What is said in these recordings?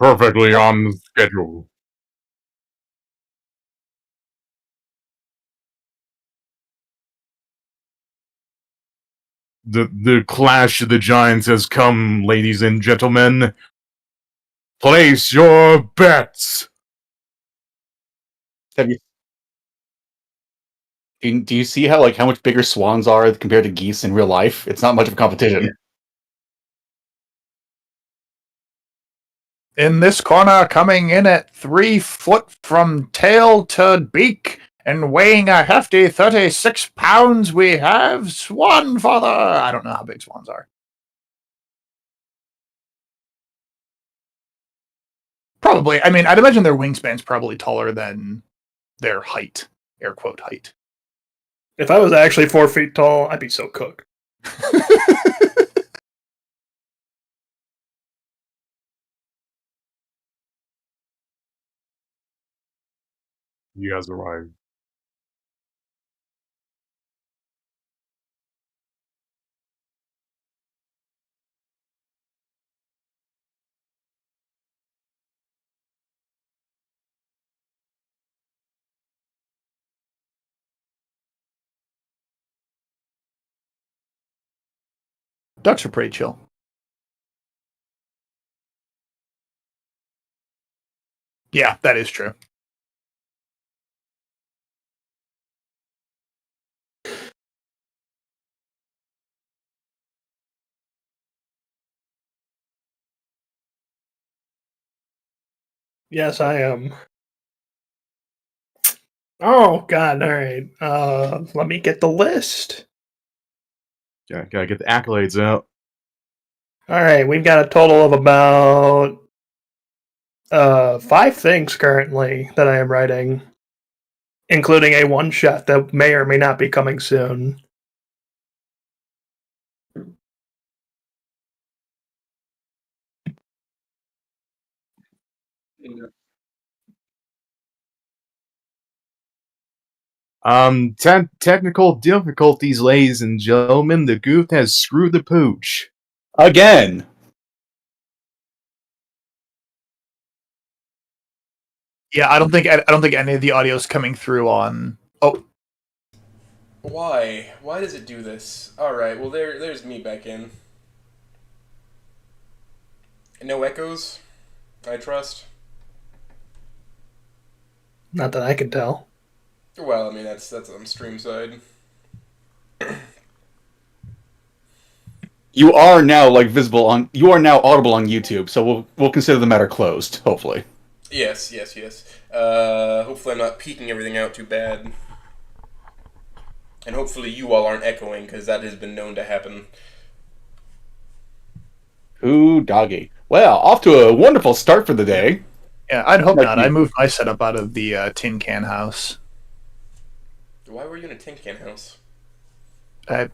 Perfectly on schedule. The Clash of the Giants has come, ladies and gentlemen. Place your bets. Have you? Do you see how much bigger swans are compared to geese in real life? It's not much of a competition. In this corner, coming in at 3 foot from tail to beak and weighing a hefty 36 pounds, we have Swanfather. I don't know how big swans are. Probably. I mean, I'd imagine their wingspan's probably taller than their height. Air quote height. If I was actually 4 feet tall, I'd be so cooked. You guys arrived. Ducks are pretty chill. Yeah, that is true. Yes, I am. Oh, God, all right. Let me get the list. Yeah, gotta get the accolades out. All right, we've got a total of about 5 things currently that I am writing, including a one-shot that may or may not be coming soon. Technical difficulties, ladies and gentlemen. The goof has screwed the pooch. Again! Yeah, I don't think any of the audio is coming through on. Oh, Why? Why does it do this? Alright, well there's me back in. No echoes? I trust. Not that I can tell. Well, I mean that's on stream side. You are now visible on. You are now audible on YouTube, so we'll consider the matter closed. Hopefully. Yes. Hopefully I'm not peeking everything out too bad. And hopefully you all aren't echoing, because that has been known to happen. Ooh, doggy. Well, off to a wonderful start for the day. yeah, I'd hope not. I moved my setup out of the tin can house. Why were you in a tin can house?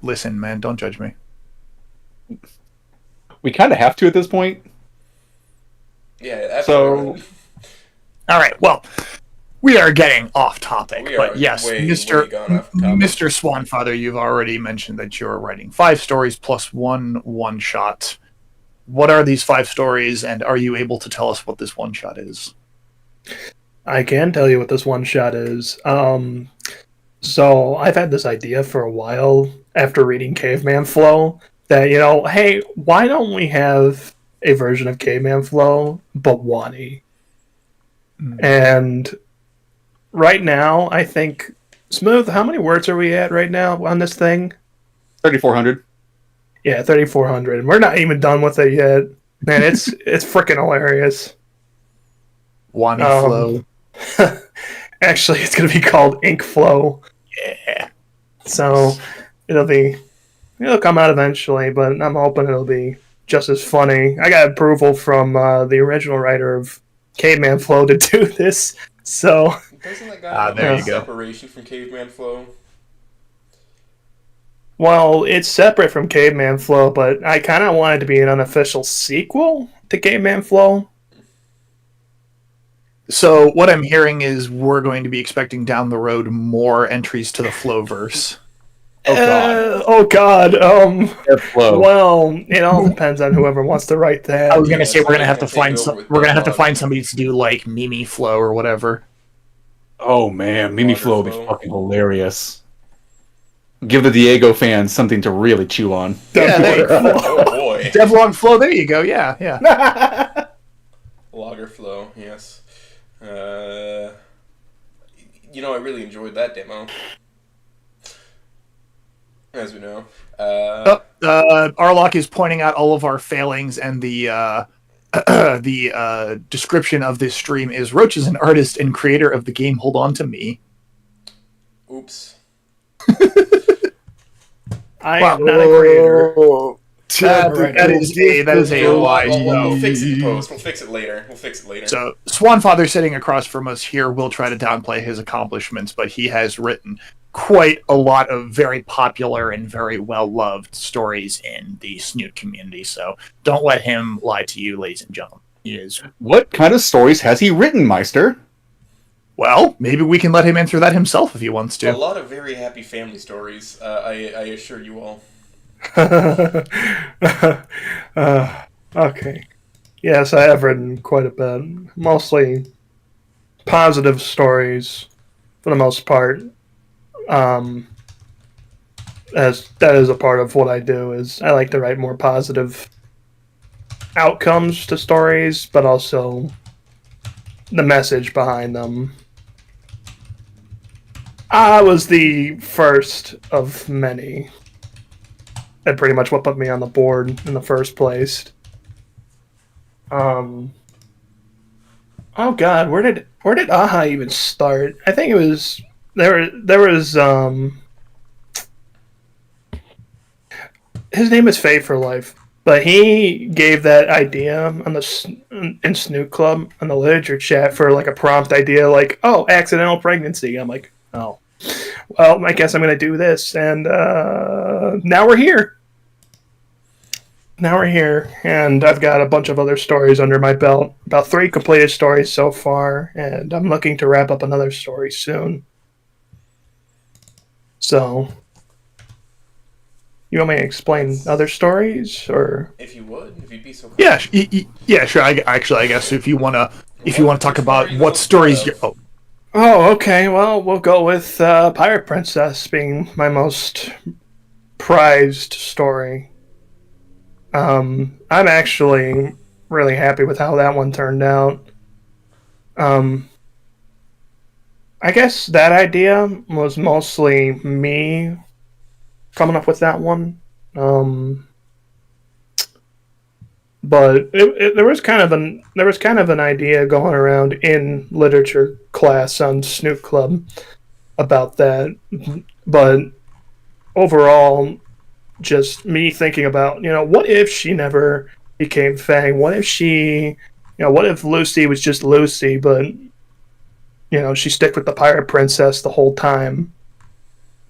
Listen, man, don't judge me. We kind of have to at this point. Yeah, So, all right. Well, we are getting off topic, We but are yes, way gone off topic. Mr. Swanfather, you've already mentioned that you're writing 5 stories plus one shot. What are these 5 stories, and are you able to tell us what this one shot is? I can tell you what this one shot is. So I've had this idea for a while after reading Caveman Flow that, hey, why don't we have a version of Caveman Flow but Wani? And right now, I think Smooth, how many words are we at right now on this thing? 3,400. Yeah, 3,400. And we're not even done with it yet. Man, it's freaking hilarious. Wani Flow. Actually, it's going to be called Ink Flow. Yeah. So it'll come out eventually, but I'm hoping it'll be just as funny. I got approval from the original writer of Caveman Flow to do this, so Doesn't that guy have there a you go. separation from Caveman Flow? well, it's separate from Caveman Flow, but I kind of want it to be an unofficial sequel to Caveman Flow. So what I'm hearing is we're going to be expecting down the road more entries to the Flowverse. Oh God. Airflow. Well, it all depends on whoever wants to write that. I was gonna say we're somebody gonna have to can take find it some. over with We're gonna have to Log. find somebody to do like Mimi Flow or whatever. Oh man, Mimi Lager Flow would be Flow. fucking hilarious. Give the Diego fans something to really chew on. Yeah, there- Oh boy. Devlog Flow. There you go. Yeah, yeah. Lager Flow, yes. You know, I really enjoyed that demo. As we know. Arlock is pointing out all of our failings, and the the description of this stream is Roach is an artist and creator of the game Hold On to Me. Oops. I am not a creator. That is a lie. We'll fix it in post. We'll fix it later. So, Swanfather sitting across from us here will try to downplay his accomplishments, but he has written quite a lot of very popular and very well-loved stories in the Snoot community, so don't let him lie to you, ladies and gentlemen. He is... What kind of stories has he written, Meister? Well, maybe we can let him answer that himself if he wants A to. lot of very happy family stories, I assure you all. Okay. Yes, I have written quite a bit. Mostly positive stories, for the most part. As that is a part of what I do. Is I like to write more positive outcomes to stories, but also the message behind them. I was the first of many. And pretty much what put me on the board in the first place. Oh God, where did Aha even start? I think it was there was his name is Fate for Life, but he gave that idea on the in Snoot Club on the literature chat for like a prompt idea, like, oh, accidental pregnancy. I'm like, oh, well, I guess I'm gonna do this, and now we're here. Now we're here, and I've got a bunch of other stories under my belt. About 3 completed stories so far, and I'm looking to wrap up another story soon. So, you want me to explain other stories, or? If you'd be so kind. Yeah, yeah, sure. I guess if you wanna talk about what stories you're... Oh, okay. Well, we'll go with Pirate Princess being my most prized story. I'm actually really happy with how that one turned out. I guess that idea was mostly me coming up with that one. But there was kind of an idea going around in literature class on Snoot Club about that. But overall, just me thinking about, what if she never became Fang? What if what if Lucy was just Lucy, but, she stuck with the Pirate Princess the whole time,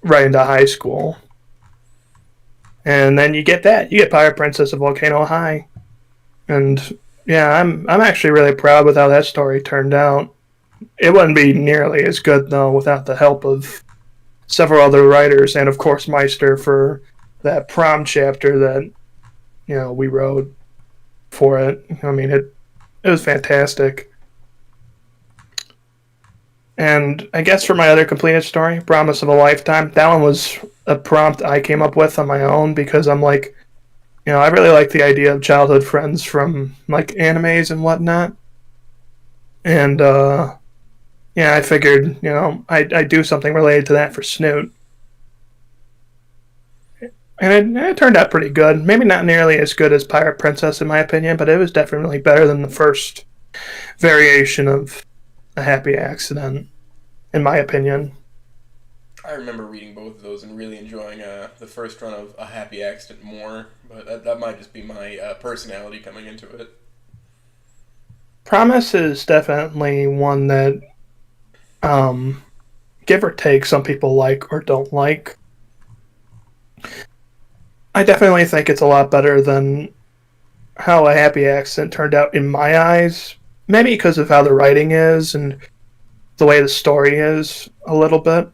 right into high school. And then you get Pirate Princess of Volcano High. And, yeah, I'm actually really proud with how that story turned out. It wouldn't be nearly as good, though, without the help of several other writers, and, of course, Meister for that prom chapter that we wrote for it. I mean, it was fantastic. And I guess for my other completed story, Promise of a Lifetime, that one was a prompt I came up with on my own because I'm like, I really like the idea of childhood friends from like animes and whatnot. And I figured I'd do something related to that for Snoot. And it turned out pretty good. Maybe not nearly as good as Pirate Princess, in my opinion, but it was definitely better than the first variation of A Happy Accident, in my opinion. I remember reading both of those and really enjoying the first run of A Happy Accident more, but that might just be my personality coming into it. Promise is definitely one that, give or take, some people like or don't like. I definitely think it's a lot better than how A Happy Accident turned out in my eyes. Maybe because of how the writing is and the way the story is a little bit.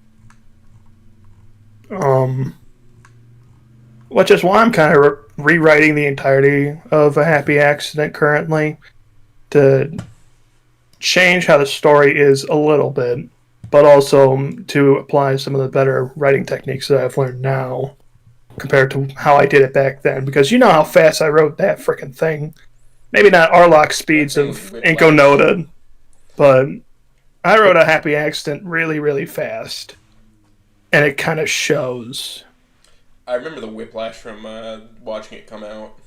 which is why I'm kind of rewriting the entirety of A Happy Accident currently to change how the story is a little bit, but also to apply some of the better writing techniques that I've learned now compared to how I did it back then. Because you know how fast I wrote that freaking thing. Maybe not Arlock speeds of Inko Noted, but I wrote A Happy Accident really, really fast. And it kind of shows. I remember the whiplash from watching it come out.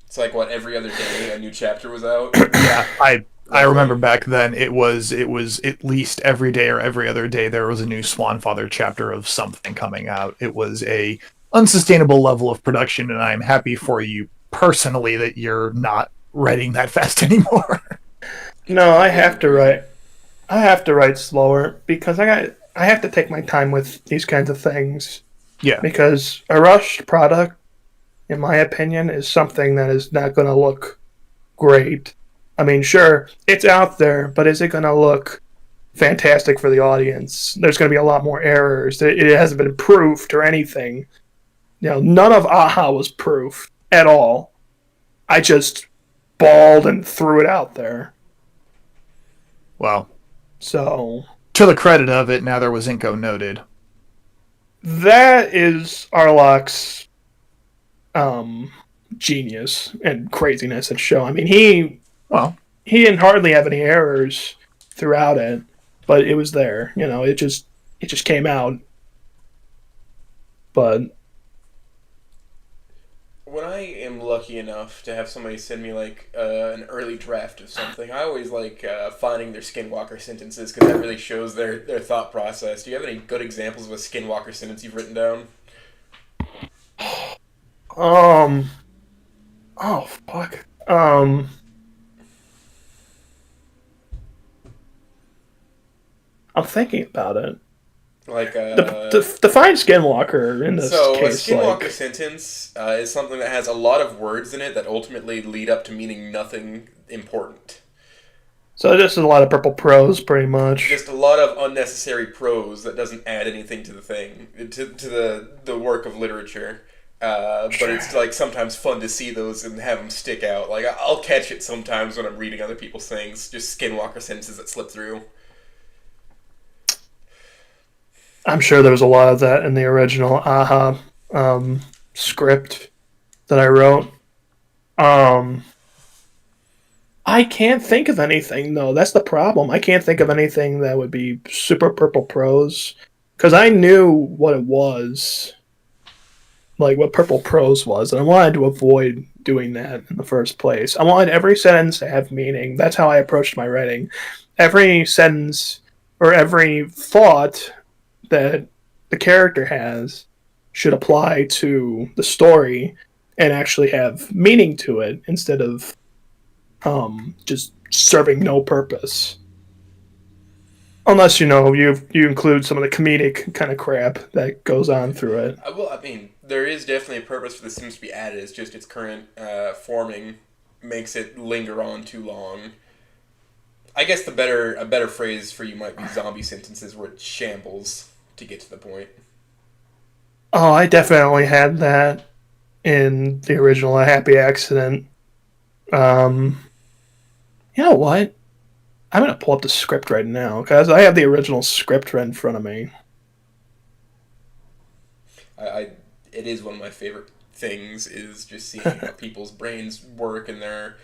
It's like, what, every other day a new chapter was out? Yeah, I remember back then it was at least every day or every other day there was a new Swanfather chapter of something coming out. It was a unsustainable level of production, and I'm happy for you personally that you're not writing that fast anymore. No, I have to write. I have to write slower because I have to take my time with these kinds of things. Yeah. Because a rushed product, in my opinion, is something that is not going to look great. I mean, sure, it's out there, but is it going to look fantastic for the audience? There's going to be a lot more errors. It hasn't been proofed or anything. You know, none of Aha was proofed at all. I just bawled and threw it out there. Well, so to the credit of it, now there was Inko Noted. That is Arlock's genius and craziness at show. I mean, he didn't hardly have any errors throughout it, but it was there. You know, it just came out. But when I am lucky enough to have somebody send me like an early draft of something, I always like finding their Skinwalker sentences because that really shows their thought process. Do you have any good examples of a Skinwalker sentence you've written down? Oh fuck. I'm thinking about it. Like define Skinwalker in this case. So a Skinwalker sentence is something that has a lot of words in it that ultimately lead up to meaning nothing important. So just a lot of purple prose, pretty much. Just a lot of unnecessary prose that doesn't add anything to the thing, to the work of literature. But it's like sometimes fun to see those and have them stick out. Like I'll catch it sometimes when I'm reading other people's things, just Skinwalker sentences that slip through. I'm sure there was a lot of that in the original Aha script that I wrote. I can't think of anything, though. That's the problem. I can't think of anything that would be super purple prose. Because I knew what it was. Like, what purple prose was. And I wanted to avoid doing that in the first place. I wanted every sentence to have meaning. That's how I approached my writing. Every sentence or every thought that the character has should apply to the story and actually have meaning to it instead of just serving no purpose. Unless, you know, you include some of the comedic kind of crap that goes on through it. Well, I mean, there is definitely a purpose for the Sims to be added. It's just its current forming makes it linger on too long. I guess a better phrase for you might be zombie sentences where it shambles to get to the point. Oh, I definitely had that in the original A Happy Accident. You know what? I'm going to pull up the script right now, because I have the original script right in front of me. It is one of my favorite things, is just seeing how people's brains work and their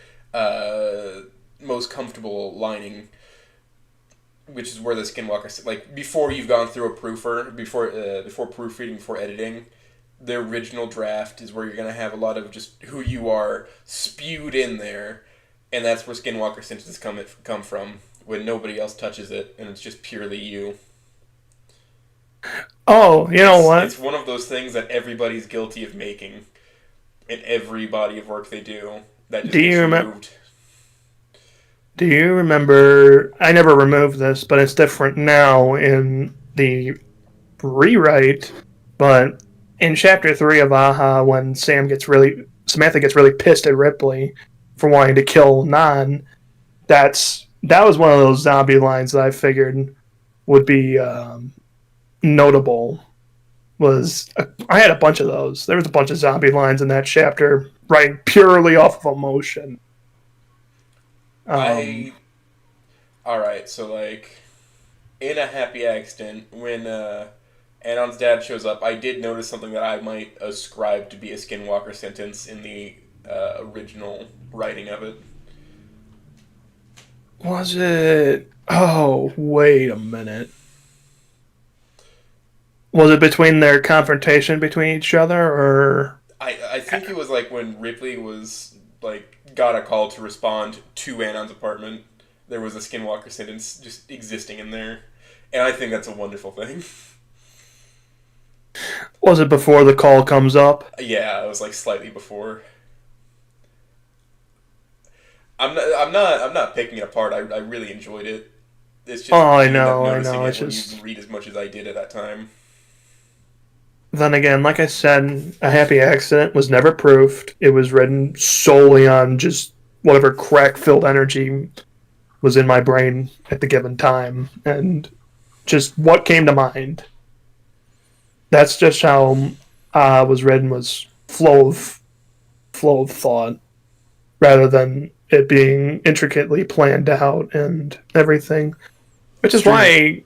most comfortable lining, which is where the Skinwalker, like, before you've gone through a proofer, before proofreading, before editing, the original draft is where you're going to have a lot of just who you are spewed in there, and that's where Skinwalker sentences come from, when nobody else touches it, and it's just purely you. Oh, you know what? It's one of those things that everybody's guilty of making in every body of work they do. That just gets removed. Do you remember? I never removed this, but it's different now in the rewrite. But in Chapter 3 of Aha, when Samantha gets really pissed at Ripley for wanting to kill Nan, that was one of those zombie lines that I figured would be notable I had a bunch of those. There was a bunch of zombie lines in that chapter, writing purely off of emotion. Alright, so like in a happy accident, when Anon's dad shows up, I did notice something that I might ascribe to be a Skinwalker sentence in the original writing of it. Was it? Oh, wait a minute. Was it between their confrontation between each other, or? I think it was like when Ripley was like got a call to respond to Anon's apartment. There was a Skinwalker sentence just existing in there, and I think that's a wonderful thing. Was it before the call comes up? Yeah, it was like slightly before. I'm not picking it apart. I really enjoyed it. It's just Oh, I you end up know. noticing It's it when just. you read as much as I did at that time. Then again, like I said, a happy accident was never proofed. It was written solely on just whatever crack-filled energy was in my brain at the given time, and just what came to mind. That's just how was written, was flow of thought, rather than it being intricately planned out and everything. Which is why,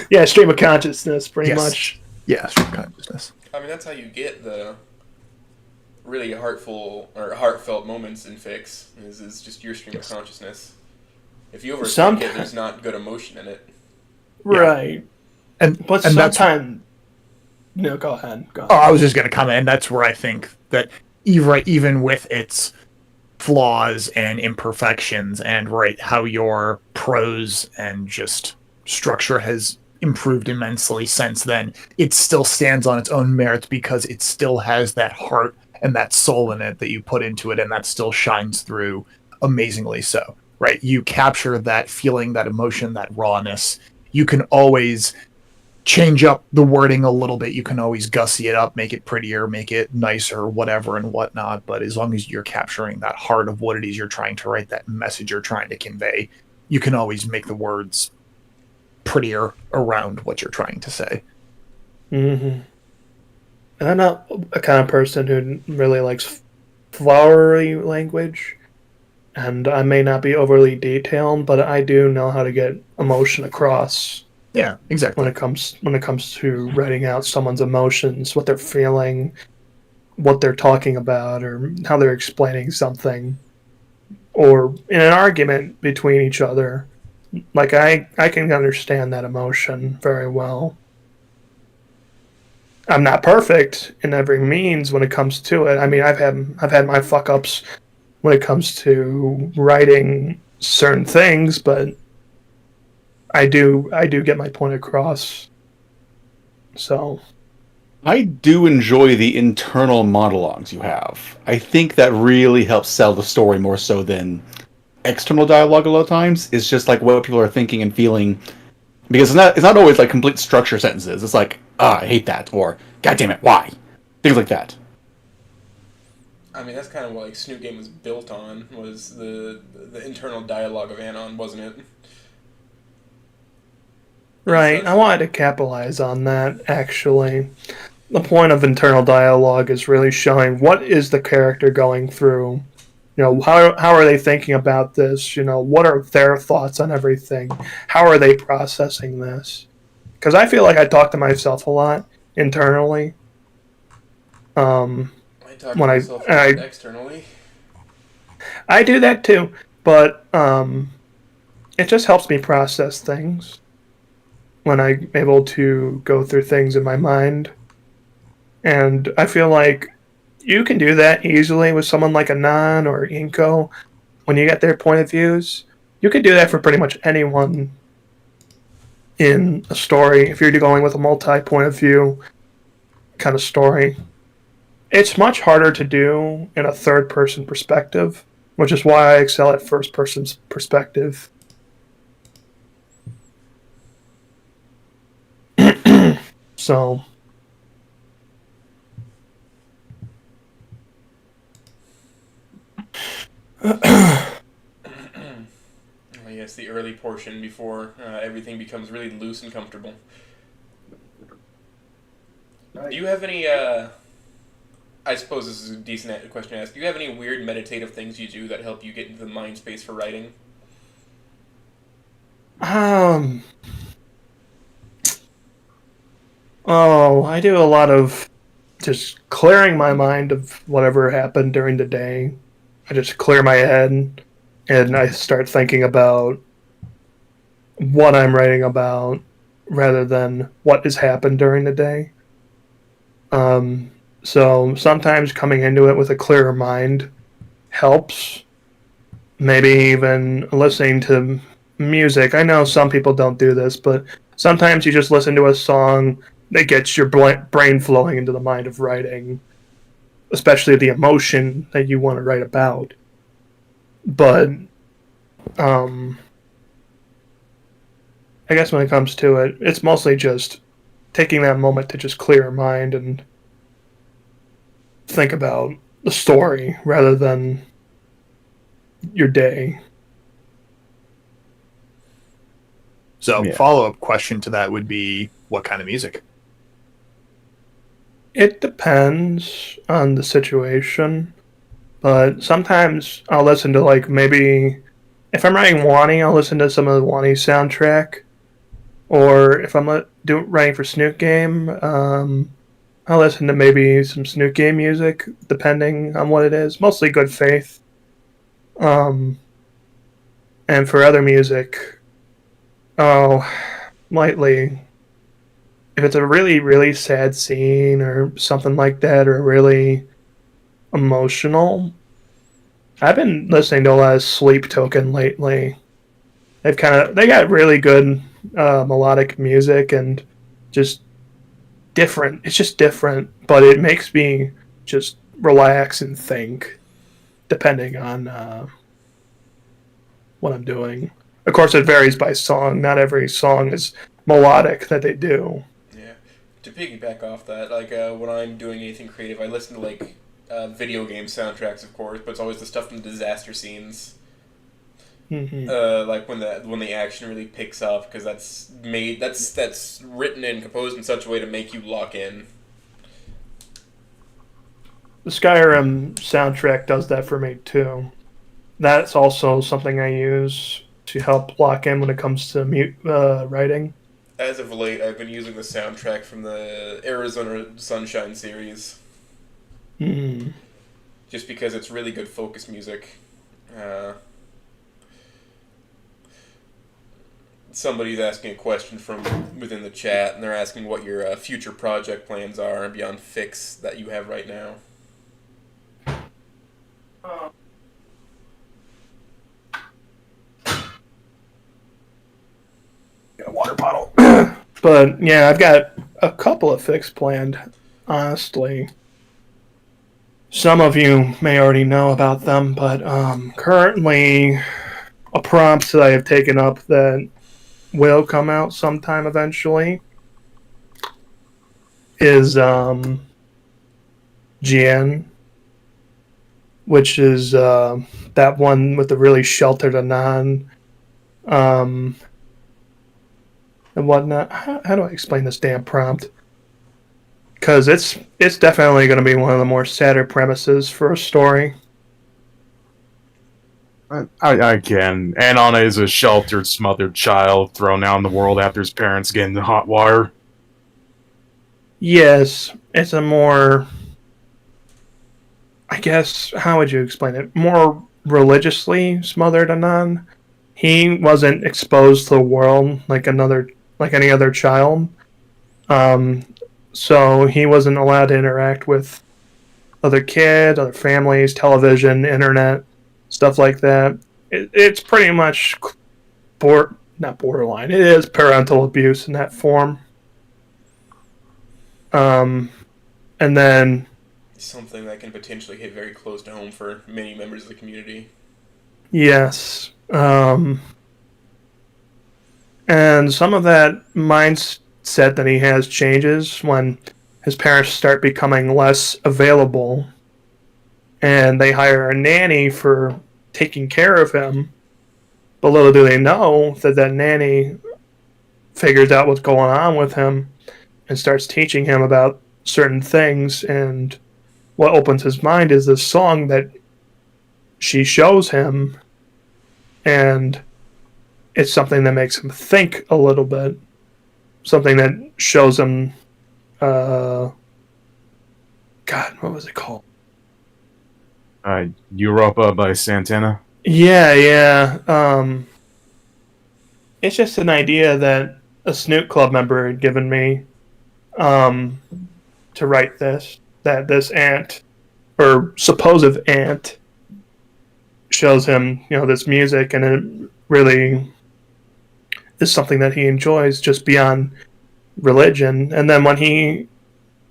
yeah, stream of consciousness, pretty Yes. much. Yeah, stream consciousness. I mean, that's how you get the really heartfelt moments in fics. Is just your stream of consciousness. If you overthink it, there's not good emotion in it. Right. But and sometimes... No, go ahead. Oh, I was just going to comment, and that's where I think that even with its flaws and imperfections and how your prose and just structure has improved immensely since then, it still stands on its own merits because it still has that heart and that soul in it that you put into it, and that still shines through amazingly so, right? You capture that feeling, that emotion, that rawness. You can always change up the wording a little bit. You can always gussy it up, make it prettier, make it nicer, whatever and whatnot. But as long as you're capturing that heart of what it is you're trying to write, that message you're trying to convey, you can always make the words prettier around what you're trying to say. Mm-hmm. I'm not a kind of person who really likes flowery language, and I may not be overly detailed, but I do know how to get emotion across. Yeah, exactly. When it comes to writing out someone's emotions, what they're feeling, what they're talking about, or how they're explaining something, or in an argument between each other, like I can understand that emotion very well. I'm not perfect in every means when it comes to it. I mean, I've had my fuck ups when it comes to writing certain things, but I do get my point across. So I do enjoy the internal monologues you have. I think that really helps sell the story more so than external dialogue a lot of times. It's just like what people are thinking and feeling. Because it's not always like complete structure sentences. It's like, I hate that, or God damn it, why? Things like that. I mean, that's kind of what like Snoot Game was built on, was the internal dialogue of Anon, wasn't it? right, I wanted to capitalize on that, actually. The point of internal dialogue is really showing what is the character going through. You know, how are they thinking about this? You know, what are their thoughts on everything? How are they processing this? Because I feel like I talk to myself a lot internally. I talk to myself externally. I do that too, but it just helps me process things when I'm able to go through things in my mind. And I feel like you can do that easily with someone like Anon or Inko. When you get their point of views, you can do that for pretty much anyone in a story. If you're going with a multi-point of view kind of story, it's much harder to do in a third-person perspective, which is why I excel at first-person perspective. So... Oh, yes, the early portion before everything becomes really loose and comfortable. Do you have any, I suppose this is a decent question to ask, do you have any weird meditative things you do that help you get into the mind space for writing? Oh, I do a lot of just clearing my mind of whatever happened during the day. I just clear my head and I start thinking about what I'm writing about rather than what has happened during the day. So sometimes coming into it with a clearer mind helps. Maybe even listening to music. I know some people don't do this, but sometimes you just listen to a song that gets your brain flowing into the mind of writing, especially the emotion that you want to write about. But I guess when it comes to it, it's mostly just taking that moment to just clear your mind and think about the story rather than your day. So, Yeah. follow-up question to that would be, what kind of music? It depends on the situation, but sometimes I'll listen to like maybe if I'm writing Wani, I'll listen to some of the Wani soundtrack, or if I'm writing for Snoot Game, I'll listen to maybe some Snoot Game music, depending on what it is. Mostly Good Faith. And for other music, lightly, if it's a really, really sad scene or something like that, or really emotional, I've been listening to a lot of Sleep Token lately. They got really good melodic music and just different. It's just different, but it makes me just relax and think, depending on what I'm doing. Of course, it varies by song. Not every song is melodic that they do. Yeah. To piggyback off that, like when I'm doing anything creative, I listen to like video game soundtracks, of course, but it's always the stuff from the disaster scenes. Mm-hmm. Like when the action really picks up, because that's written and composed in such a way to make you lock in. The Skyrim soundtrack does that for me too. That's also something I use to help lock in when it comes to writing. As of late, I've been using the soundtrack from the Arizona Sunshine series, Mm. just because it's really good focus music. Somebody's asking a question from within the chat, and they're asking what your future project plans are beyond fics that you have right now. Got a water bottle. But yeah, I've got a couple of fics planned, honestly. Some of you may already know about them, but currently a prompt that I have taken up that will come out sometime eventually is Jian, which is that one with the really sheltered Anon and whatnot. How do I explain this damn prompt? Because it's definitely going to be one of the more sadder premises for a story. I can. Anana is a sheltered, smothered child thrown out in the world after his parents get into hot water. Yes, it's a more, I guess, how would you explain it? More religiously smothered Anon. He wasn't exposed to the world like any other child. So he wasn't allowed to interact with other kids, other families, television, internet, stuff like that. It's pretty much not borderline. It is parental abuse in that form. And then Something that can potentially hit very close to home for many members of the community. yes, and some of that mindset that he has changes when his parents start becoming less available, and they hire a nanny for taking care of him. But little do they know that nanny figures out what's going on with him and starts teaching him about certain things. And what opens his mind is this song that she shows him, and it's something that makes him think a little bit. Something that shows him, God, what was it called? Europa by Santana. Yeah. It's just an idea that a Snoot Club member had given me to write this. That this aunt, or supposed aunt, shows him, this music, and it really is something that he enjoys just beyond religion. And then when he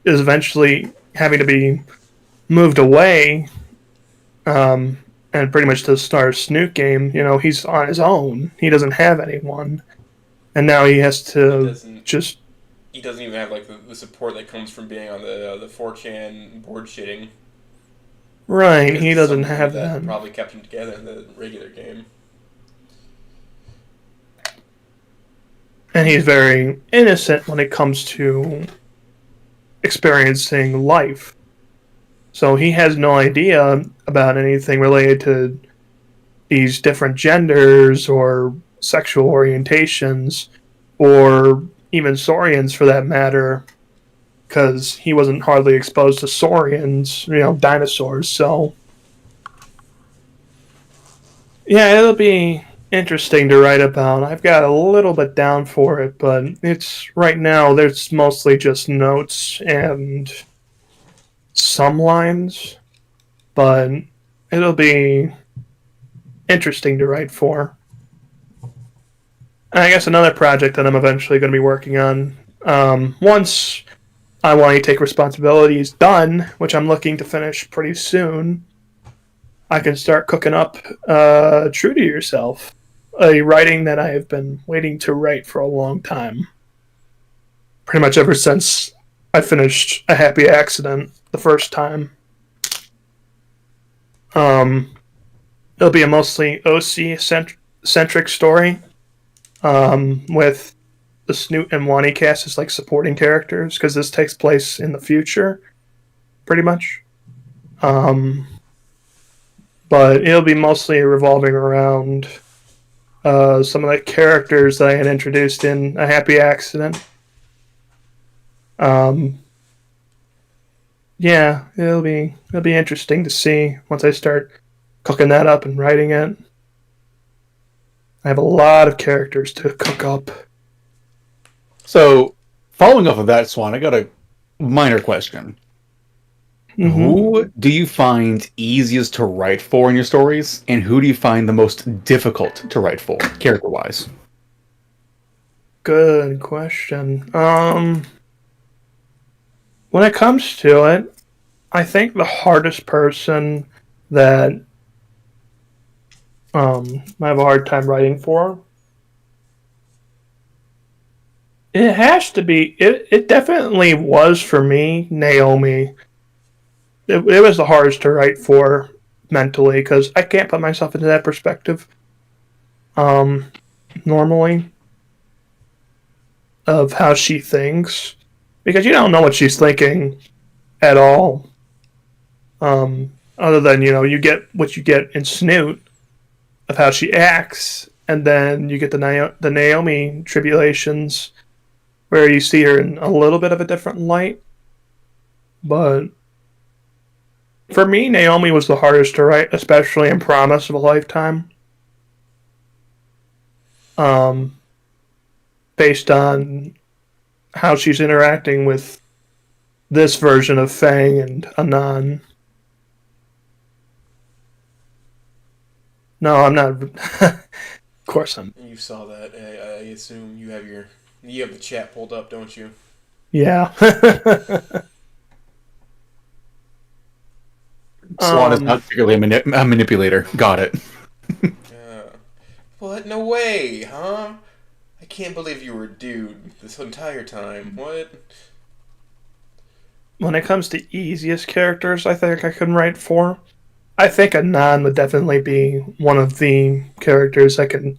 is eventually having to be moved away, and pretty much to start a Snoot game, he's on his own. He doesn't have anyone. And now he has to just... He doesn't even have like the support that comes from being on the 4chan board shitting. Right, he doesn't have that. Probably kept him together in the regular game. And he's very innocent when it comes to experiencing life. So he has no idea about anything related to these different genders or sexual orientations, or even Saurians for that matter, because he wasn't hardly exposed to Saurians, dinosaurs. So yeah, it'll be interesting to write about. I've got a little bit down for it, but it's right now there's mostly just notes and some lines, but it'll be interesting to write for. And I guess another project that I'm eventually going to be working on, once I Want to Take Responsibility is done, which I'm looking to finish pretty soon, I can start cooking up True to Yourself, a writing that I have been waiting to write for a long time. Pretty much ever since I finished A Happy Accident the first time. It'll be a mostly OC-centric story, with the Snoot and Wani cast as like supporting characters, because this takes place in the future, pretty much. But it'll be mostly revolving around some of the characters that I had introduced in A Happy Accident. Yeah, it'll be interesting to see once I start cooking that up and writing it. I have a lot of characters to cook up. So, following off of that, Swan, I got a minor question. Mm-hmm. Who do you find easiest to write for in your stories, and who do you find the most difficult to write for, character-wise? Good question. When it comes to it, I think the hardest person that I have a hard time writing for, it has to be, it definitely was for me, Naomi. It was the hardest to write for mentally, because I can't put myself into that perspective normally of how she thinks, because you don't know what she's thinking at all, other than you get what you get in Snoot of how she acts, and then you get the Naomi tribulations where you see her in a little bit of a different light. But for me, Naomi was the hardest to write, especially in Promise of a Lifetime. Based on how she's interacting with this version of Fang and Anan. No, I'm not. Of course I'm. You saw that. I assume you have the chat pulled up, don't you? Yeah. Swan is not particularly a manipulator. Got it. What? No way, huh? I can't believe you were a dude this entire time. What? When it comes to easiest characters I think I can write for, I think Anon would definitely be one of the characters I can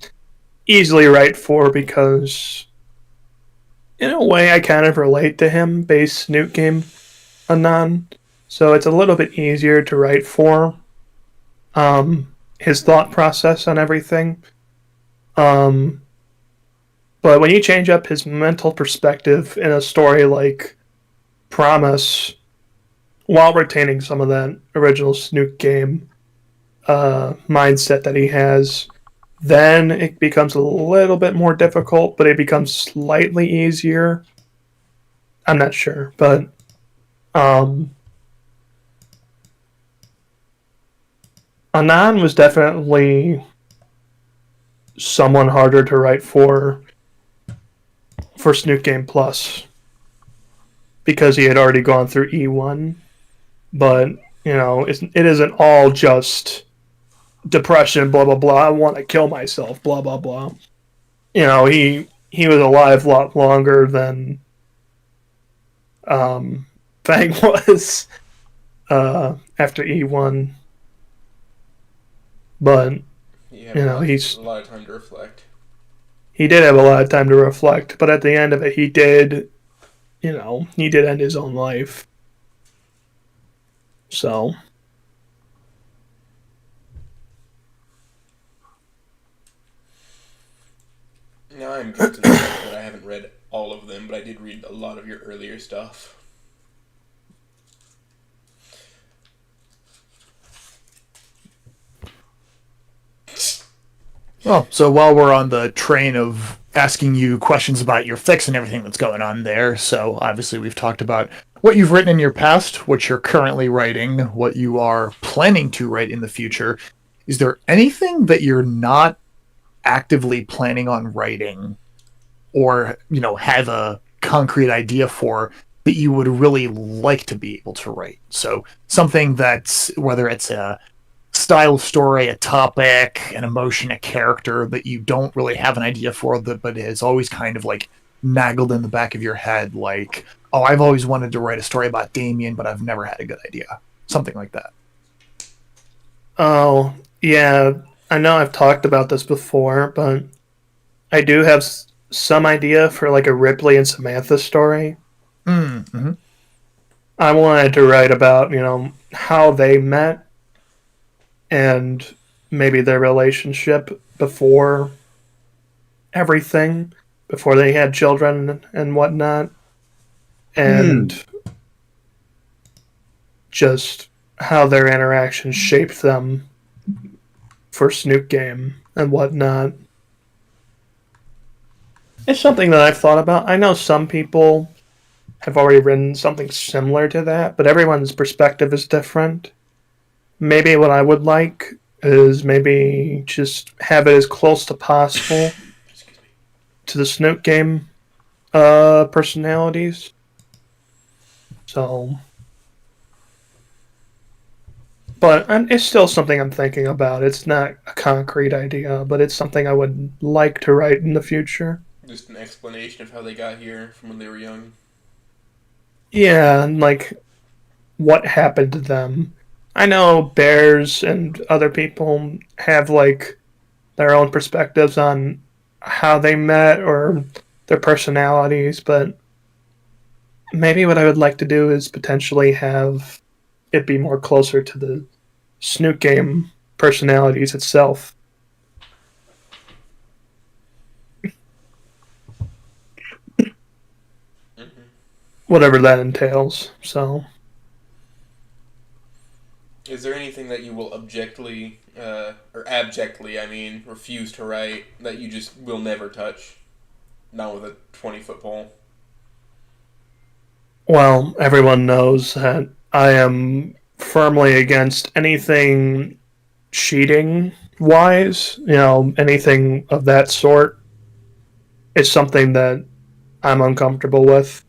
easily write for because, in a way, I kind of relate to him, base Snoot game Anon. So it's a little bit easier to write for. His thought process on everything. Um, but when you change up his mental perspective in a story like Promise, while retaining some of that original Snoot game mindset that he has, then it becomes a little bit more difficult, but it becomes slightly easier. I'm not sure, but um, Anon was definitely someone harder to write for Snoot Game Plus because he had already gone through E1. But it isn't all just depression, blah blah blah. I want to kill myself, blah blah blah. He was alive a lot longer than Fang was after E1. But he's a lot of time to reflect. He did have a lot of time to reflect, but at the end of it, he did end his own life. So Now I'm guilty of the fact that I haven't read all of them, but I did read a lot of your earlier stuff. Well, so while we're on the train of asking you questions about your fics and everything that's going on there, so obviously we've talked about what you've written in your past, what you're currently writing, what you are planning to write in the future. Is there anything that you're not actively planning on writing or, have a concrete idea for that you would really like to be able to write? So something that's, whether it's a style of story, a topic, an emotion, a character that you don't really have an idea for, but is always kind of like naggled in the back of your head, like, oh, I've always wanted to write a story about Damien, but I've never had a good idea. Something like that. Oh, yeah. I know I've talked about this before, but I do have some idea for like a Ripley and Samantha story. Mm-hmm. I wanted to write about, how they met and maybe their relationship before everything, before they had children and whatnot. And just how their interactions shaped them for Snoot Game and whatnot. It's something that I've thought about. I know some people have already written something similar to that, but everyone's perspective is different. Maybe what I would like is maybe just have it as close to possible to the Snoot Game personalities. So, but it's still something I'm thinking about. It's not a concrete idea, but it's something I would like to write in the future. Just an explanation of how they got here from when they were young. Yeah, and like what happened to them. I know bears and other people have like their own perspectives on how they met or their personalities, but maybe what I would like to do is potentially have it be more closer to the Snoot Game personalities itself. Whatever that entails. So, is there anything that you will abjectly, or abjectly, refuse to write that you just will never touch? Not with a 20-foot pole. Well, everyone knows that I am firmly against anything cheating wise, anything of that sort. It's something that I'm uncomfortable with.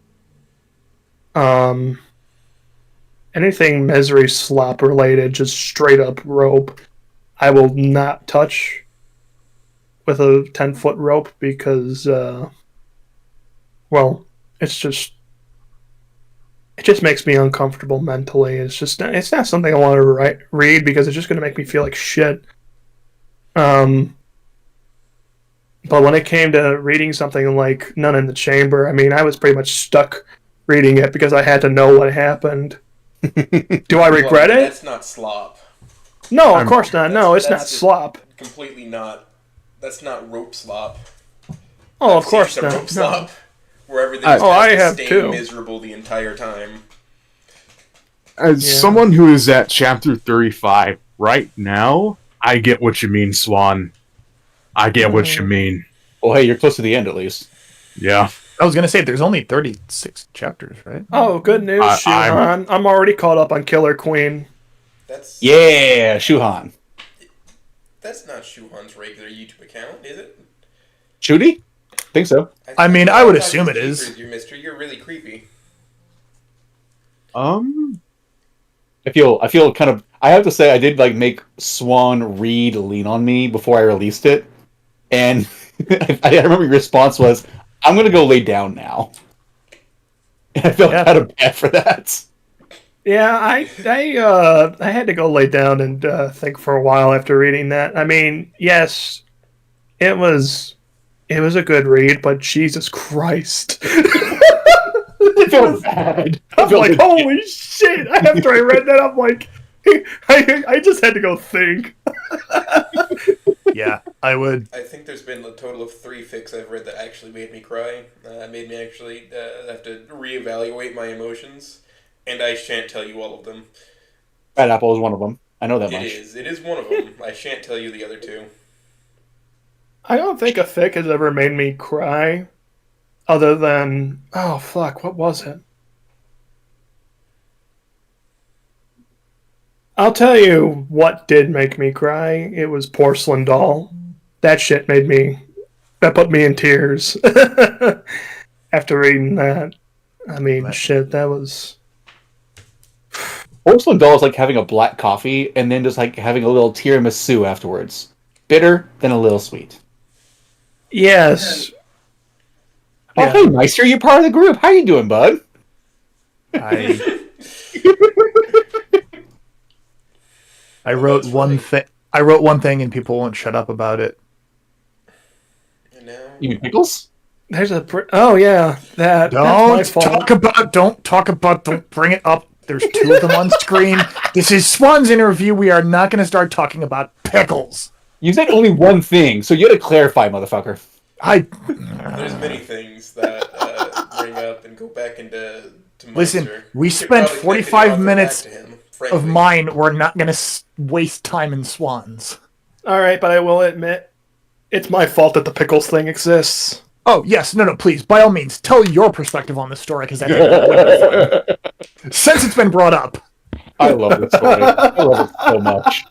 Anything misery slop related, just straight up rope, I will not touch with a 10-foot rope because, well, it's just it just makes me uncomfortable mentally. It's not something I want to read because it's just going to make me feel like shit. But when it came to reading something like None in the Chamber, I mean, I was pretty much stuck reading it because I had to know what happened. Do I regret it? That's not slop. No, of course not. No, it's not slop. Completely not. That's not rope slop. Oh, of course not. Rope slop, where everything I has have to stay too. miserable the entire time. As someone who is at chapter 35 right now, I get what you mean, Swan. I get what you mean. Well, hey, you're close to the end at least. Yeah. I was gonna say there's only 36 chapters, right? Oh, good news, Shuhan. I'm already caught up on Killer Queen. That's Shuhan. That's not Shuhan's regular YouTube account, is it? Shooty? Think so. I mean, I would assume it is. You, mister. You're really creepy. I feel kind of. I have to say, I did like make Swan read Lean on Me before I released it, and I remember your response was, "I'm gonna go lay down now." And I felt kind of bad for that. Yeah, I had to go lay down and think for a while after reading that. I mean, yes, it was a good read, but Jesus Christ. I felt bad. I'm like, holy shit! After I read that, I'm like, I just had to go think. Yeah, I would. I think there's been a total of 3 fics I've read that actually made me cry. Made me actually have to reevaluate my emotions, and I shan't tell you all of them. Red Apple is one of them. I know that much. It is one of them. I shan't tell you the other 2. I don't think a fic has ever made me cry, other than what was it? I'll tell you what did make me cry. It was Porcelain Doll. That shit put me in tears. After reading that. I mean, shit, that was... Porcelain Doll is like having a black coffee and then just like having a little tiramisu afterwards. Bitter, then a little sweet. Yes. Oh, hey, Meister, you're part of the group. How you doing, bud? I wrote one thing. I wrote one thing, and people won't shut up about it. You mean pickles? There's a... Oh, yeah. That's my fault. Don't bring it up. There's 2 of them on screen. This is Swan's interview. We are not going to start talking about pickles. You said only one thing, so you had to clarify, motherfucker. There's many things that bring up and go back into... Listen, we spent 45 minutes of mine. We're not going to waste time in Swans. All right, but I will admit, it's my fault that the pickles thing exists. Oh, yes. No, please. By all means, tell your perspective on the story, because I think that would be fun. Since it's been brought up. I love this story. I love it so much.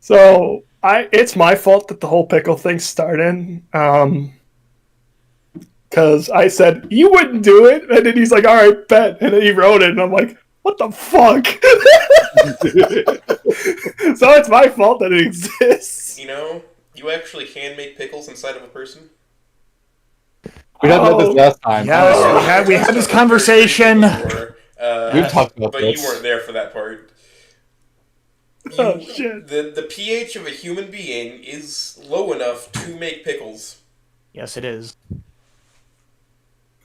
So, it's my fault that the whole pickle thing started. Because I said, you wouldn't do it. And then he's like, all right, bet. And then he wrote it. And I'm like, what the fuck? So it's my fault that it exists. You know, you actually can make pickles inside of a person. We talked about this last time. Yes, we had this conversation. We've talked about but this. You weren't there for that part. Oh, shit. The pH of a human being is low enough to make pickles. Yes, it is.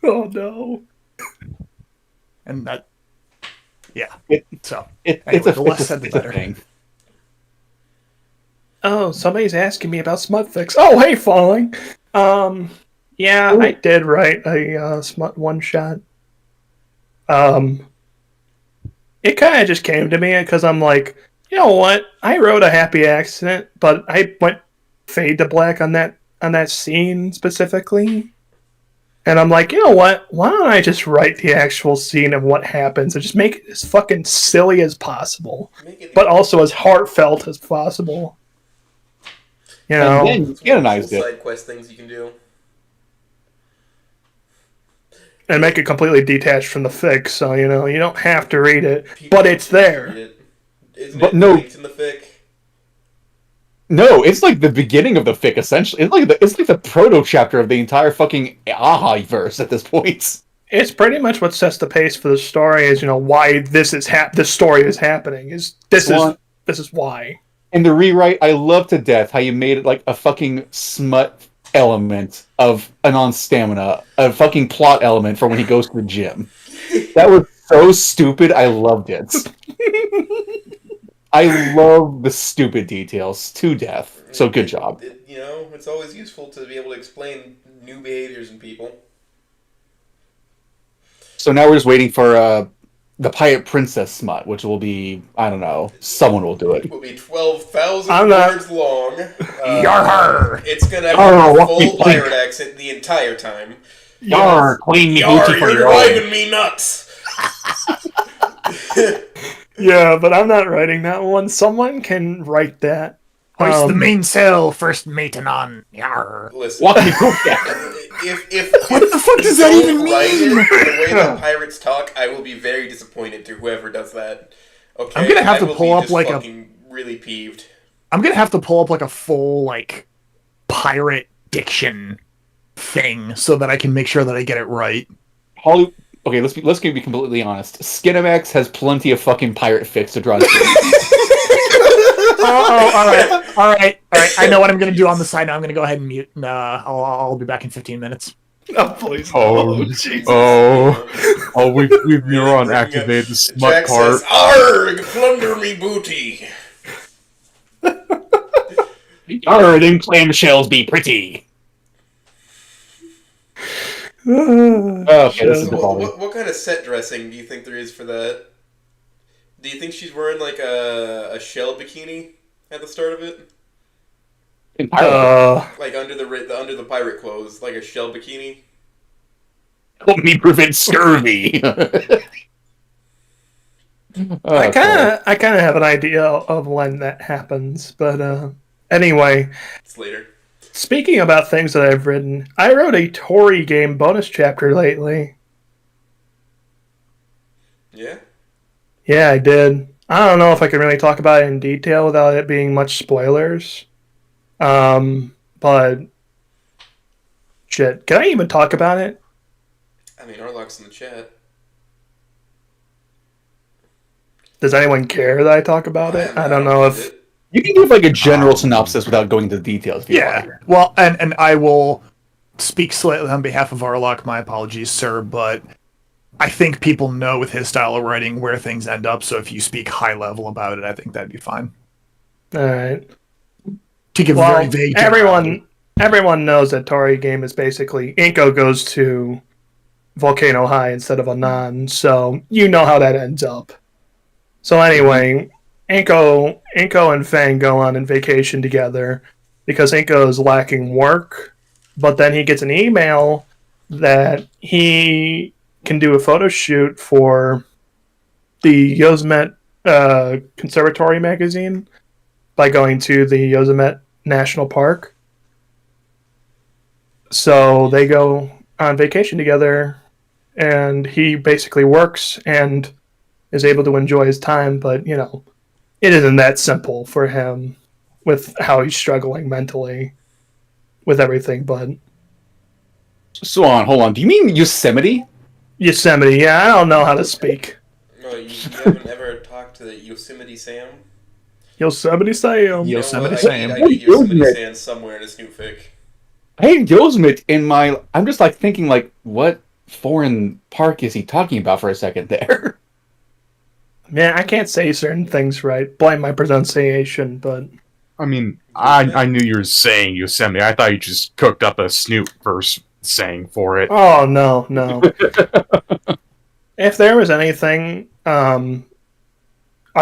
Oh, no. And that... Yeah. It's the less said, the better. Thing. Oh, somebody's asking me about smut fics. Oh, hey, Falling. Yeah, I did write a smut one-shot. It kind of just came to me because I'm like, you know what? I wrote a happy accident, but I went fade to black on that scene specifically. And I'm like, you know what? Why don't I just write the actual scene of what happens and just make it as fucking silly as possible, but also as heartfelt as possible. You know, and then you canonized it. Side quest things you can do. And make it completely detached from the fic, so you know you don't have to read it, but it's there. Isn't but it no, linked in the fic? No, it's like the beginning of the fic. Essentially, it's like the proto chapter of the entire fucking Aha verse at this point. it's pretty much what sets the pace for the story. Is why this story is happening. This is why. In the rewrite, I love to death how you made it like a fucking smut element of an on stamina, a fucking plot element for when he goes to the gym. That was so stupid. I loved it. I love the stupid details to death. So good job. It's always useful to be able to explain new behaviors in people. So now we're just waiting for the Pirate Princess smut, which will be, I don't know, someone will do it. It will be 12,000 words long. Yarr! It's going to have a full pirate accent the entire time. Yarr, Queen Yarr, you're driving me nuts! Yeah, but I'm not writing that one. Someone can write that. Hoist the mainsail, first maiden on. Yarr. Listen, Walk me through that. If What the fuck does that even mean? The way that pirates talk, I will be very disappointed to whoever does that. Okay, I'm gonna have to will pull be up like really peeved. I'm gonna have to pull up like a full like pirate diction thing so that I can make sure that I get it right. Okay, let's be completely honest. Skinamax has plenty of fucking pirate fics to draw. All right. I know what I'm gonna do on the side now. I'm gonna go ahead and mute. And, I'll be back in 15 minutes. Oh, please. Oh, Jesus. we've neuron activated the smut Jack part. says, "Arg, plunder me booty." Arr, them clamshells be pretty. Okay, this is the What kind of set dressing do you think there is for that? Do you think she's wearing like a shell bikini at the start of it? Like under the pirate clothes, like a shell bikini? Help me prevent scurvy. I kind of have an idea of when that happens, but anyway. It's later. Speaking about things that I've written, I wrote a Tory game bonus chapter lately. Yeah? Yeah, I did. I don't know if I can really talk about it in detail without it being much spoilers. But shit, can I even talk about it? I mean, Arlock's in the chat. Does anyone care that I talk about it? I don't know if... You can give like a general synopsis without going into details. If you Yeah. want. Well, and I will speak slightly on behalf of Arlock. My apologies, sir, but I think people know with his style of writing where things end up. So if you speak high level about it, I think that'd be fine. All right. To give very vague. Everyone knows that Tory game is basically Inko goes to Volcano High instead of Anan, so you know how that ends up. So anyway, Inko and Fang go on vacation together because Inko is lacking work, but then he gets an email that he can do a photo shoot for the Yosemite Conservatory magazine by going to the Yosemite National Park. So they go on vacation together, and he basically works and is able to enjoy his time, but, you know, it isn't that simple for him with how he's struggling mentally with everything, but... Swan, hold on. Do you mean Yosemite? Yosemite, yeah, I don't know how to speak. No, you haven't ever talked to Yosemite Sam? Yosemite Sam. Yosemite Sam. Sam. I need Yosemite Sam somewhere in a Snoop fic. Hey, Yosemite in my... I'm just like thinking like, what foreign park is he talking about for a second there? Man, I can't say certain things right. Blame my pronunciation, but... I mean, I knew you were saying Yosemite. I thought you just cooked up a Snoop verse saying for it. Oh, no. If there was anything, I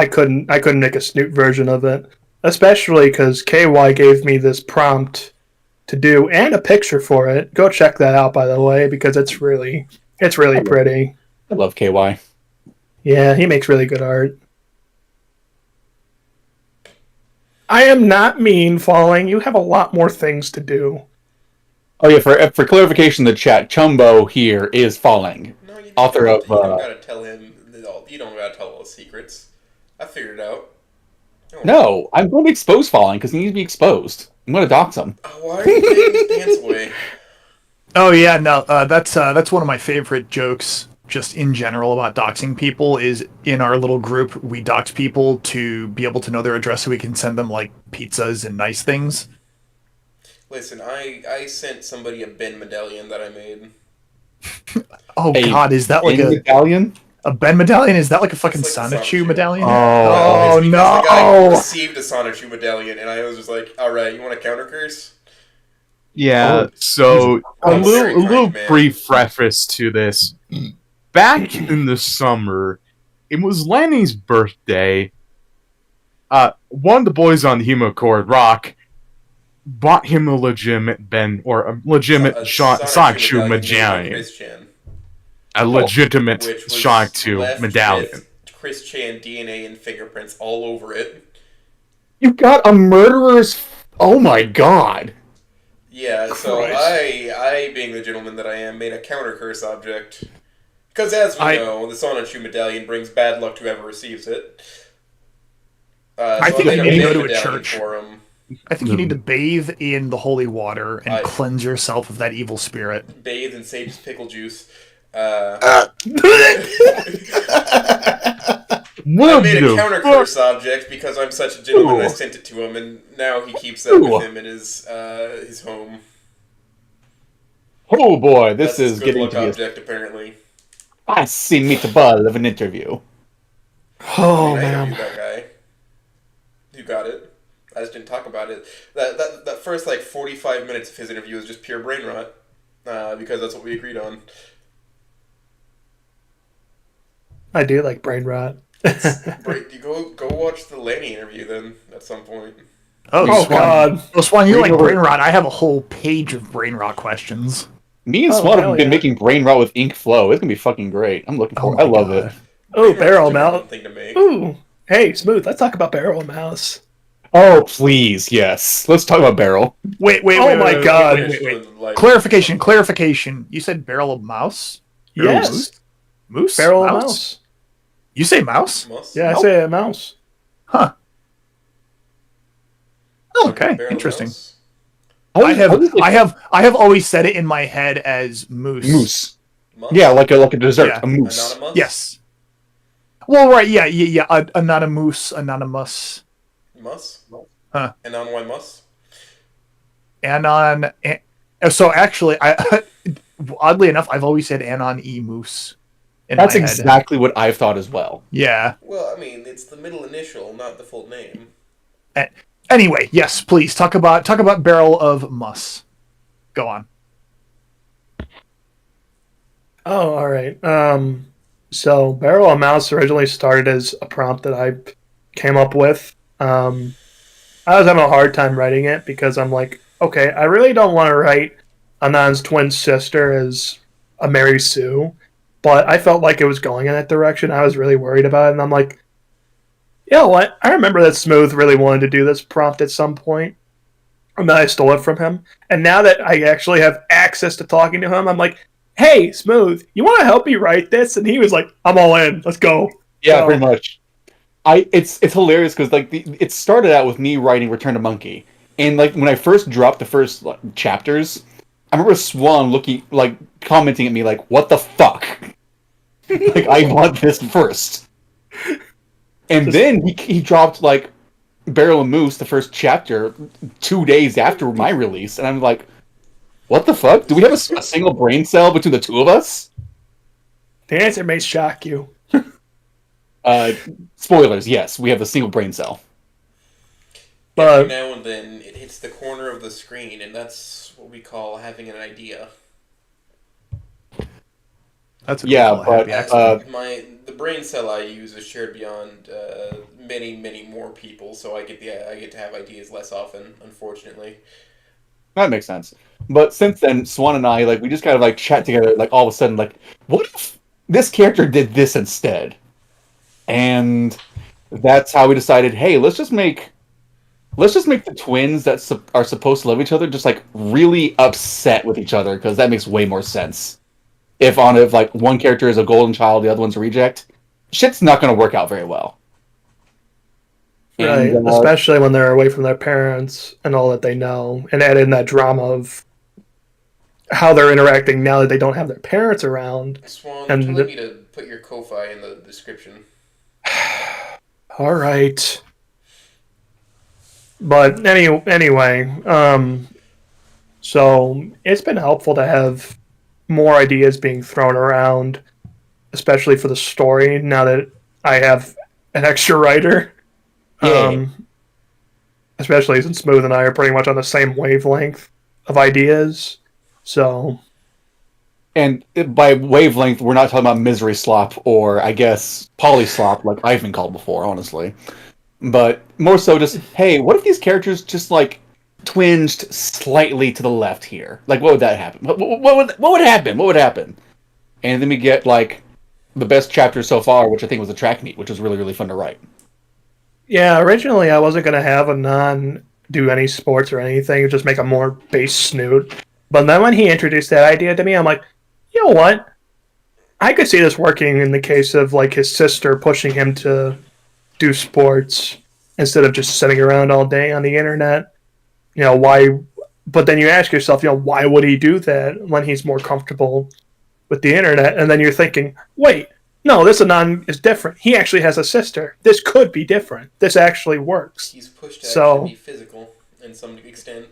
couldn't make a Snoop version of it. Especially because KY gave me this prompt to do and a picture for it. Go check that out, by the way, because it's really pretty. I love KY. Yeah, he makes really good art. I am not mean, Falling. You have a lot more things to do. Oh yeah, for clarification, the chat, Chumbo here is Falling. No, you Author don't, of... You don't gotta tell him... You don't gotta tell all the secrets. I figured it out. No, I'm going to expose Falling because he needs to be exposed. I'm going to dox him. Why are you taking his pants away? Oh yeah, no, that's one of my favorite jokes. Just in general about doxing people is in our little group we dox people to be able to know their address so we can send them like pizzas and nice things. Listen, I sent somebody a Ben medallion that I made. Oh A God, is that like in medallion? a Ben medallion? Is that like a fucking It's like the Sonichu Sonichu. medallion? Oh, It's because the guy no! received a Sonichu medallion, and I was just like, all right, you want a counter curse? Yeah, Oh, so a I'm a very little kind man. brief preface to this. Back in the summer, it was Lanny's birthday. One of the boys on the Humo Chord, Rock, bought him a legitimate a legitimate A Sonic Sonichu Shoe medallion made by medallion. Chris Chan, A legitimate which Sonic was 2 left medallion. with Chris Chan DNA and fingerprints all over it. You got a murderer's. Oh my god. Yeah, so Christ. I, being the gentleman that I am, made a counter curse object. Because as we know, the Sonichu medallion brings bad luck to whoever receives it. I So think made you a need to go Ben to a medallion church. for him. I think you need to bathe in the holy water and I- cleanse yourself of that evil spirit. Bathe in Sage's pickle juice. I What made a the counter fuck? curse object because I'm such a gentleman. I Ooh. sent it to him, and now he keeps that with him in his home. Oh boy, this That's his is good getting luck to be a object, apparently. spicy meatball of an interview. Oh I man. interviewed that guy. You got it. I just didn't talk about it. That first like 45 minutes of his interview was just pure brain rot, because that's what we agreed on. I do like brain rot. You go watch the Lanny interview then at some point. Oh, Oh Swan. god. Oh, Swan, you Read like over- brain rot. I have a whole page of brain rot questions. Me and Oh, Swan have hell been yeah. making brain rot with ink flow. It's gonna be fucking great. I'm looking Oh forward. I my love God. it. Oh, Brain rot's barrel such a fun mouse. thing to make. Ooh. Hey, Smooth, let's talk about barrel mouse. Oh please, yes. Let's talk about barrel. Wait, Oh my God. Like, Clarification. You said barrel of mouse? Barrel of Yes. moose? Moose? Barrel of mouse. You say mouse? Mouse? Yeah, I Nope. say a mouse. Huh. Okay, Barrel interesting. mouse? I have always said it in my head as moose. Moose. Mouse? Yeah, like a dessert, Yeah. a moose. Anonymous? Yes. Well, right, yeah. Not a moose, anonymous. Mus? Huh. Anon why mus? Anon. So actually, I oddly enough, I've always said Anon e moose. In That's my head. exactly what I've thought as well. Yeah. Well, I mean, it's the middle initial, not the full name. Anyway, yes, please talk about barrel of mus. Go on. Oh, all right. So barrel of mouse originally started as a prompt that I came up with. I was having a hard time writing it because I'm like, okay, I really don't want to write Anon's twin sister as a Mary Sue, but I felt like it was going in that direction. I was really worried about it, and I'm like, you know what? I remember that Smooth really wanted to do this prompt at some point, and then I stole it from him. And now that I actually have access to talking to him, I'm like, hey, Smooth, you want to help me write this? And he was like, I'm all in. Let's go. Yeah, So- pretty much. It's hilarious because like it started out with me writing Return to Monkey, and like when I first dropped the first chapters, I remember Swan commenting at me like, "What the fuck? Like I want this first." And then he dropped like Barrel and Moose the first chapter 2 days after my release, and I'm like, "What the fuck? Do we have a single brain cell between the two of us?" The answer may shock you. Spoilers, yes, we have a single brain cell. But Every now and then, it hits the corner of the screen, and that's what we call having an idea. That's Yeah, we call a happy but, accident. The brain cell I use is shared beyond many more people, so I get to have ideas less often, unfortunately. That makes sense. But since then, Swan and I, like, we just kind of like chat together, like all of a sudden, like, what if this character did this instead? And that's how we decided, hey, let's just make the twins that are supposed to love each other just like really upset with each other, because that makes way more sense. If like one character is a golden child, the other one's a reject, shit's not going to work out very well. right, And, especially when they're away from their parents and all that they know, and add in that drama of how they're interacting now that they don't have their parents around. Swan, And telling me to put your Ko-Fi in the description. All right. But anyway, so it's been helpful to have more ideas being thrown around, especially for the story. Now that I have an extra writer, Yeah. Especially since Smooth and I are pretty much on the same wavelength of ideas. So, And by wavelength, we're not talking about misery slop or, I guess, poly slop, like I've been called before, honestly. But more so just, hey, what if these characters just, like, twinged slightly to the left here? Like, what would that happen? What would happen? What would happen? And then we get, like, the best chapter so far, which I think was the track meet, which was really, really fun to write. yeah, originally I wasn't going to have a non do any sports or anything, just make a more base snoot. But then when he introduced that idea to me, I'm like, you know what? I could see this working in the case of like his sister pushing him to do sports instead of just sitting around all day on the internet. You know, why? But then you ask yourself, you know, why would he do that when he's more comfortable with the internet? And then you're thinking, wait, no, this anon is different. He actually has a sister. This could be different. This actually works. He's pushed to So- actually be physical in some extent.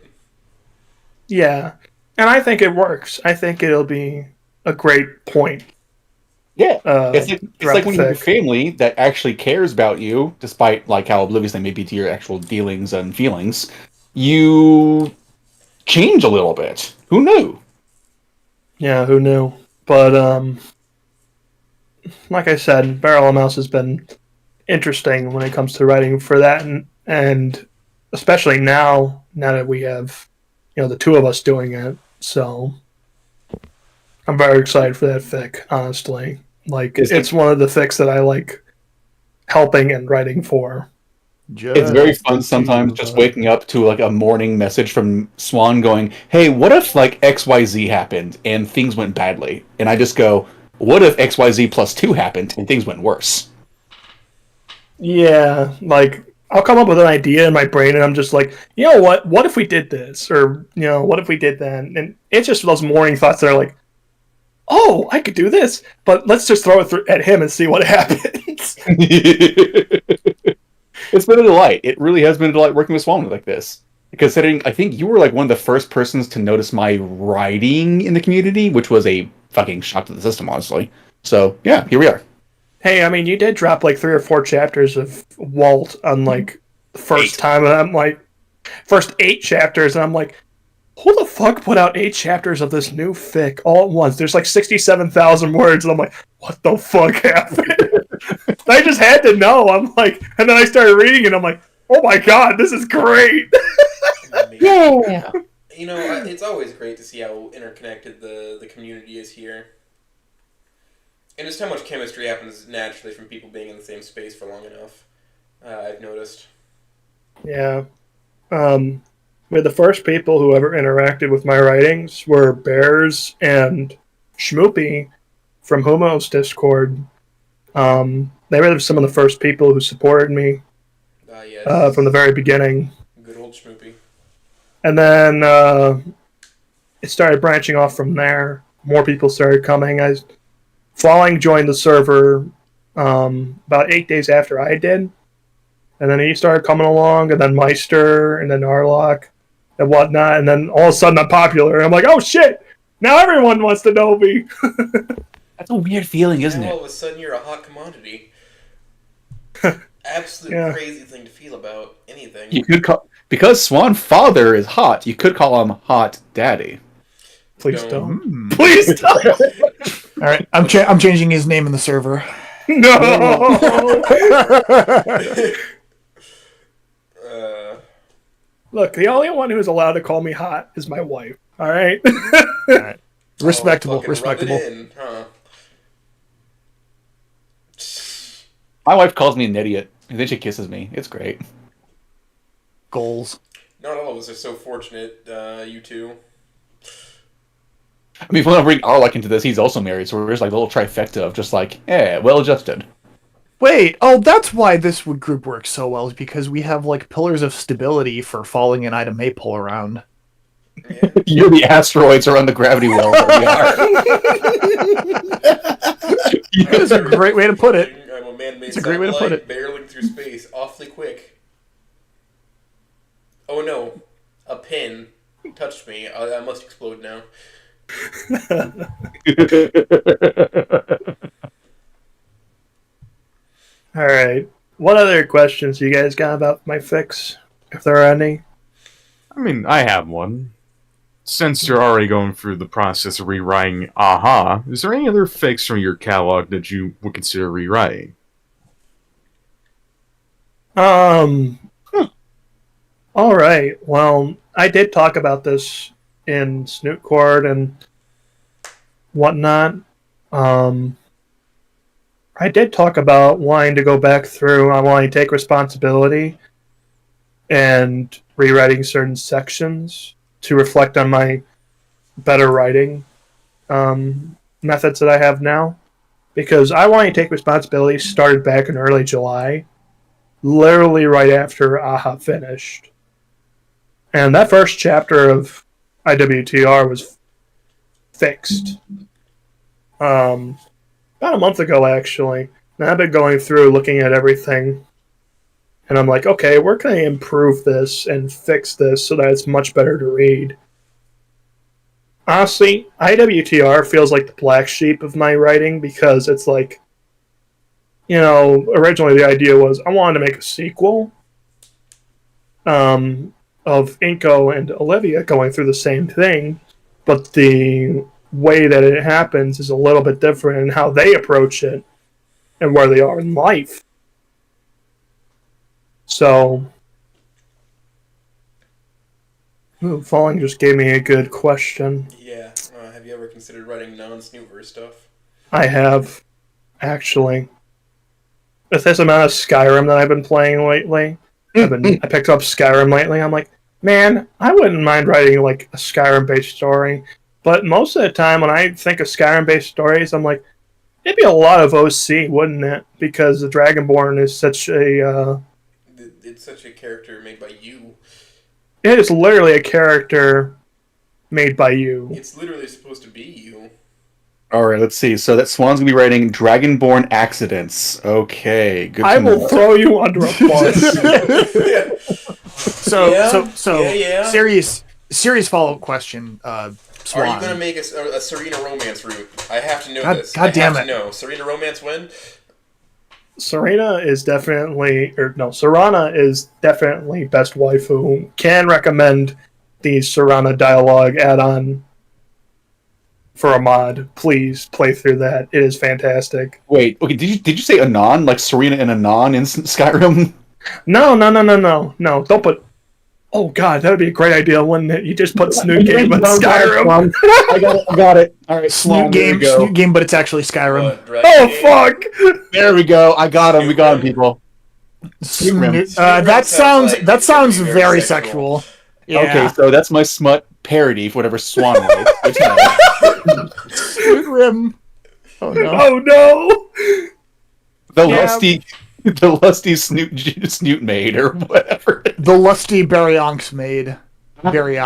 Yeah. And I think it works. I think it'll be a great point. Yeah. It's throughout like when you have a the fic. family that actually cares about you, despite like how oblivious they may be to your actual dealings and feelings, you change a little bit. Who knew? Yeah, who knew? But like I said, Barrel of Mouse has been interesting when it comes to writing for that, and especially now that we have, you know, the two of us doing it. So I'm very excited for that fic. Honestly, like it's one of the fics that I like helping and writing for. It's very fun sometimes just waking up to like a morning message from Swan going, "Hey, what if like XYZ happened and things went badly?" And I just go, "What if XYZ plus 2 happened and things went worse?" Yeah, like I'll come up with an idea in my brain and I'm just like, you know what? What if we did this? Or, you know, what if we did that? And it's just those morning thoughts that are like, oh, I could do this, but let's just throw it at him and see what happens. It's been a delight. It really has been a delight working with Swan like this. Considering, I think you were like one of the first persons to notice my writing in the community, which was a fucking shock to the system, honestly. So, yeah, here we are. Hey, I mean, you did drop like 3 or 4 chapters of Walt on like the first 8. time, and I'm like, first 8 chapters, and I'm like, who the fuck put out 8 chapters of this new fic all at once? There's like 67,000 words, and I'm like, what the fuck happened? I just had to know. I'm like, and then I started reading it, I'm like, oh my god, this is great. Yeah. You know, it's always great to see how interconnected the community is here. And just how much chemistry happens naturally from people being in the same space for long enough. I've noticed. Yeah. We're the first people who ever interacted with my writings were Bears and Schmoopy from Humo's Discord. They were some of the first people who supported me Yes. from the very beginning. Good old Schmoopy. And then it started branching off from there. More people started coming. Falling joined the server about 8 days after I did. And then he started coming along, and then Meister, and then Arlock, and whatnot. And then all of a sudden I'm popular. And I'm like, oh shit! Now everyone wants to know me. That's a weird feeling, isn't Now all it? of a sudden you're a hot commodity. Absolute Yeah. crazy thing to feel about anything. You could call, because Swan Father is hot, you could call him Hot Daddy. Please No. don't. Please don't. All right, I'm changing his name in the server. No. Look, the only one who's allowed to call me hot is my wife. All right. Respectable, fucking respectable. rub it in, huh? My wife calls me an idiot, and then she kisses me. It's great. Goals. Not all of us are so fortunate, you two. I mean, if we want to bring Arlock into this, he's also married, so we're just like a little trifecta of just like, well adjusted. Wait, oh, that's why this group works so well, is because we have like pillars of stability for falling and Ida Maple around. Yeah. You're the asteroids around the gravity well where we are. That is a great way to put it. I'm a man-made It's a great way to put satellite it. barreling through space awfully quick. Oh no, a pin touched me. I must explode now. All right. What other questions you guys got about my fics, if there are any? I mean, I have one. Since you're already going through the process of rewriting Aha, is there any other fics from your catalog that you would consider rewriting? All right. Well, I did talk about this in Snoot Court and whatnot. I did talk about wanting to go back through. I want to take responsibility and rewriting certain sections to reflect on my better writing methods that I have now. Because I want to take responsibility started back in early July, literally right after AHA finished. And that first chapter of IWTR was fixed. About a month ago, actually. And I've been going through, looking at everything. And I'm like, okay, where can I improve this and fix this so that it's much better to read? Honestly, IWTR feels like the black sheep of my writing because it's like, originally the idea was I wanted to make a sequel of Inko and Olivia going through the same thing, but the way that it happens is a little bit different in how they approach it and where they are in life. So, Falling just gave me a good question. Yeah. Have you ever considered writing non-Snootverse stuff? I have, actually. With this amount of Skyrim that I've been playing lately, I picked up Skyrim lately. I'm like, man, I wouldn't mind writing like a Skyrim-based story. But most of the time, when I think of Skyrim-based stories, I'm like, it'd be a lot of OC, wouldn't it? Because the Dragonborn is such a. It's such a character made by you. It is literally a character made by you. It's literally supposed to be you. All right, let's see. So that Swan's gonna be writing Dragonborn accidents. Okay, good. I will throw you under a bus. Yeah. Yeah. Serious follow-up question. Swan. Are you going to make a Serena romance route? I have to know this. God damn it. No, Serena romance when? Serana is definitely best waifu. Can recommend the Serana dialogue add-on for a mod. Please play through that. It is fantastic. Wait, okay, did you say Anon? Like Serena and Anon in Skyrim? No, don't put... Oh god, that would be a great idea, wouldn't it? You just put Snoot Game in Skyrim. I got it. Alright, Snoot game, but it's actually Skyrim. Oh fuck! There we go. I got him. We got him, people. That sounds very sexual. Yeah. Okay, so that's my smut parody for whatever Swan writes. Snoot Rim. Oh no. Oh no! The lusty snoot maid or whatever. The lusty Baryonx maid. Gator.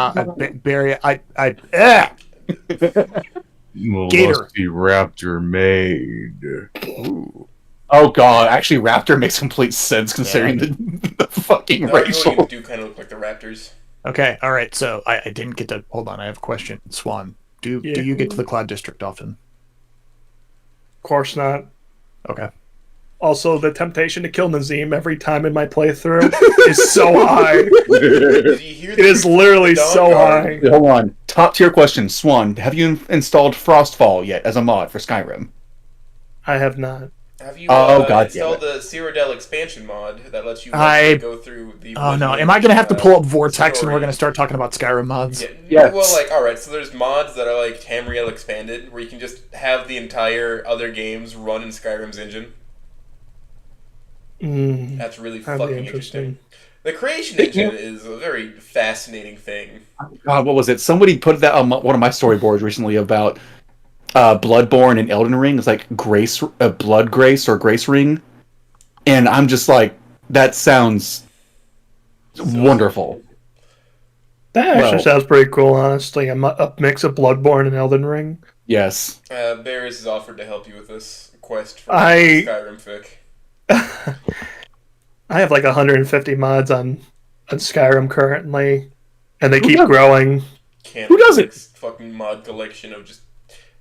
Lusty raptor maid. Ooh. Oh god, actually Raptor makes complete sense considering the fucking racial. You do kind of look like the Raptors. Okay, alright, so I didn't get to... Hold on, I have a question. Swan, do you get to the Cloud District often? Of course not. Okay. Also, the temptation to kill Nazim every time in my playthrough is so high. It is literally so high. Wait, hold on. Top tier question, Swan. Have you installed Frostfall yet as a mod for Skyrim? I have not. Have you installed the Cyrodiil expansion mod that lets you go through the... Oh no, am I going to have to pull up Vortex and we're going to start talking about Skyrim mods? Yeah. Yes. Well, alright, so there's mods that are like Tamriel expanded, where you can just have the entire other games run in Skyrim's engine. That's really fucking interesting. The creation engine is a very fascinating thing. God, what was it? Somebody put that on one of my storyboards recently about Bloodborne and Elden Ring. It's like Blood Grace or Grace Ring. And I'm just like, that sounds wonderful. That actually Well- sounds pretty cool, honestly. A mix of Bloodborne and Elden Ring. Yes. Bears has offered to help you with this quest for I- Skyrim fic. I have like 150 mods on Skyrim currently, and they Who keep doesn't? growing. Who doesn't? Fucking mod collection of just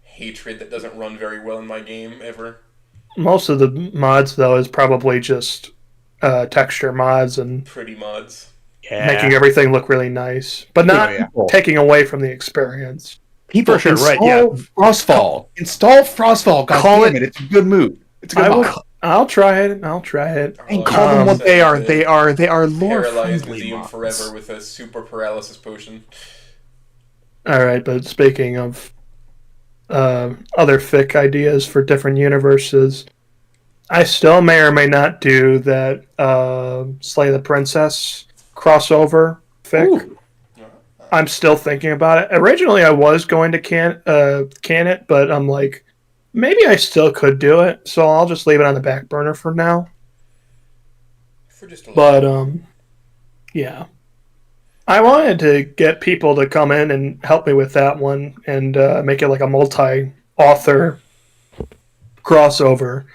hatred that doesn't run very well in my game ever. Most of the mods, though, is probably just texture mods and Pretty mods. making everything look really nice, but not yeah. taking away from the experience. People For sure, right, install Frostfall. Install Frostfall. God Call damn it. It's a good move. It's a good mod. I'll try it. I'll try it. Oh, Call them what said they are. that They are lore paralyze friendly Museum mods. forever with a super paralysis potion. All right, but speaking of other fic ideas for different universes, I still may or may not do that Slay the Princess crossover fic. Ooh. I'm still thinking about it. Originally, I was going to can it, but I'm like, maybe I still could do it, so I'll just leave it on the back burner for now. For just a But yeah, I wanted to get people to come in and help me with that one and make it like a multi-author crossover.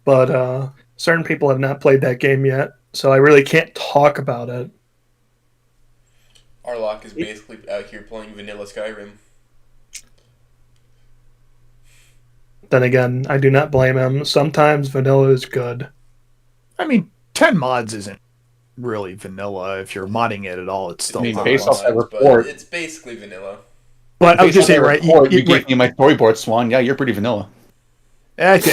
But certain people have not played that game yet, so I really can't talk about it. Arlok is basically out here playing vanilla Skyrim. Then again, I do not blame him. Sometimes vanilla is good. I mean, 10 mods isn't really vanilla. If you're modding it at all, it's still I mean, vanilla. based off that Mods, report, but it's basically vanilla. But I was based just on saying, that right? report you gave me my storyboard, Swan. Yeah, you're pretty vanilla. Right.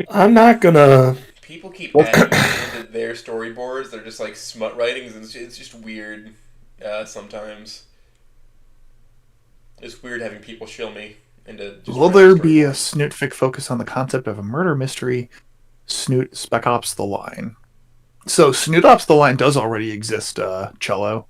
I'm not gonna. People keep adding into their storyboards. They're just like smut writings, and it's just weird sometimes. It's weird having people shill me into. Just Will writing there be a storyboards. Snoot fic focus on the concept of a murder mystery? Snoot Spec Ops The Line. So Snoot Ops The Line does already exist, Cello.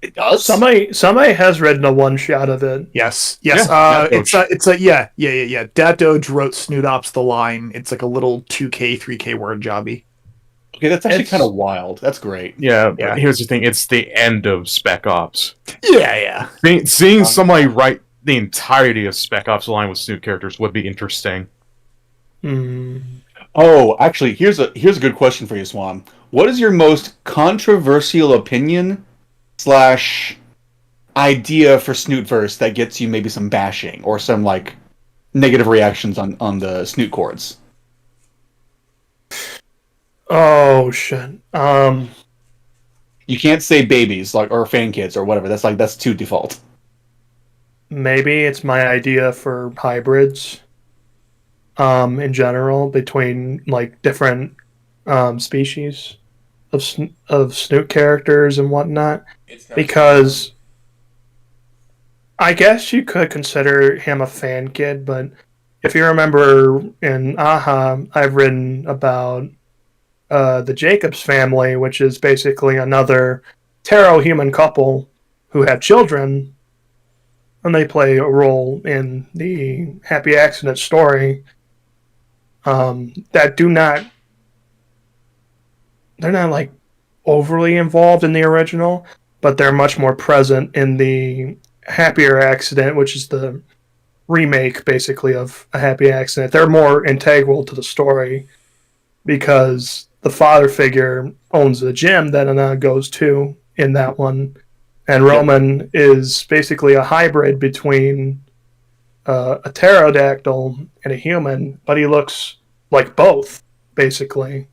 It does? Somebody has written a one shot of it. Yes. Yeah, It's a yeah. Dat Doge wrote Snoot Ops The Line. It's like a little 2K, 3K word jobby. Okay, that's actually It's- kind of wild. That's great. Yeah, Yeah. but here's the thing: it's the end of Spec Ops. Yeah. Seeing somebody write the entirety of Spec Ops line with Snoot characters would be interesting. Oh, actually, here's a good question for you, Swan. What is your most controversial opinion / idea for Snootverse that gets you maybe some bashing or some like negative reactions on the Snoot chords? Oh shit. You can't say babies like or fan kids or whatever. That's too default. Maybe it's my idea for hybrids. In general, between like different species of Snoot characters and whatnot. It's not Because I guess you could consider him a fan kid, but if you remember in Aha, I've written about the Jacobs family, which is basically another tarot human couple who have children, and they play a role in the Happy Accident story. That they're not like overly involved in the original, but they're much more present in the Happier Accident, which is the remake basically of A Happy Accident. They're more integral to the story because the father figure owns the gym that Anna goes to in that one, and Roman is basically a hybrid between a pterodactyl and a human, but he looks like both basically.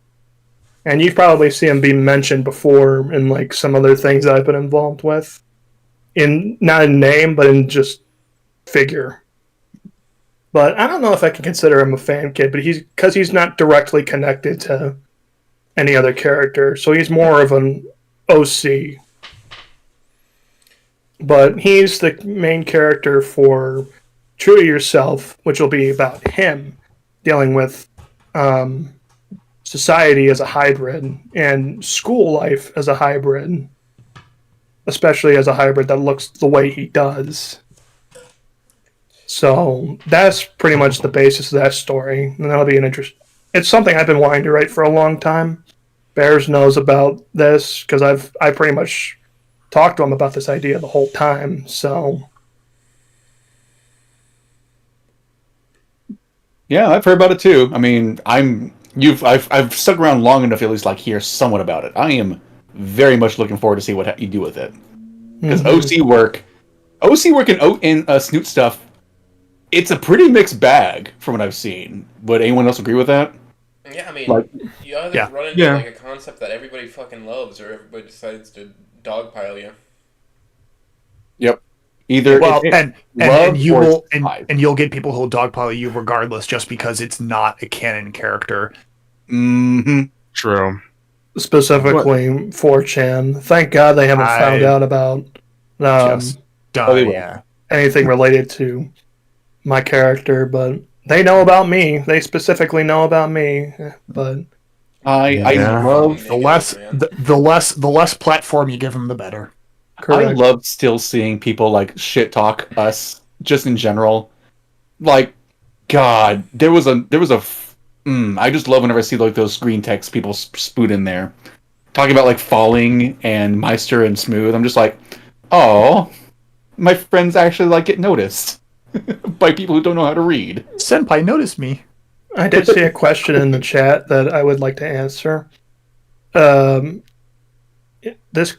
And you've probably seen him being mentioned before in like some other things that I've been involved with, in not in name but in just figure. But I don't know if I can consider him a fan kid, but he's not directly connected to any other character, so he's more of an OC. But he's the main character for True to Yourself, which will be about him dealing with society as a hybrid and school life as a hybrid, especially as a hybrid that looks the way he does. So that's pretty much the basis of that story, and that'll be an interest. It's something I've been wanting to write for a long time Bears knows about this because I pretty much talked to him about this idea the whole time. So Yeah, I've heard about it too. I mean, I've stuck around long enough to at least like hear somewhat about it. I am very much looking forward to see what you do with it. Because OC work and Snoot stuff, it's a pretty mixed bag from what I've seen. Would anyone else agree with that? Yeah, I mean, Like- you either Yeah. run into Yeah. like a concept that everybody fucking loves, or everybody decides to dogpile you. Yep. Either Well, it's and love you or will it's hate. and you'll get people who'll dogpile you regardless, just because it's not a canon character. Mm-hmm. True. specifically 4chan. Thank God they haven't found out about Just oh, they will. yeah. anything related to my character, but they know about me. They specifically know about me. But I Yeah. love The less man. the less platform you give them, the better. correct. I love still seeing people like shit talk us just in general. Like, God, I just love whenever I see like those green text people spoot in there, talking about like Falling and Meister and Smooth. I'm just like, oh, my friends actually like get noticed by people who don't know how to read. Senpai, notice me. I did see a question in the chat that I would like to answer. This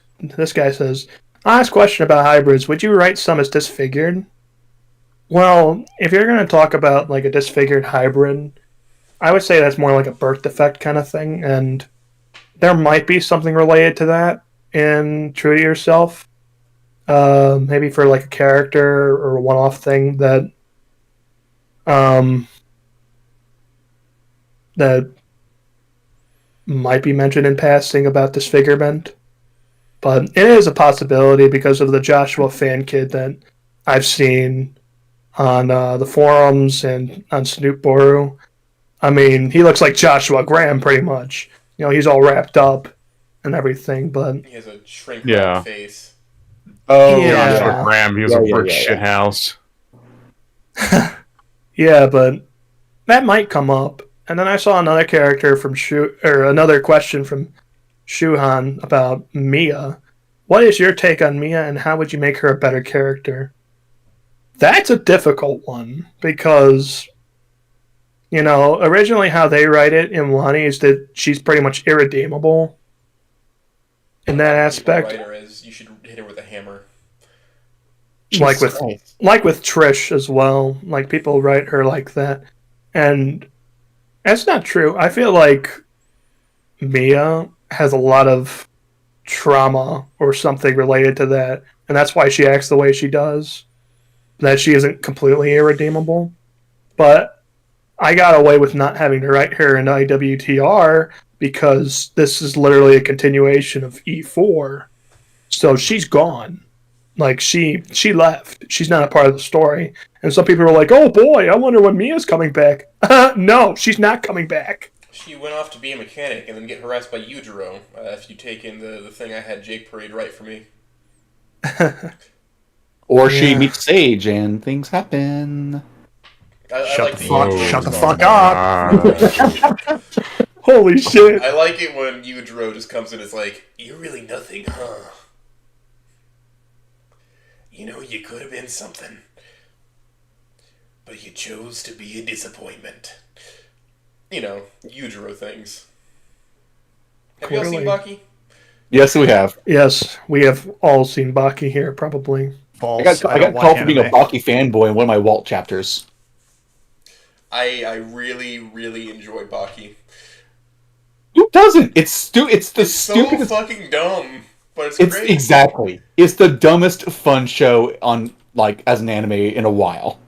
guy says, "Last question about hybrids. Would you write some as disfigured?" Well, if you're going to talk about like a disfigured hybrid, I would say that's more like a birth defect kind of thing, and there might be something related to that in True to Yourself. Maybe for like a character or a one-off thing that that might be mentioned in passing about disfigurement. But it is a possibility because of the Joshua fan kid that I've seen on the forums and on Snoop Boru. I mean, he looks like Joshua Graham pretty much. You know, he's all wrapped up and everything, but He has a shrink Yeah. wrap face. Oh, Yeah. Joshua Graham, he was Yeah, a yeah, brick yeah, shithouse. yeah, but that might come up. And then I saw another character from another question from Shuhan about Mia. What is your take on Mia, and how would you make her a better character? That's a difficult one because, you know, originally how they write it in Wani is that she's pretty much irredeemable in that aspect. People write her as you should hit her with a hammer. Like with Christ. like with Trish as well. Like people write her like that, and that's not true. I feel like Mia has a lot of trauma or something related to that, and that's why she acts the way she does. That she isn't completely irredeemable. But I got away with not having to write her in IWTR because this is literally a continuation of E4. So she's gone. Like she left. She's not a part of the story. And some people are like, "Oh boy, I wonder when Mia's coming back." No, she's not coming back. She went off to be a mechanic and then get harassed by Yujiro. If you take in the thing I had Jake Parade write for me. Or she Yeah. meets Sage and things happen. I Shut like the the fuck- Yujiro shut the stuff. fuck up. Holy shit. I like it when Yujiro just comes in and is like, "You're really nothing, huh? You know, you could have been something. But you chose to be a disappointment." You know, Yujiro things. Have you all seen Clearly. Baki? Yes, we have. Yes, we have all seen Baki here, probably. False. I don't got called for watch being a anime. Baki fanboy in one of my Walt chapters. I really, really enjoy Baki. Who doesn't? It's the It's so stupidest. fucking dumb, but it's It's great. exactly. It's the dumbest fun show on like as an anime in a while.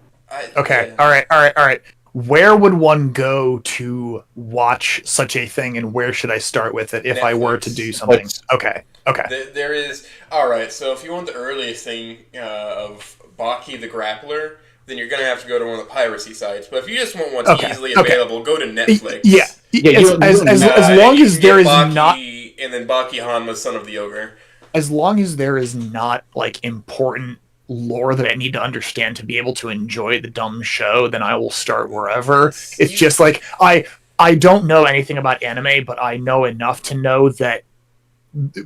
Okay. Yeah. All right. Where would one go to watch such a thing, and where should I start with it if I were to Netflix. do something? Netflix. Okay. There is... Alright, so if you want the earliest thing of Baki the Grappler, then you're going to have to go to one of the piracy sites. But if you just want one Okay, easily okay. available, go to Netflix. Yeah. Yeah, you don't- As Uh, long you as can there get is Baki, not, and then Baki Hanma's Son of the Ogre. as long as there is not like important lore that I need to understand to be able to enjoy the dumb show, then I will start wherever. It's just like I I don't know anything about anime, but I know enough to know that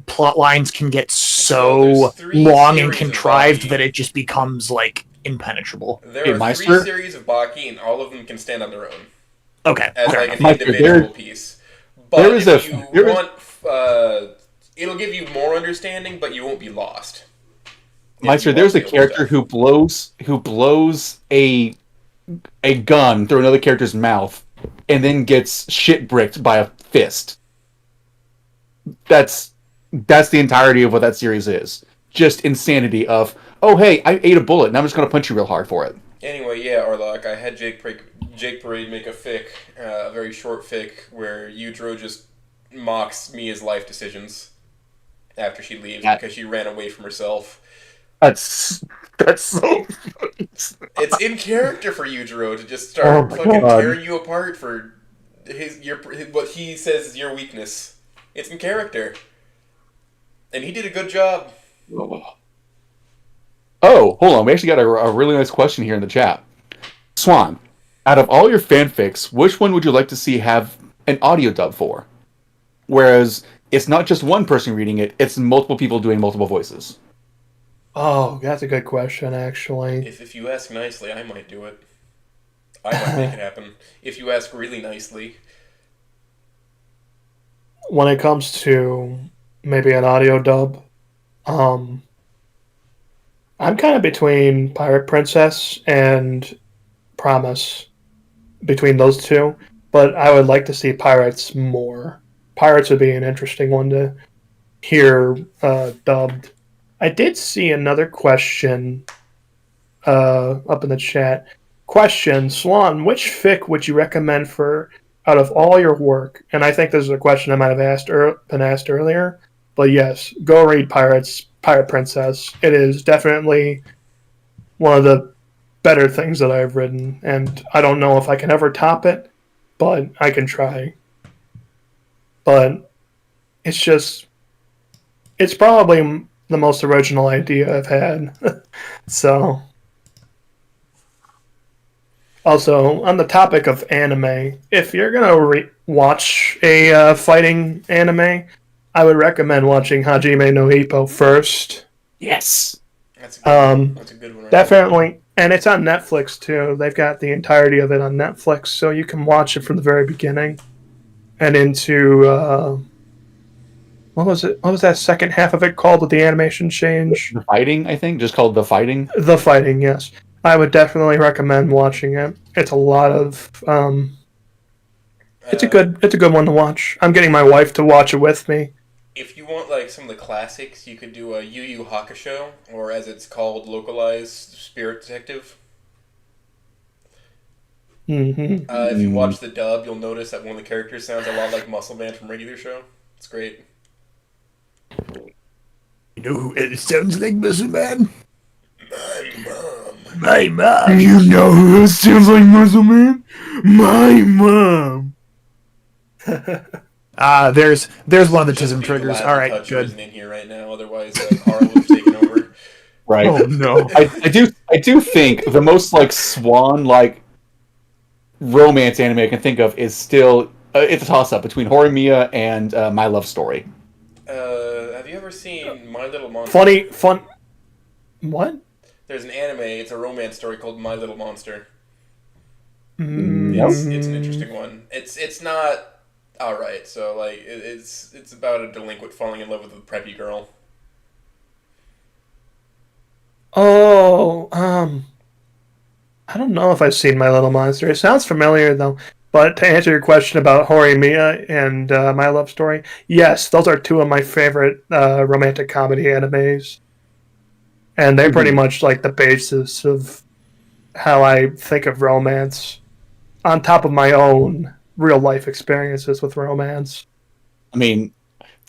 plot lines can get so there's 3 long and series of contrived Baki. that it just becomes like impenetrable. There Hey, are 3 Meister? series of Baki, and all of them can stand on their own Okay, as fair like enough. an Meister, individual piece. But there is if a- you there is- want, it'll give you more understanding, but you won't be lost. If Meister, you there's a watch the older character stuff. who blows a gun through another character's mouth and then gets shit bricked by a fist. That's the entirety of what that series is. Just insanity of, oh hey, I ate a bullet and I'm just gonna punch you real hard for it. Anyway, yeah, Orlok, I had Jake Parade make a fic, a very short fic, where Yujiro just mocks Mia's life decisions after she leaves because she ran away from herself. That's so It's in character for Yujiro to just start fucking tearing you apart for what he says is your weakness. It's in character. And he did a good job. Oh, hold on. We actually got a really nice question here in the chat. Swan, out of all your fanfics, which one would you like to see have an audio dub for? Whereas it's not just one person reading it, it's multiple people doing multiple voices. Oh, that's a good question, actually. If you ask nicely, I might do it. I might make it happen. If you ask really nicely. When it comes to maybe an audio dub, I'm kind of between Pirate Princess and Promise, between those two, but I would like to see Pirates more. Pirates would be an interesting one to hear dubbed. I did see another question up in the chat. Question, Swan, which fic would you recommend for out of all your work? And I think this is a question I might have been asked earlier. But yes, go read Pirate Princess. It is definitely one of the better things that I've written, and I don't know if I can ever top it, but I can try. But it's probably the most original idea I've had. So, also on the topic of anime, if you're gonna watch a fighting anime, I would recommend watching Hajime no Ippo first. Yes. That's a good one. Right Definitely. And it's on Netflix too. They've got the entirety of it on Netflix, so you can watch it from the very beginning and into what was it? What was that second half of it called with the animation change? The Fighting, I think, just called The Fighting. The Fighting, yes. I would definitely recommend watching it. It's a lot of it's a good one to watch. I'm getting my wife to watch it with me. If you want like some of the classics, you could do a Yu Yu Hakusho, or as it's called, localized Spirit Detective. Mm-hmm. If you watch the dub, you'll notice that one of the characters sounds a lot like Muscle Man from regular show. It's great. You know who it sounds like, Muscle Man? My mom. My mom. You know who sounds like Muscle Man? My mom. There's one of the Just tism be triggers. glad All the right, touch good. isn't in here right now, otherwise Carl would have taken over. Right. Oh no. I do think the most like Swan like romance anime I can think of is still it's a toss up between Horimiya and My Love Story. Have you ever seen My Little Monster? Fun. What? There's an anime. It's a romance story called My Little Monster. Nope. It's an interesting one. It's not alright. So like it's about a delinquent falling in love with a preppy girl. Oh, I don't know if I've seen My Little Monster. It sounds familiar though. But to answer your question about Horimiya and My Love Story, yes, those are two of my favorite romantic comedy animes. And they're pretty much like the basis of how I think of romance, on top of my own real life experiences with romance. I mean,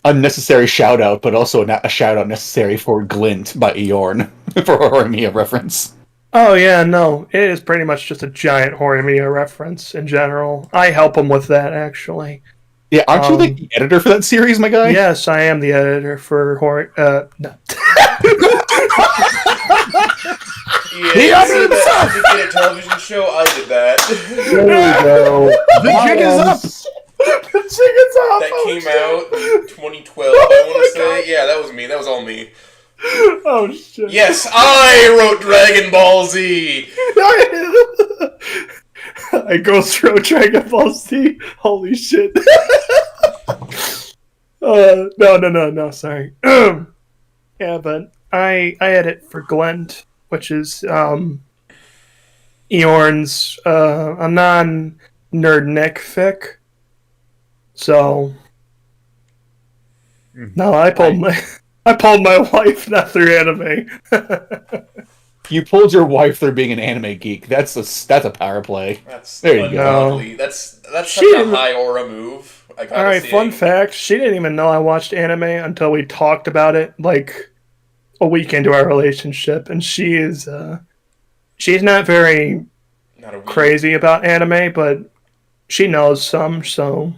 unnecessary shout out, but also a shout out necessary for Glint by Eorn for Horimiya reference. Oh yeah, no, it is pretty much just a giant Horimiya reference in general. I help him with that actually. Yeah, aren't you the editor for that series, my guy? Yes, I am the editor for no. Yeah, you see that syndicated television show? I did that. There we go. The jig is up. The chicken's off. That came out in 2012, I want to say. Yeah, that was me. That was all me. Oh shit. Yes, I wrote Dragon Ball Z. I go through Dragon Ball Z. Holy shit. No, sorry. Yeah, but I edit for Glent, which is Eorn's a non-nerd neck fic. So no, I pulled my wife not through anime. You pulled your wife through being an anime geek. That's a power play. That's There you go. ungodly. That's such a high aura move. I gotta Alright, say. fun fact, she didn't even know I watched anime until we talked about it like a week into our relationship, and she's not very Not a weeb. crazy about anime, but she knows some, so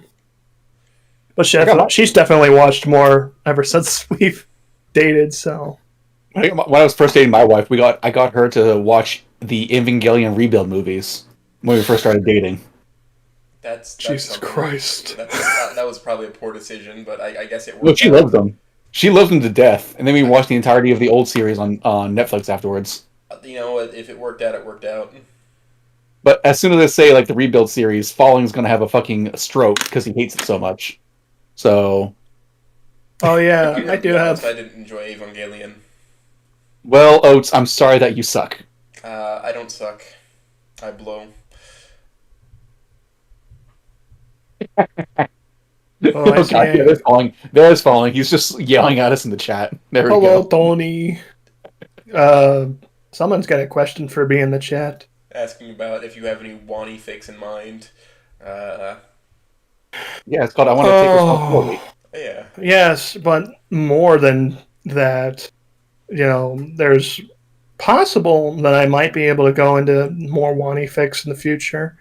but she's definitely watched more ever since we've dated, so When I was first dating my wife, I got her to watch the Evangelion rebuild movies when we first started dating. That's Jesus something. Christ. That was probably a poor decision, but I guess it worked. Well, she out. loves them. She loves them to death, and then we watched the entirety of the old series on Netflix afterwards. You know what? If it worked out, it worked out. But as soon as they say like the rebuild series, Falling's gonna have a fucking stroke because he hates it so much. So, oh yeah, I'm I do have I didn't enjoy Evangelion. well, Oates, I'm sorry that you suck. I don't suck. I blow. oh, I Oh, God, can't. there's Falling. He's just yelling at us in the chat. There we Hello, go. Tony. Someone's got a question for me in the chat. Asking about if you have any Wani fics in mind. Yeah, it's called I Want to Take Responsibility. Yeah. Yes, but more than that, there's possible that I might be able to go into more Wani fics in the future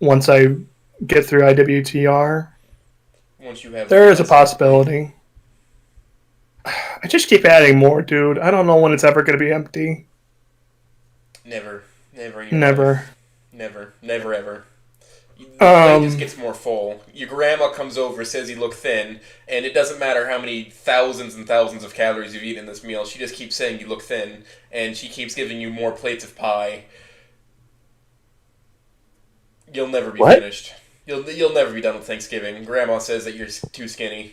once I get through IWTR. Once you have. There is a possibility. I just keep adding more, dude. I don't know when it's ever going to be empty. Never. Never. In your Never. life. Never. Never ever. The plate just gets more full. Your grandma comes over, says you look thin, and it doesn't matter how many thousands and thousands of calories you've eaten in this meal. She just keeps saying you look thin, and she keeps giving you more plates of pie. You'll never be What? finished. You'll never be done with Thanksgiving. Grandma says that you're too skinny.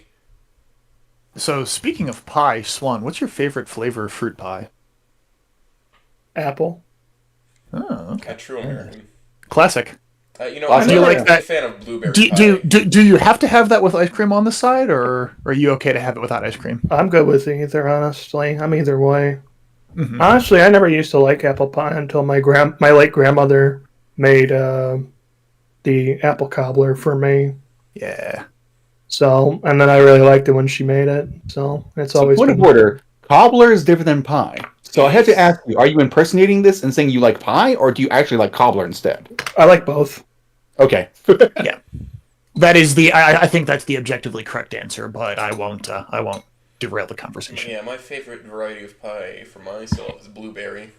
So, speaking of pie, Swan, what's your favorite flavor of fruit pie? Apple. Oh, okay. A true American. Classic. I'm do you not like a that? fan of blueberry Do, pie. do you have to have that with ice cream on the side, or are you okay to have it without ice cream? I'm good with either, honestly. I'm either way. Mm-hmm. Honestly, I never used to like apple pie until my late grandmother made the apple cobbler for me. Yeah. So, and then I really liked it when she made it. So it's always point been. of order. Cobbler is different than pie. So I had to ask you: are you impersonating this and saying you like pie, or do you actually like cobbler instead? I like both. Okay. Yeah. That is I think that's the objectively correct answer, but I won't derail the conversation. Yeah, my favorite variety of pie for myself is blueberry.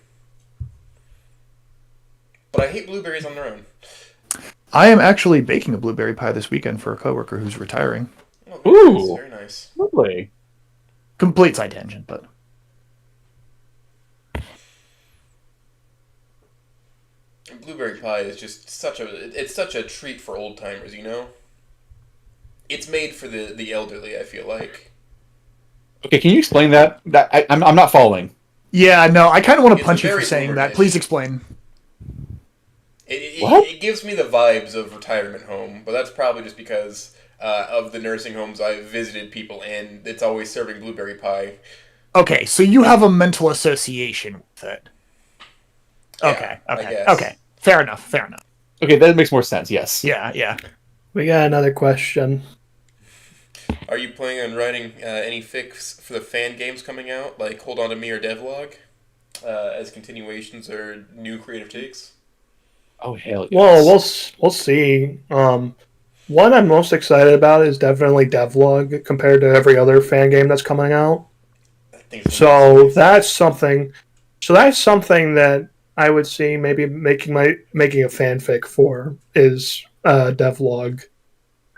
But I hate blueberries on their own. I am actually baking a blueberry pie this weekend for a coworker who's retiring. Oh, very nice, Ooh. very nice. Lovely. Complete side tangent, but Blueberry pie is just such a treat for old timers, you know? It's made for the elderly, I feel like. Okay, can you explain that? I'm not following. yeah, no, I kind of want to It's punch a you for very saying boomer that. dish. Please explain. What? It gives me the vibes of retirement home, but that's probably just because of the nursing homes I've visited people in. It's always serving blueberry pie. Okay, so you have a mental association with it. Yeah, Okay, I okay, guess. okay. Fair enough. Okay, that makes more sense. Yes. Yeah. We got another question. Are you planning on writing any fics for the fan games coming out, like Hold On To Me or Devlog, as continuations or new creative takes? Oh hell yes. Well, we'll see. One I'm most excited about is definitely Devlog compared to every other fan game that's coming out. I think it's So that's something So that's something that I would see maybe making a fanfic for is devlog.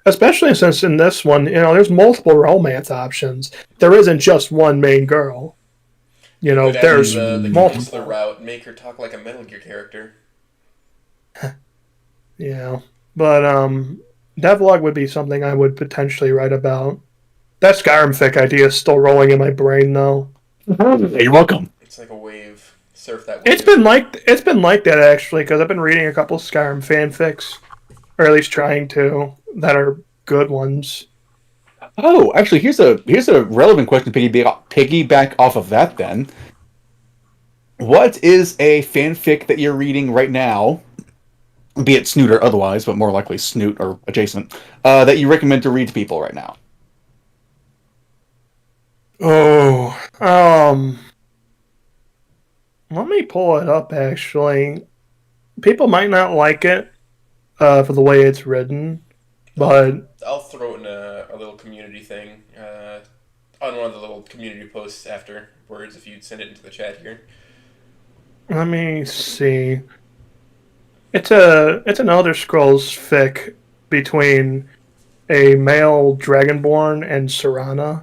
Especially since in this one, there's multiple romance options. There isn't just one main girl. You could add There's the multiple. counselor route and make her talk like a Metal Gear character. Yeah, but devlog would be something I would potentially write about. That Skyrim fic idea is still rolling in my brain though. You're welcome. It's like a wave. Surf that wave. It's been like that actually because I've been reading a couple Skyrim fanfics, or at least trying to, that are good ones. Oh, actually, here's a relevant question to piggyback off of that. Then, what is a fanfic that you're reading right now, be it snoot or otherwise, but more likely snoot or adjacent, that you recommend to read to people right now? Oh, let me pull it up. Actually, people might not like it for the way it's written, but I'll throw it in a little community thing on one of the little community posts afterwards if you'd send it into the chat here. let me see. It's an Elder Scrolls fic between a male Dragonborn and Serana.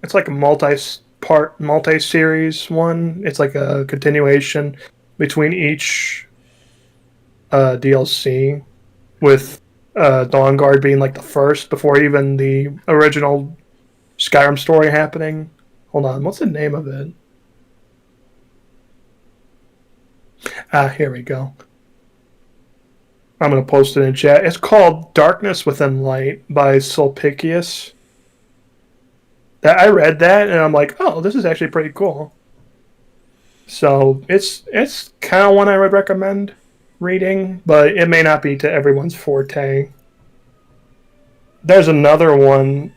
It's like a multi-series one. It's like a continuation between each DLC, with Dawnguard being like the first before even the original Skyrim story happening. Hold on, what's the name of it? Here we go. I'm going to post it in chat. It's called Darkness Within Light by Sulpicius. I read that and I'm like, oh, this is actually pretty cool. So it's kind of one I would recommend reading, but it may not be to everyone's forte. There's another one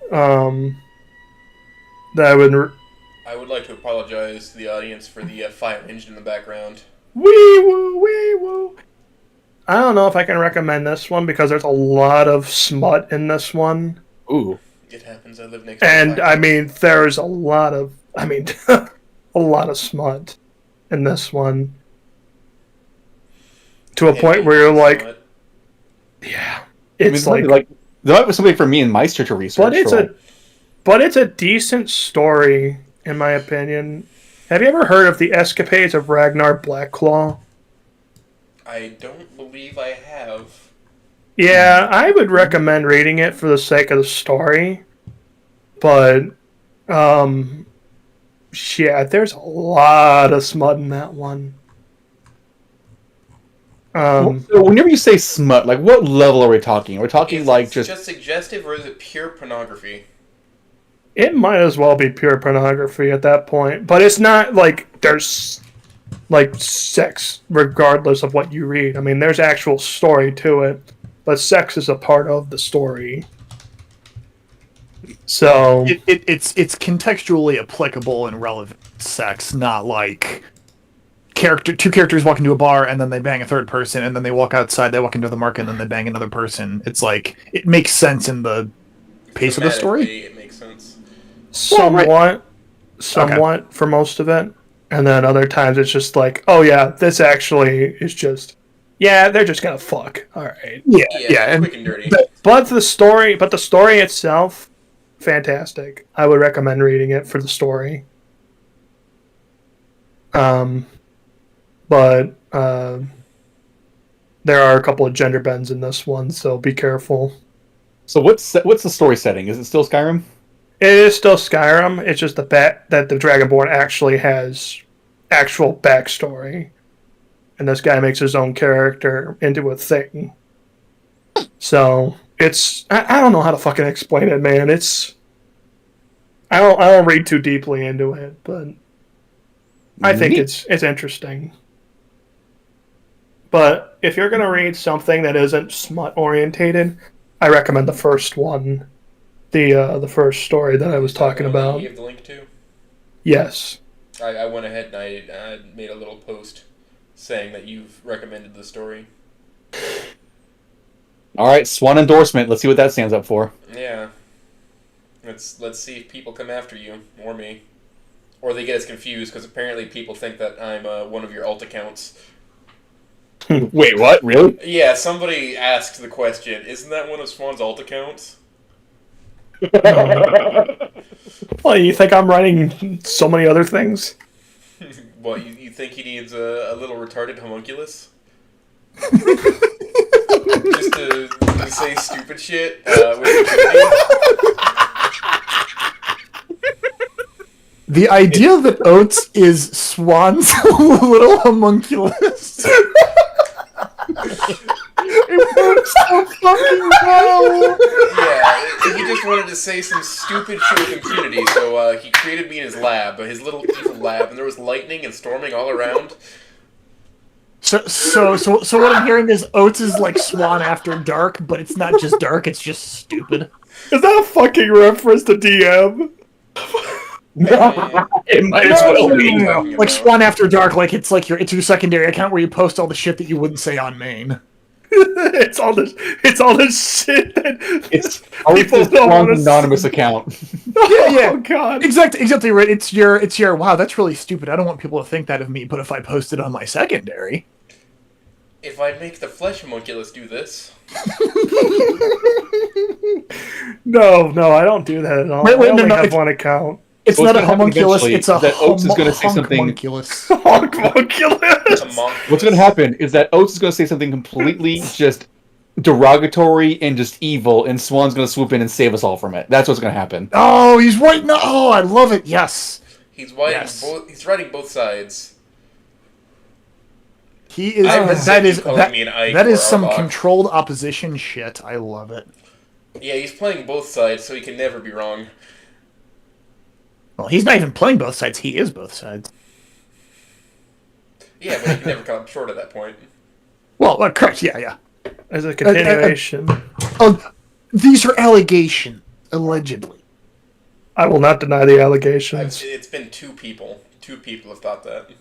that I would like to apologize to the audience for the fire engine in the background. Wee woo, wee woo. I don't know if I can recommend this one because there's a lot of smut in this one. Ooh. It happens. I live next to I mean, there's a lot of, a lot of smut in this one. To a point where you're like, yeah, it's like that was something for me and Meister to research. But it's a decent story, in my opinion. Have you ever heard of the escapades of Ragnar Blackclaw? I don't believe I have. Yeah, I would recommend reading it for the sake of the story. But, yeah, there's a lot of smut in that one. So whenever you say smut, like what level are we talking? Are we talking like just suggestive, or is it pure pornography? It might as well be pure pornography at that point, but it's not like there's like sex regardless of what you read. I mean, there's actual story to it, but sex is a part of the story. So it's contextually applicable and relevant sex, not like two characters walk into a bar and then they bang a third person, and then they walk outside, they walk into the market, and then they bang another person. It's like it makes sense in the pace of the story. It makes sense. Somewhat for most of it, and then other times it's just like, oh yeah, this actually is just, yeah, they're just gonna fuck. All right. Yeah, quick and dirty. But the story itself, fantastic. I would recommend reading it for the story. But there are a couple of gender bends in this one, so be careful. So what's the story setting? Is it still Skyrim? It is still Skyrim. It's just that the Dragonborn actually has actual backstory, and this guy makes his own character into a thing. So it's I don't know how to fucking explain it, man. I don't read too deeply into it, but I think it's interesting. But if you're gonna read something that isn't smut orientated, I recommend the first one. The first story that I was talking about. You have the link to? Yes. I went ahead and I made a little post saying that you've recommended the story. All right, Swan endorsement. Let's see what that stands up for. Yeah. Let's see if people come after you or me. Or they get us confused because apparently people think that I'm one of your alt accounts. Wait, what? Really? Yeah, somebody asked the question, isn't that one of Swan's alt accounts? Well, you think I'm writing so many other things? What, you think he needs a little retarded homunculus? Just to say stupid shit? The idea that Oates is Swan's little homunculus. It works so fucking well. Yeah, he just wanted to say some stupid shit with impunity, so he created me in his lab, his little evil lab, and there was lightning and storming all around. So what I'm hearing is Oates is like Swan after dark, but it's not just dark, it's just stupid. Is that a fucking reference to DM? It might as well be. Like Swan after dark, like it's your secondary account where you post all the shit that you wouldn't say on main. It's all this shit that It's people don't want to anonymous account. Yeah. Oh god. Exactly right. It's your wow, that's really stupid. I don't want people to think that of me, but if I post it on my secondary. If I make the flesh homunculus do this. No, I don't do that at all. Wait, I only no, have one account. It's What's not a gonna happen homunculus, eventually it's a is that Oates is gonna say something- homunculus. Homunculus. What's going to happen is that Oates is going to say something completely just derogatory and just evil, and Swan's going to swoop in and save us all from it. That's what's going to happen. Oh, he's right now. Oh, I love it. Yes. He's writing Yes. he's writing both sides. He is I resent that you is calling me an Ike that or is some Arbok. controlled opposition shit. I love it. Yeah, he's playing both sides, so he can never be wrong. Well, he's not even playing both sides. He is both sides. Yeah, but he can never come up short at that point. Well, correct. Yeah. As a continuation, Oh, these are allegations, allegedly. I will not deny the allegations. It's been two people. Two people have thought that.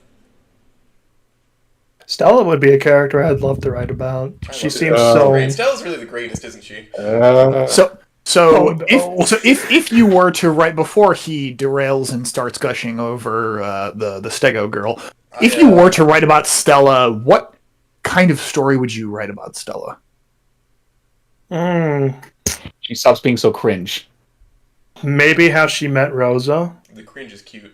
Stella would be a character I'd love to write about. She seems Great. so. Stella's really the greatest, isn't she? Oh, no. If you were to right before he derails and starts gushing over the Stego girl, if you were to write about Stella, what kind of story would you write about Stella? She stops being so cringe. Maybe how she met Rosa. The cringe is cute.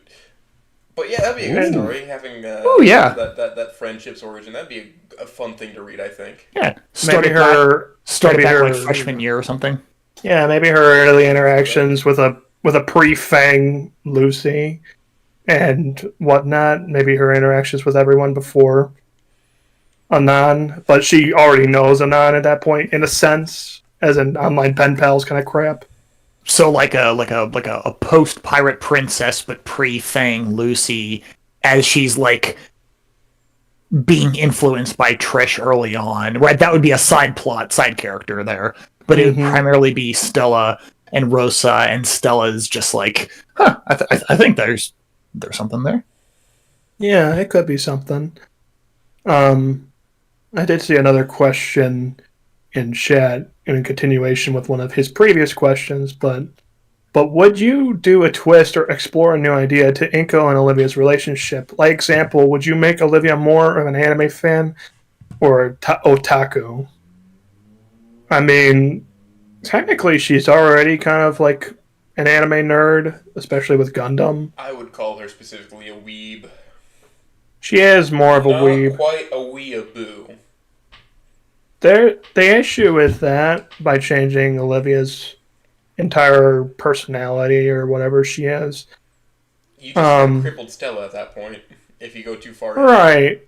But yeah, that'd be a good story. Having that friendship's origin, that'd be a fun thing to read, I think. Yeah, Maybe her like freshman year or something. Yeah, maybe her early interactions with a pre-Fang Lucy and whatnot. Maybe her interactions with everyone before Anon, but she already knows Anon at that point, in a sense, as an online pen pals kind of crap. So like a post pirate princess, but pre-Fang Lucy, as she's like being influenced by Trish early on, right? That would be a side character there, but it would primarily be Stella and Rosa, and Stella's just like, I think there's something there. Yeah, it could be something. I did see another question in chat in continuation with one of his previous questions, but would you do a twist or explore a new idea to Inko and Olivia's relationship? Like example, would you make Olivia more of an anime fan or otaku? I mean, technically she's already kind of like an anime nerd, especially with Gundam. I would call her specifically a weeb. She is more of a Not weeb. quite a weeaboo. The issue with that, by changing Olivia's entire personality or whatever she is. You just have crippled Stella at that point, if you go too far. Right.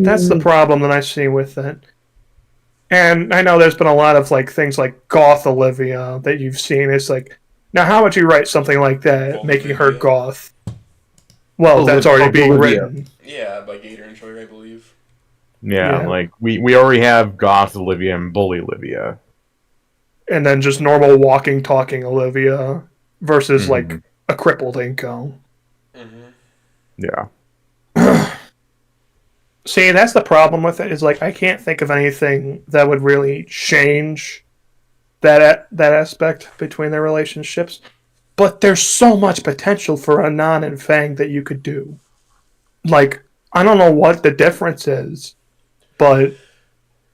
That's the problem that I see with it. And I know there's been a lot of like things like goth Olivia that you've seen. It's like, now how would you write something like that, making her goth? Well, that's already being written. Yeah, by Gator and Troy, I believe. Yeah, like we already have goth Olivia and bully Olivia. And then just normal walking, talking Olivia versus like a crippled Inko. Yeah. See, that's the problem with it, is like I can't think of anything that would really change that aspect between their relationships. but there's so much potential for Anon and Fang that you could do. Like, I don't know what the difference is, but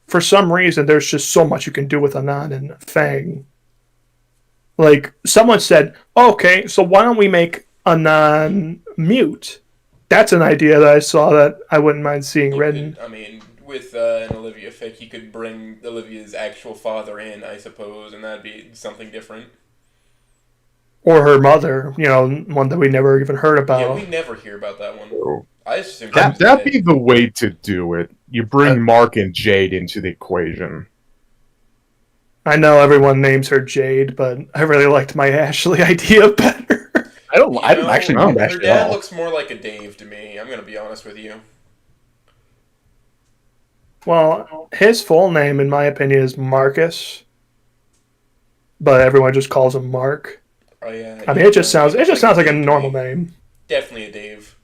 for some reason, there's just so much you can do with Anon and Fang. Like, someone said, okay, so why don't we make Anon mute? That's an idea that I saw that I wouldn't mind seeing written. With an Olivia fic, you could bring Olivia's actual father in, I suppose, and that'd be something different. Or her mother, one that we never even heard about. Yeah, we never hear about that one. Oh. I just assumed That'd be the way to do it. You bring Mark and Jade into the equation. I know everyone names her Jade, but I really liked my Ashley idea better. I don't actually mind her Ashley dad at all. looks more like a Dave to me. I'm gonna be honest with you. Well, his full name, in my opinion, is Marcus, but everyone just calls him Mark. Oh yeah. I mean, it just sounds like a normal name. Definitely a Dave.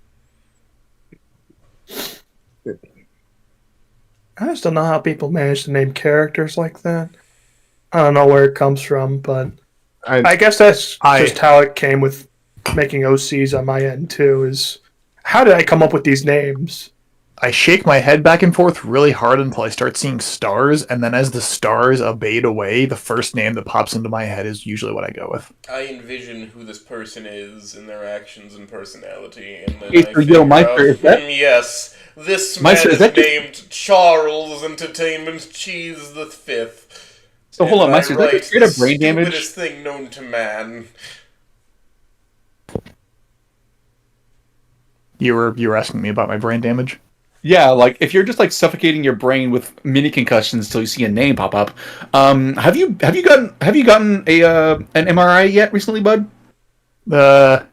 I just don't know how people manage to name characters like that. I don't know where it comes from, but I guess that's just how it came with making OCs on my end too. Is how did I come up with these names? I shake my head back and forth really hard until I start seeing stars, and then as the stars abate away, the first name that pops into my head is usually what I go with. I envision who this person is and their actions and personality, and then Hey, I so, figure Meister, out, is that- yes, this Meister, man is is that just- named Charles Entertainment Cheese the Fifth. So hold on, And Meister, is that just straight up brain damage? Stupidest thing known to man. You were asking me about my brain damage? Yeah, like if you're just like suffocating your brain with mini concussions until you see a name pop up. Have you gotten a an MRI yet recently, bud? I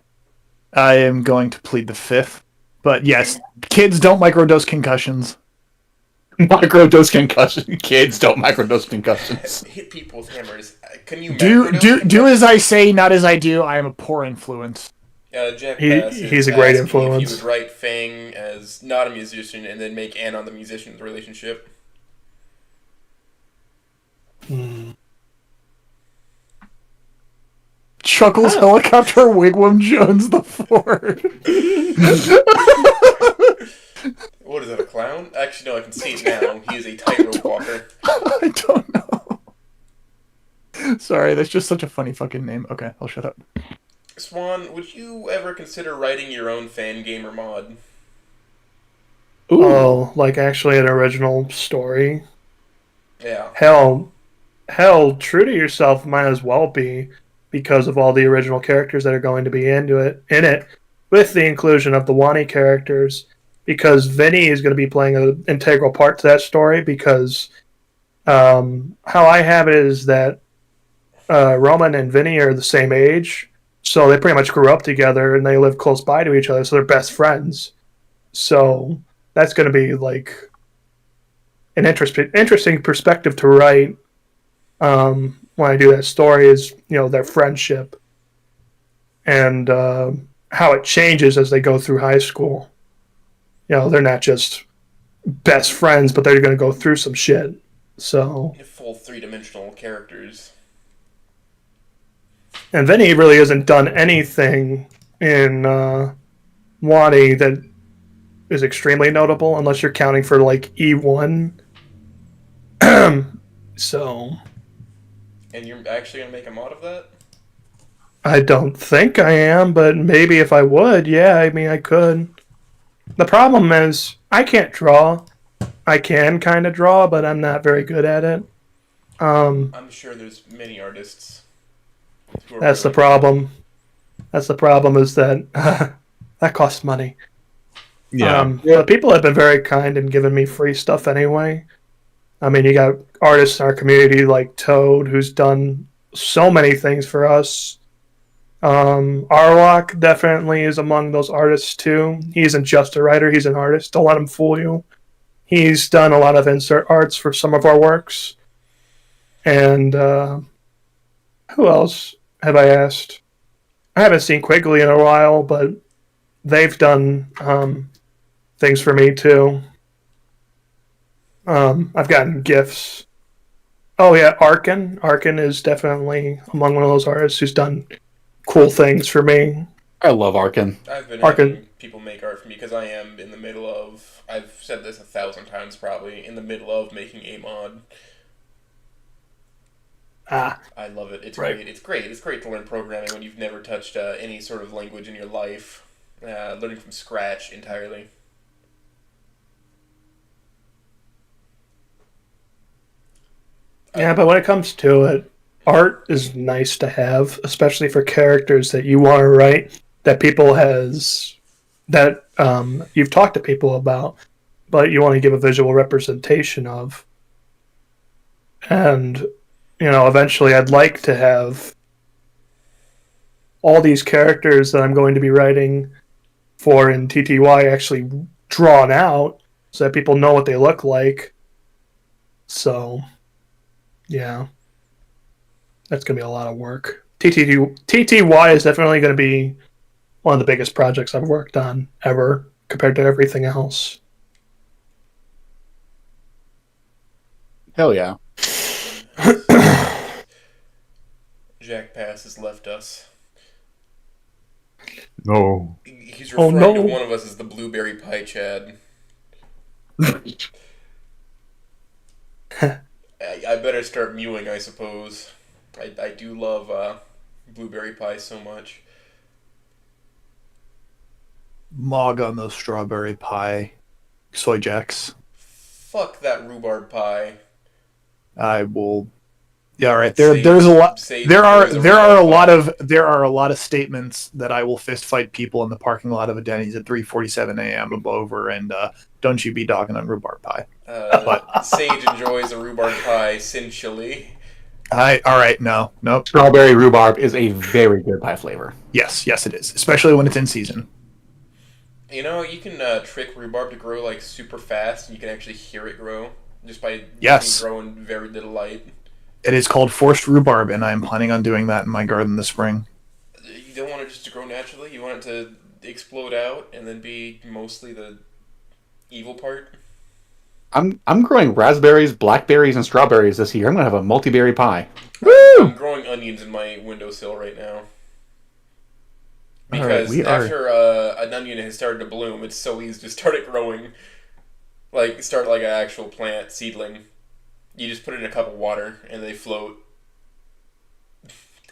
am going to plead the fifth, but yes, kids don't microdose concussions. Microdose concussion. Kids don't microdose concussions. Hit people with hammers. Can you Do as I say, not as I do. I am a poor influence. Jack he's a great influence. If you would write Fang as not a musician and then make Anon the musician's relationship. Chuckles Helicopter Wigwam Jones the Ford. What is that, a clown? Actually, no, I can see it now. He is a tightrope walker. I don't know. Sorry, that's just such a funny fucking name. Okay, I'll shut up. Swan, would you ever consider writing your own fan game or mod? Ooh. Oh, like actually an original story? Yeah. Hell, true to yourself might as well be, because of all the original characters that are going to be in it, with the inclusion of the Wani characters, because Vinny is going to be playing an integral part to that story, because how I have it is that Roman and Vinny are the same age, so they pretty much grew up together and they live close by to each other, so they're best friends. So that's going to be like an interesting perspective to write when I do that story, is their friendship and how it changes as they go through high school. They're not just best friends, but they're going to go through some shit. So full three-dimensional characters. And Vinny really hasn't done anything in Wani that is extremely notable, unless you're counting for like E1. So. And you're actually gonna make a mod of that? I don't think I am, but maybe if I would, yeah, I mean, I could. The problem is, I can't draw. I can kind of draw, but I'm not very good at it. I'm sure there's many artists. That's the problem. That's the problem, is that that costs money. Yeah. But people have been very kind and given me free stuff anyway. I mean, you got artists in our community like Toad, who's done so many things for us. Arlock definitely is among those artists too. He isn't just a writer, he's an artist. Don't let him fool you. He's done a lot of insert arts for some of our works. And who else have I asked? I haven't seen Quigley in a while, but they've done things for me too. I've gotten gifts. Oh yeah, Arkin. Arkin is definitely among one of those artists who's done cool things for me. I love Arkin. I've been Arkin. having people make art for me because I am in the middle of. I've said this 1,000 times probably. In the middle of making a mod. I love it. It's Right. great. It's great. It's great to learn programming when you've never touched any sort of language in your life. Learning from scratch entirely. Yeah, but when it comes to it, art is nice to have, especially for characters that you want to write that you've talked to people about, but you want to give a visual representation of. And eventually, I'd like to have all these characters that I'm going to be writing for in TTY actually drawn out so that people know what they look like. So, yeah. That's going to be a lot of work. TTY is definitely going to be one of the biggest projects I've worked on ever compared to everything else. Hell yeah. Jack Pass has left us. No. He's Oh, referring to no. one of us as the Blueberry Pie Chad. I better start mewing, I suppose. I do love Blueberry Pie so much. Mog on those strawberry pie soy jacks. Fuck that rhubarb pie. I will. Yeah, all right. Sage- There's a lot. Sage There are enjoys there are a rhubarb pie. lot of statements that I will fist fight people in the parking lot of a Denny's at 3:47 a.m. over, and don't you be dogging on rhubarb pie. Sage enjoys a rhubarb pie essentially. All right, nope. Strawberry rhubarb is a very good pie flavor. Yes, it is, especially when it's in season. You know, you can trick rhubarb to grow like super fast, and you can actually hear it grow just by Yes. growing very little light. It is called forced rhubarb, and I'm planning on doing that in my garden this spring. You don't want it just to grow naturally. You want it to explode out and then be mostly the evil part. I'm growing raspberries, blackberries, and strawberries this year. I'm gonna have a multi-berry pie. I'm growing onions in my windowsill right now. Because we are- after an onion has started to bloom, it's so easy to start it growing. Start like an actual plant, seedling. You just put it in a cup of water, and they float.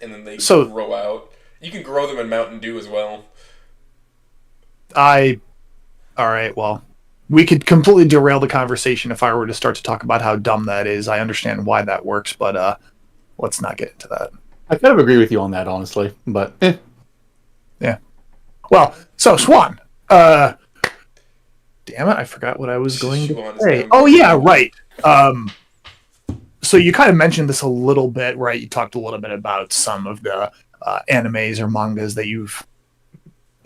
And then they grow out. You can grow them in Mountain Dew as well. All right, well, we could completely derail the conversation if I were to start to talk about how dumb that is. I understand why that works, but let's not get into that. I kind of agree with you on that, honestly, but Yeah. Well, so Swan, damn it, I forgot what I was going to Swan is say. down. Oh yeah, right. So you kind of mentioned this a little bit, right? You talked a little bit about some of the animes or mangas that you've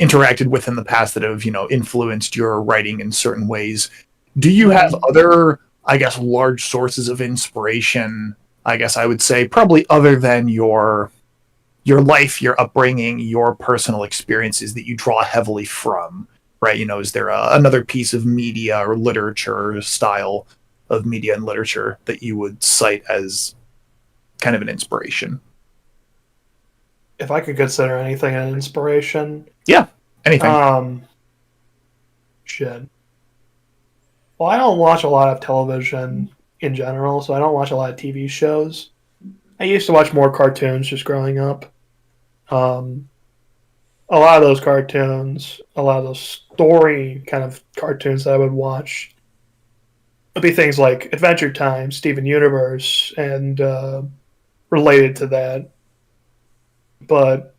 interacted with in the past that have, influenced your writing in certain ways. Do you have other, I guess, large sources of inspiration? I guess I would say probably other than your life, your upbringing, your personal experiences that you draw heavily from, right? Is there another piece of media or literature or style of media and literature that you would cite as kind of an inspiration? If I could consider anything an inspiration, Yeah, anything. Shit. Well, I don't watch a lot of television in general, so I don't watch a lot of TV shows. I used to watch more cartoons just growing up. A lot of those cartoons, a lot of those story kind of cartoons that I would watch would be things like Adventure Time, Steven Universe, and related to that. But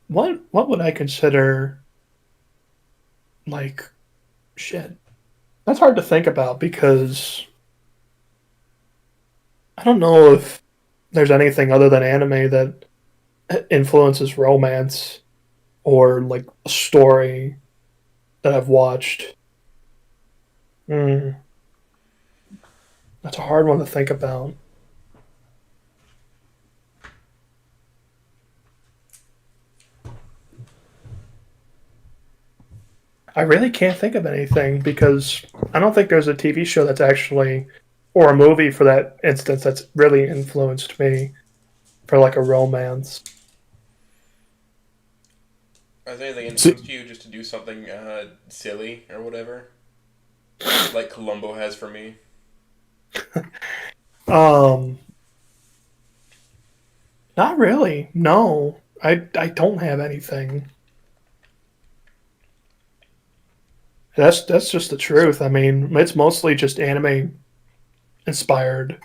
what would I consider like shit? That's hard to think about because I don't know if there's anything other than anime that influences romance or like a story that I've watched. That's a hard one to think about. I really can't think of anything because I don't think there's a TV show that's actually, or a movie for that instance, that's really influenced me. for like a romance. Is there anything influenced you just to do something silly or whatever? Like Columbo has for me. Not really. No, I don't have anything. That's just the truth. I mean, it's mostly just anime inspired.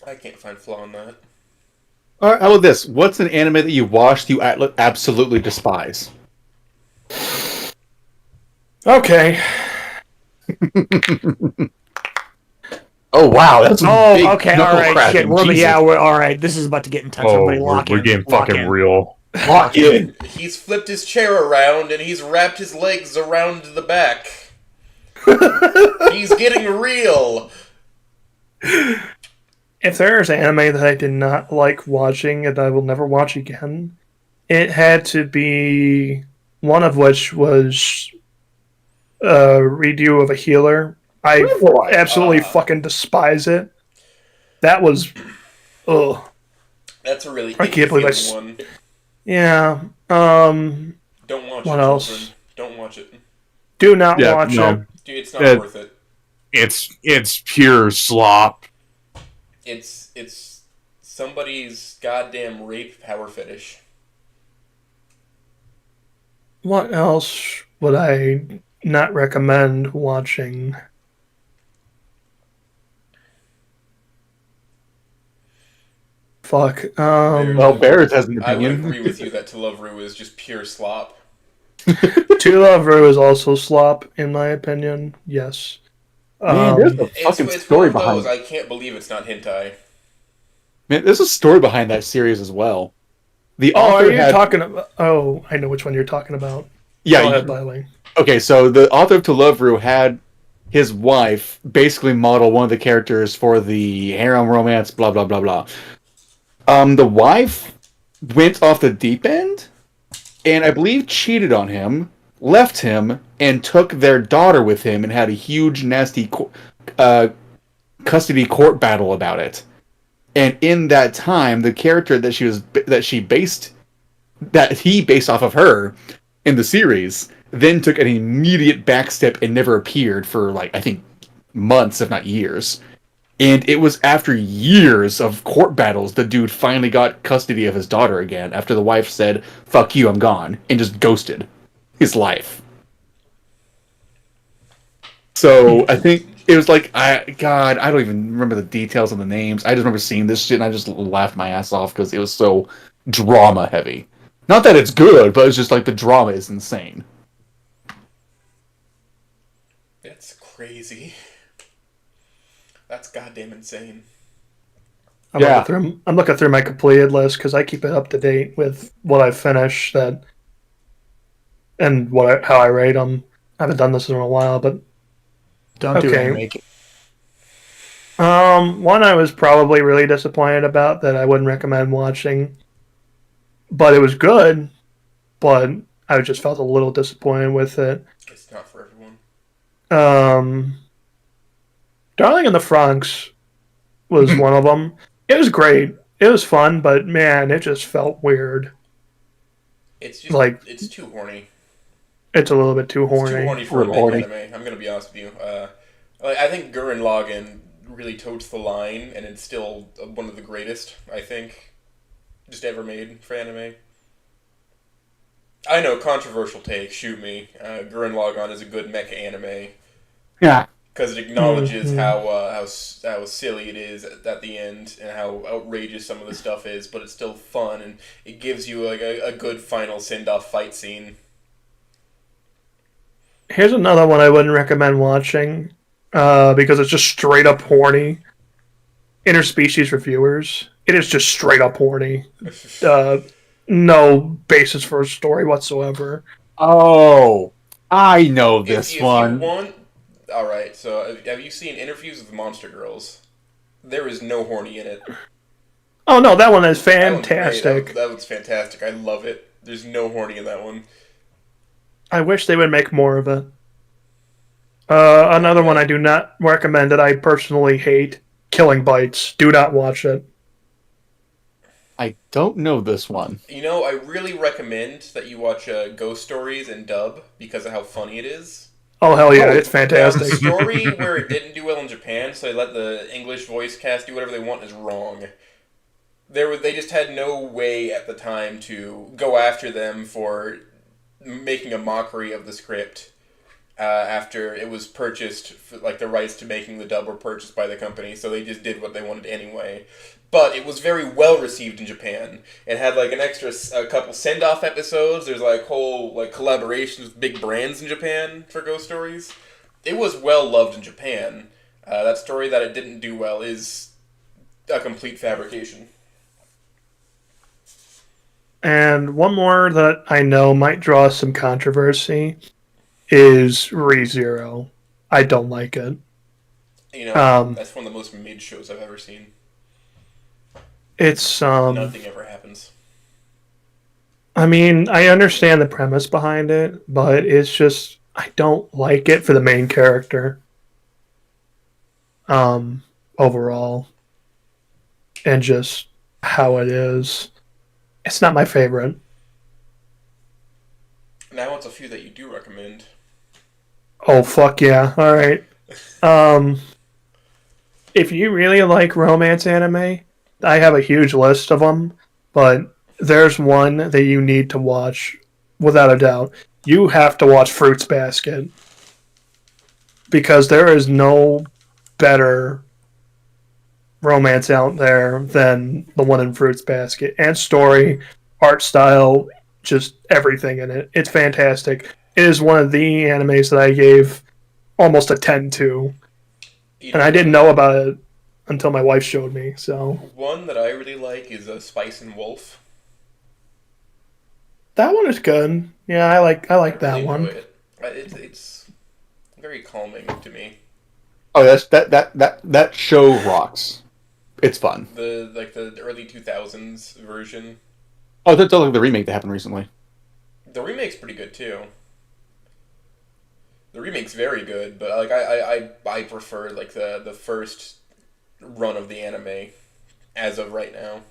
I can't find flaw in that. All right, how about this? What's an anime that you watched you absolutely despise? Okay. Oh wow, that's a big okay, all knuckle right, cracking. shit. We're Jesus. we're all right. This is about to get intense. Oh, Everybody, lock we're in. getting Lock fucking in. real. Lock in. He's flipped his chair around and he's wrapped his legs around the back. He's getting real. If there's anime that I did not like watching and I will never watch again, it had to be one of which was a redo of a healer. I absolutely fucking despise it. That was, ugh. That's a really I can't believe one. Yeah. Don't watch What it, else? children. Don't watch it. Do not watch it. Dude, it's not worth it. It's pure slop. It's somebody's goddamn rape power fetish. What else would I not recommend watching? Fuck. Well, Barrett has an I would opinion. agree with you that To Love Ru is just pure slop. To Love Ru is also slop, in my opinion. Yes. Man, there's a fucking It's story one of behind those, it. I can't believe it's not hentai. Man, there's a story behind that series as well. The Oh, author are you had... talking about? Oh, I know which one you're talking about. Yeah, Go ahead, Biley. okay, so the author of To Love Ru had his wife basically model one of the characters for the harem romance, blah, blah, blah, blah. The wife went off the deep end, and I believe cheated on him, left him, and took their daughter with him and had a huge, nasty custody court battle about it. And in that time, the character that he based off of her in the series then took an immediate backstep and never appeared for, like, I think months, if not years. And it was after years of court battles the dude finally got custody of his daughter again after the wife said, "Fuck you, I'm gone," and just ghosted his life. So I think it was like, I don't even remember the details of the names. I just remember seeing this shit and I just laughed my ass off because it was so drama heavy. Not that it's good, but it's just like the drama is insane. That's crazy. That's goddamn insane. I'm looking through my completed list because I keep it up to date with what I've finished and how I rate them. I haven't done this in a while, but Don't do it. Make it. one I was probably really disappointed about that I wouldn't recommend watching, but it was good. But I just felt a little disappointed with it. It's not for everyone. Darling in the Franxx was one of them. It was great. It was fun, but man, it just felt weird. It's just like it's too horny. It's a little bit too horny. It's too horny for a big anime. I'm gonna be honest with you. I think Gurren Lagann really totes the line, and it's still one of the greatest, I think, just ever made for anime. I know, controversial take. Shoot me. Gurren Lagann is a good mecha anime. Yeah. Because it acknowledges how silly it is at the end and how outrageous some of the stuff is, but it's still fun and it gives you like a good final send-off fight scene. Here's another one I wouldn't recommend watching because it's just straight up horny. Interspecies Reviewers. It is just straight up horny. No basis for a story whatsoever. Oh, I know this one. If you want... Alright, so have you seen Interviews with Monster Girls? There is no horny in it. Oh no, that one is fantastic. That one's fantastic. I love it. There's no horny in that one. I wish they would make more of it. Another one I do not recommend that I personally hate Killing Bites. Do not watch it. I don't know this one. You know, I really recommend that you watch Ghost Stories in dub because of how funny it is. Oh hell yeah, it's Now, the fantastic. story where it didn't do well in Japan, so they let the English voice cast do whatever they want, is wrong. They just had no way at the time to go after them for making a mockery of the script after it was purchased, like the rights to making the dub were purchased by the company, so they just did what they wanted anyway. But it was very well received in Japan. It had like a couple send-off episodes. There's like whole like collaborations with big brands in Japan for Ghost Stories. It was well loved in Japan. That story that it didn't do well is a complete fabrication. And one more that I know might draw some controversy is ReZero. I don't like it. You know, that's one of the most mid shows I've ever seen. It's Nothing ever happens. I mean, I understand the premise behind it, but it's just I don't like it for the main character. Overall. And just how it is. It's not my favorite. Now it's a few that you do recommend. Oh fuck yeah. Alright. If you really like romance anime, I have a huge list of them, but there's one that you need to watch without a doubt. You have to watch Fruits Basket because there is no better romance out there than the one in Fruits Basket. And story, art style, just everything in it. It's fantastic. It is one of the animes that I gave almost a 10 to. And I didn't know about it until my wife showed me. So one that I really like is Spice and Wolf. that one is good. Yeah, I like I that really one. enjoy it. It's very calming to me. Oh, that show rocks. It's fun. The early 2000s version. Oh, that's like the remake that happened recently. The remake's pretty good too. The remake's very good, but like I prefer like the first run of the anime as of right now.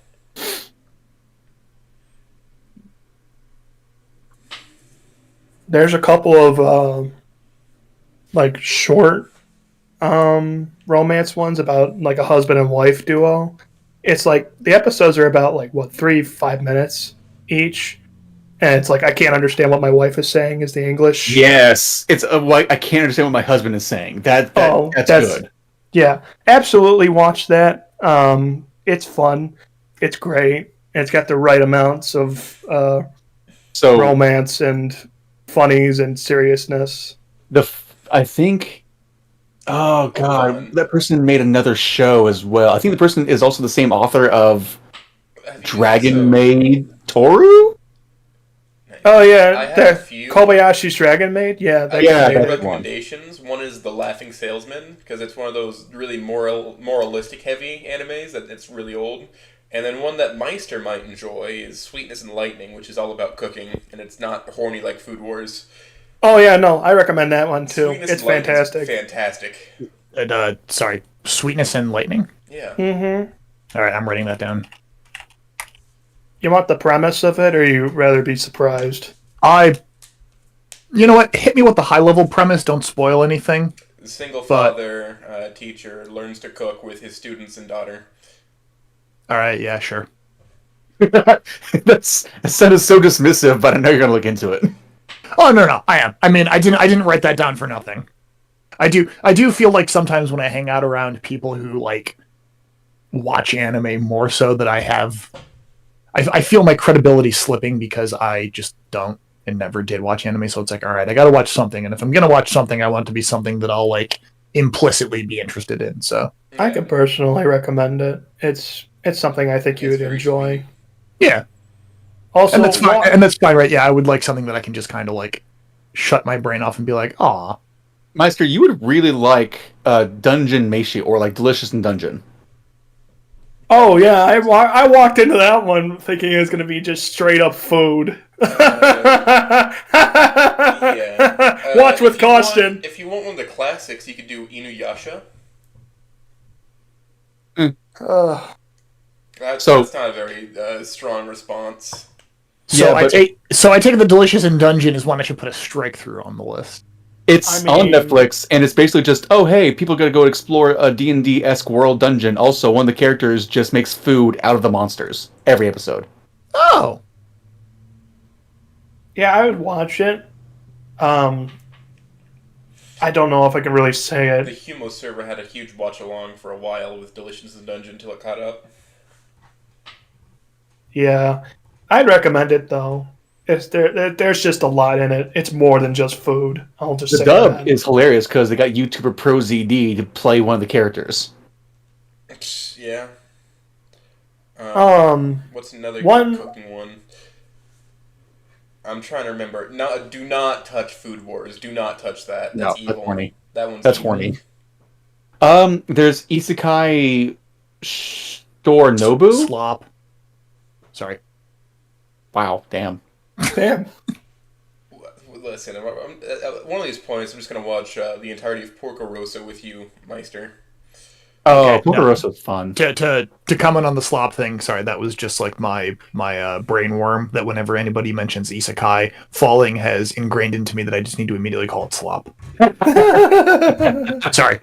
There's a couple of like short romance ones about like a husband and wife duo. It's like the episodes are about like what 3-5 minutes each, and it's like I can't understand what my wife is saying is the English. Yes, it's I can't understand what my husband is saying. That's good. Yeah, absolutely watch that. It's fun. It's great. And it's got the right amounts of romance and funnies and seriousness. I think. Oh god, that person made another show as well. I think the person is also the same author of Dragon Maid Toru. Oh yeah, I have a few Kobayashi's Dragon Maid. Yeah, recommendations. One is The Laughing Salesman because it's one of those really moralistic heavy animes that it's really old. And then one that Meister might enjoy is Sweetness and Lightning, which is all about cooking and it's not horny like Food Wars. Oh yeah, no, I recommend that one too. Sweetness it's and fantastic. Fantastic. Sorry, Sweetness and Lightning. Yeah. Mm-hmm. All right, I'm writing that down. You want the premise of it, or you rather be surprised? You know what? Hit me with the high-level premise. Don't spoil anything. Single father teacher learns to cook with his students and daughter. All right, yeah, sure. That sounded so dismissive, but I know you're gonna look into it. Oh no, I am. I mean, I didn't write that down for nothing. I do feel like sometimes when I hang out around people who like watch anime more so that I feel my credibility slipping because I just don't and never did watch anime. So it's like, all right, I got to watch something, and if I'm gonna watch something, I want it to be something that I'll like implicitly be interested in. So I could personally recommend it. It's something I think you would enjoy. Sweet. Yeah. Also, and that's fine, right? Yeah, I would like something that I can just kind of like shut my brain off and be like, "Aw." Meister, you would really like Dungeon Meshi or like Delicious in Dungeon. Oh yeah, I walked into that one thinking it was going to be just straight up food. Yeah. Watch with caution. If you want one of the classics, you could do Inuyasha. That's So- not a very strong response. So Yeah, I but- take the Delicious in Dungeon is one I should put a strike through on the list. It's I on mean- Netflix, and it's basically just, oh, hey, people gotta go explore a D&D-esque world dungeon. Also, one of the characters just makes food out of the monsters every episode. Oh, Yeah, I would watch it. I don't know if I can really say The it. Humo server had a huge watch along for a while with Delicious in Dungeon until it caught up. Yeah, I'd recommend it though. There's just a lot in it. It's more than just food. I'll just The say dub that. is hilarious because they got YouTuber ProZD to play one of the characters. Yeah. What's another one- cooking one? I'm trying to remember. No, do not touch Food Wars. Do not touch that. No, That's that's evil. horny. That one's That's evil. horny. There's Isekai Store Nobu. slop. Sorry. Wow, damn. Damn. Listen, at one of these points, I'm just gonna watch the entirety of Porco Rosso with you, Meister. Oh, Okay, no. Pokoroso's fun. To comment on the slop thing, sorry, that was just like my brain worm that whenever anybody mentions isekai, falling has ingrained into me that I just need to immediately call it slop. Sorry.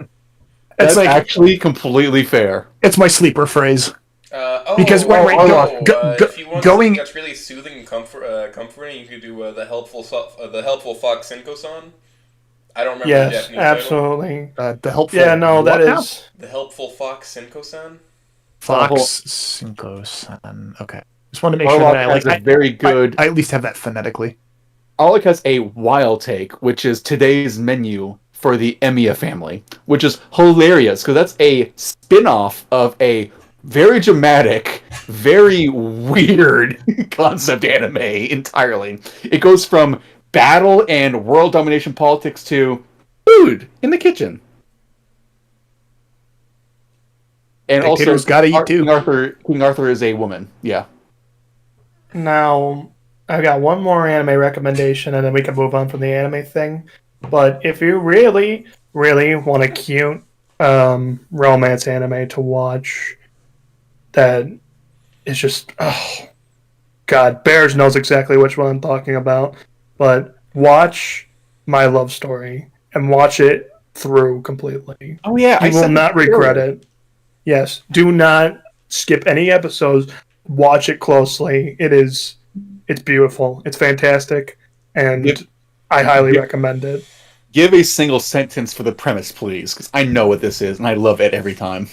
That's It's like actually completely fair. it's my sleeper phrase. Because if you want going- something that's really soothing and comforting, you could do the helpful fox Senko-san. I don't remember the Yes, Japanese title. absolutely. The helpful. Yeah, no, that what now? is. The helpful fox Senko-san. Fox Cinco-san. Okay. Just wanted to make sure Warlock that I has like a very good. I at least have that phonetically. Alec has a wild take, which is today's menu for the Emiya family, which is hilarious because that's a spin-off of a very dramatic, very weird concept anime entirely. It goes from battle and world domination politics to food in the kitchen. And Dictators also, gotta eat too. King Arthur is a woman. Yeah. Now, I've got one more anime recommendation, and then we can move on from the anime thing. But if you really, really want a cute romance anime to watch, that is just, oh, God, Bears knows exactly which one I'm talking about. But watch My Love Story and watch it through completely. Oh yeah, You will not regret it. Yes, do not skip any episodes. Watch it closely. It's beautiful. It's fantastic, and Yep. I highly Yep. recommend it. Give a single sentence for the premise, please, because I know what this is and I love it every time.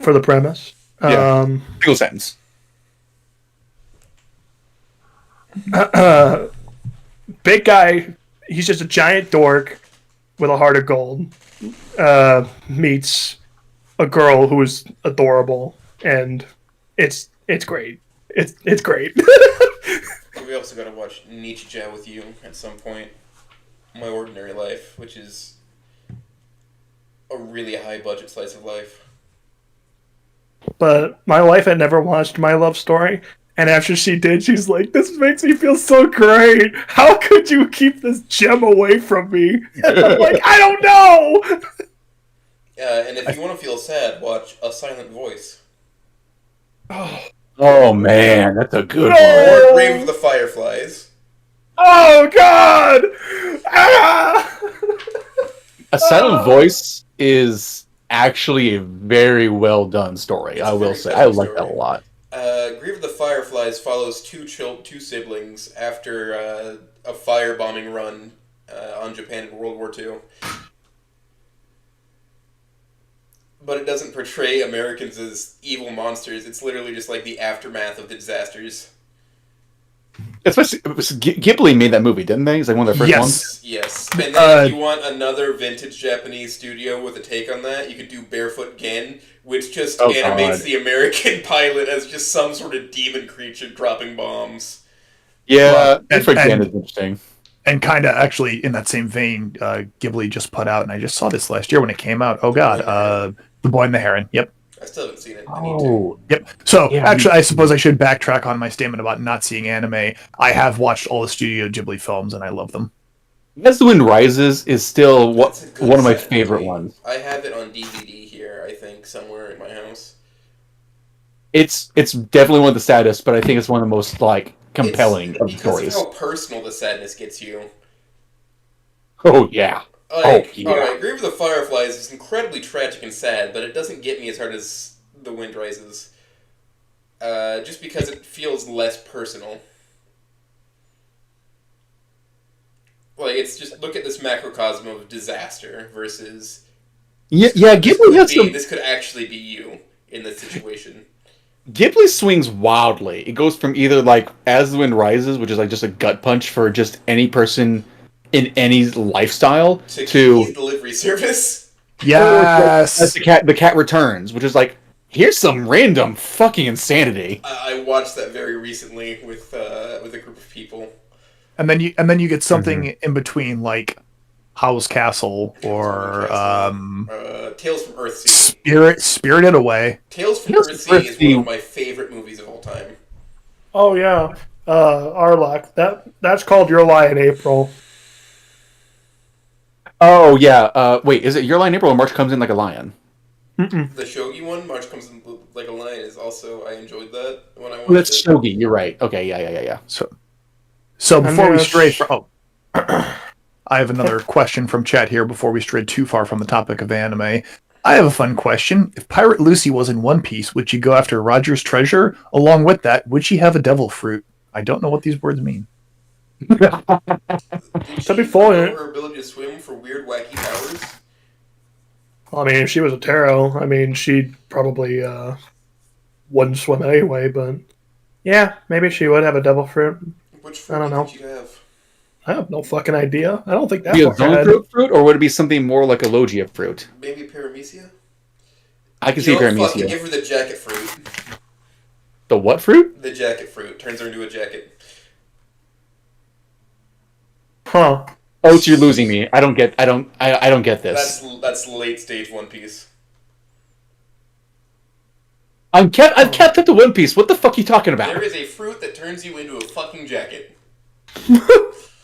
For the premise, Yeah. Single sentence. Big guy. He's just a giant dork with a heart of gold. Meets a girl who is adorable, and it's great. It's great. We also gotta watch Nichija with you at some point. My Ordinary Life, which is a really high budget slice of life. But my wife had never watched My Love Story, and after she did, she's like, "This makes me feel so great. How could you keep this gem away from me?" And I'm like, "I don't know." And if you want to feel sad, watch A Silent Voice. Oh man, that's a good No! one. Or Grave of the Fireflies. Oh God! Ah! A Silent Voice is actually a very well done story. It's I a will very say, touching I like that story. a lot. Grave of the Fireflies follows two siblings after a firebombing run on Japan in World War II. But it doesn't portray Americans as evil monsters. It's literally just like the aftermath of the disasters. Especially Ghibli made that movie, didn't they? It's like one of their first ones. Yes. And then if you want another vintage Japanese studio with a take on that, you could do Barefoot Gen, which just Oh, animates God. the American pilot as just some sort of demon creature dropping bombs. Yeah, and- Barefoot Gen and- is interesting. And kind of actually in that same vein, Ghibli just put out, and I just saw this last year when it came out. Oh God, The Boy and the Heron. Yep. I still haven't seen it. I need to. Oh, Yep. So Yeah, actually, I suppose I should backtrack on my statement about not seeing anime. I have watched all the Studio Ghibli films, and I love them. As the Wind Rises is still That's a good one of my set, favorite movie. ones. I have it on DVD here. fire, I think, somewhere in my house. It's definitely one of the saddest, but I think it's one of the most like compelling It's of the because stories. of how personal the sadness gets you. Oh yeah. Like, yeah. alright, Grave of the Fireflies is incredibly tragic and sad, but it doesn't get me as hard as The Wind Rises. Just because it feels less personal. Like, it's just, look at this macrocosm of disaster versus... Yeah, This could actually be you in this situation. Ghibli swings wildly. It goes from either like As the Wind Rises, which is like just a gut punch for just any person in any lifestyle, To to Kiki's Delivery Service. Yes. as the cat returns, which is like, here's some random fucking insanity. I watched that very recently with a group of people. And then you get something in between, like Howl's Castle or Tales from Earthsea. Spirited Away. Tales from Earthsea is one of my favorite movies of all time. Oh yeah, Arlok. That's called Your Lie in April. Oh yeah. Wait, is it Your Lie in April or March Comes In Like a Lion? The Shogi one, March Comes In Like a Lion, is also, I enjoyed that when I watched That's it. Shogi. You're right. Okay. Yeah. So before we stray sh- from, I have another question from chat here before we stray too far from the topic of anime. I have a fun question. If Pirate Lucy was in One Piece, would she go after Roger's treasure? Along with that, would she have a devil fruit? I don't know what these words mean. Did To be she full, know yeah. her ability to swim for weird, wacky powers? I mean, if she was a tarot, I mean, she'd probably wouldn't swim anyway. But yeah, maybe she would have a devil fruit. Which I don't fruit know. would you have? I have no fucking idea. I don't think that Be a far ahead. zone fruit, or would it be something more like a Logia fruit? Maybe Paramecia? I can You see know what, fuck it, Paramecia. give her the jacket fruit. The what fruit? The jacket fruit. Turns her into a jacket. Huh. Oh, so you're losing me. I don't get this. That's late stage One Piece. I've kept up to One Piece. What the fuck are you talking about? There is a fruit that turns you into a fucking jacket.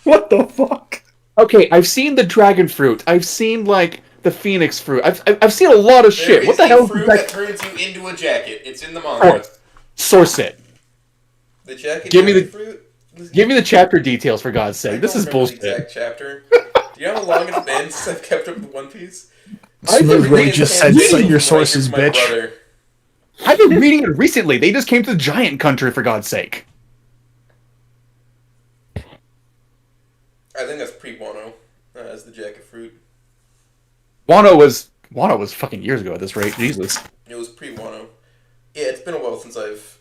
What the fuck? Okay, I've seen the dragon fruit. I've seen like the phoenix fruit. I've seen a lot of shit. What the hell is fruit that? that turns you into a jacket. It's in the manga. Source it. The jacket Give me the- fruit? Give me the chapter details for God's I sake. This don't is remember bullshit. the exact chapter. Do you know how long it's been since I've kept up with One Piece? Smooth Everything Willie is just said, handwritten "Cite your from sources, my bitch." brother. I've been reading it recently. They just came to the giant country for God's sake. I think that's pre-Wano as the jacket fruit. Wano was fucking years ago at this rate. Jesus. It was pre-Wano. Yeah, it's been a while since I've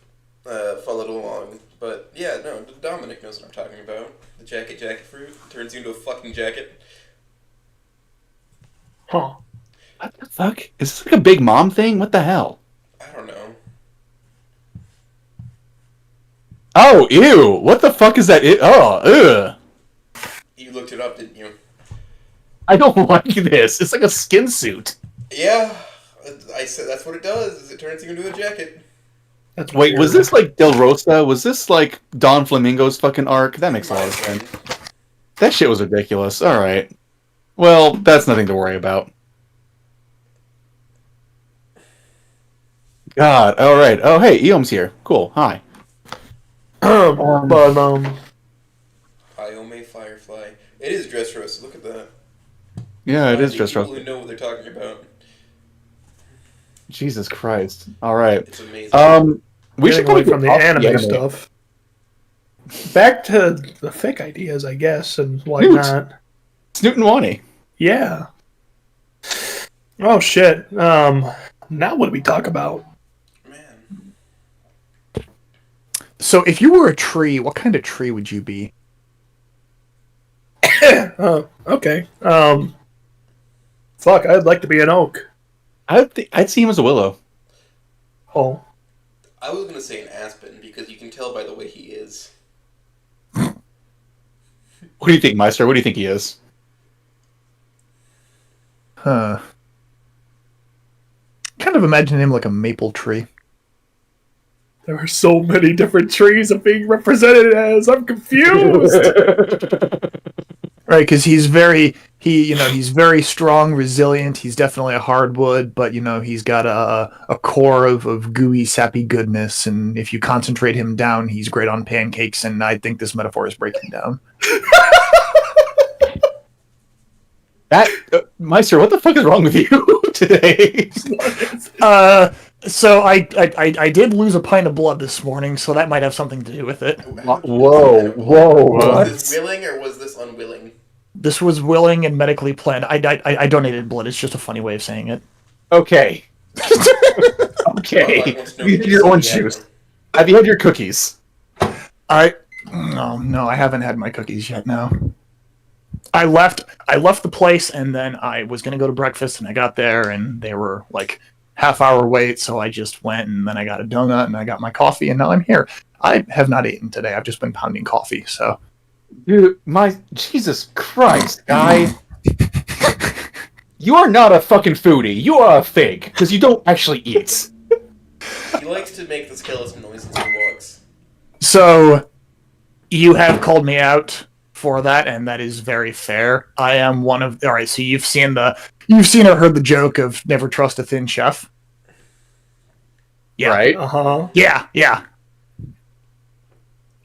followed along. But yeah, no, Dominic knows what I'm talking about. The jacket fruit turns you into a fucking jacket. Huh. What the fuck? Is this like a big mom thing? What the hell? I don't know. Oh, ew! What the fuck is that? Ugh! You looked it up, didn't you? I don't like this. It's like a skin suit. Yeah, I said that's what it does. Is it turns you into a jacket. That's Wait, weird. was this like Del Rosa? Was this like Don Flamingo's fucking arc? That makes a lot of sense. That shit was ridiculous. Alright. Well, that's nothing to worry about. God, alright. Oh, hey, Eom's here. Cool, hi. But Hyome Firefly. It is Dressrosa. Look at that. Yeah, it is People just rough. who know what they're talking about. Jesus Christ. Alright. It's amazing. We should getting away probably from the get off anime stuff. Back to the fic ideas, I guess, and whatnot. Snoot and Wani. Yeah. Oh shit. Now what do we talk about? Man. So if you were a tree, what kind of tree would you be? Oh, okay. Fuck, I'd like to be an oak. I'd see him as a willow. Oh. I was gonna say an aspen because you can tell by the way he is. What do you think, Meister? What do you think he is? Huh. Kind of imagine him like a maple tree. There are so many different trees of being represented as. I'm confused. Right, because he's very strong, resilient. He's definitely a hardwood, but he's got a core of gooey, sappy goodness. And if you concentrate him down, he's great on pancakes. And I think this metaphor is breaking down. Meister, what the fuck is wrong with you today? So I did lose a pint of blood this morning, so that might have something to do with it. Whoa. Was this willing or was this unwilling? This was willing and medically planned. I donated blood. It's just a funny way of saying it. Okay. Okay. You had your orange juice. Have you had your cookies? No, I haven't had my cookies yet. No. I left the place, and then I was gonna go to breakfast, and I got there, and they were like half-hour wait, so I just went, and then I got a donut, and I got my coffee, and now I'm here. I have not eaten today. I've just been pounding coffee. So, Dude, Jesus Christ, guy. You are not a fucking foodie. You are a fig, because you don't actually eat. He likes to make the skeleton noises when he walks. So, you have called me out for that, and that is very fair. I am one of. All right, so you've seen or heard the joke of never trust a thin chef. Yeah. Right? Yeah. You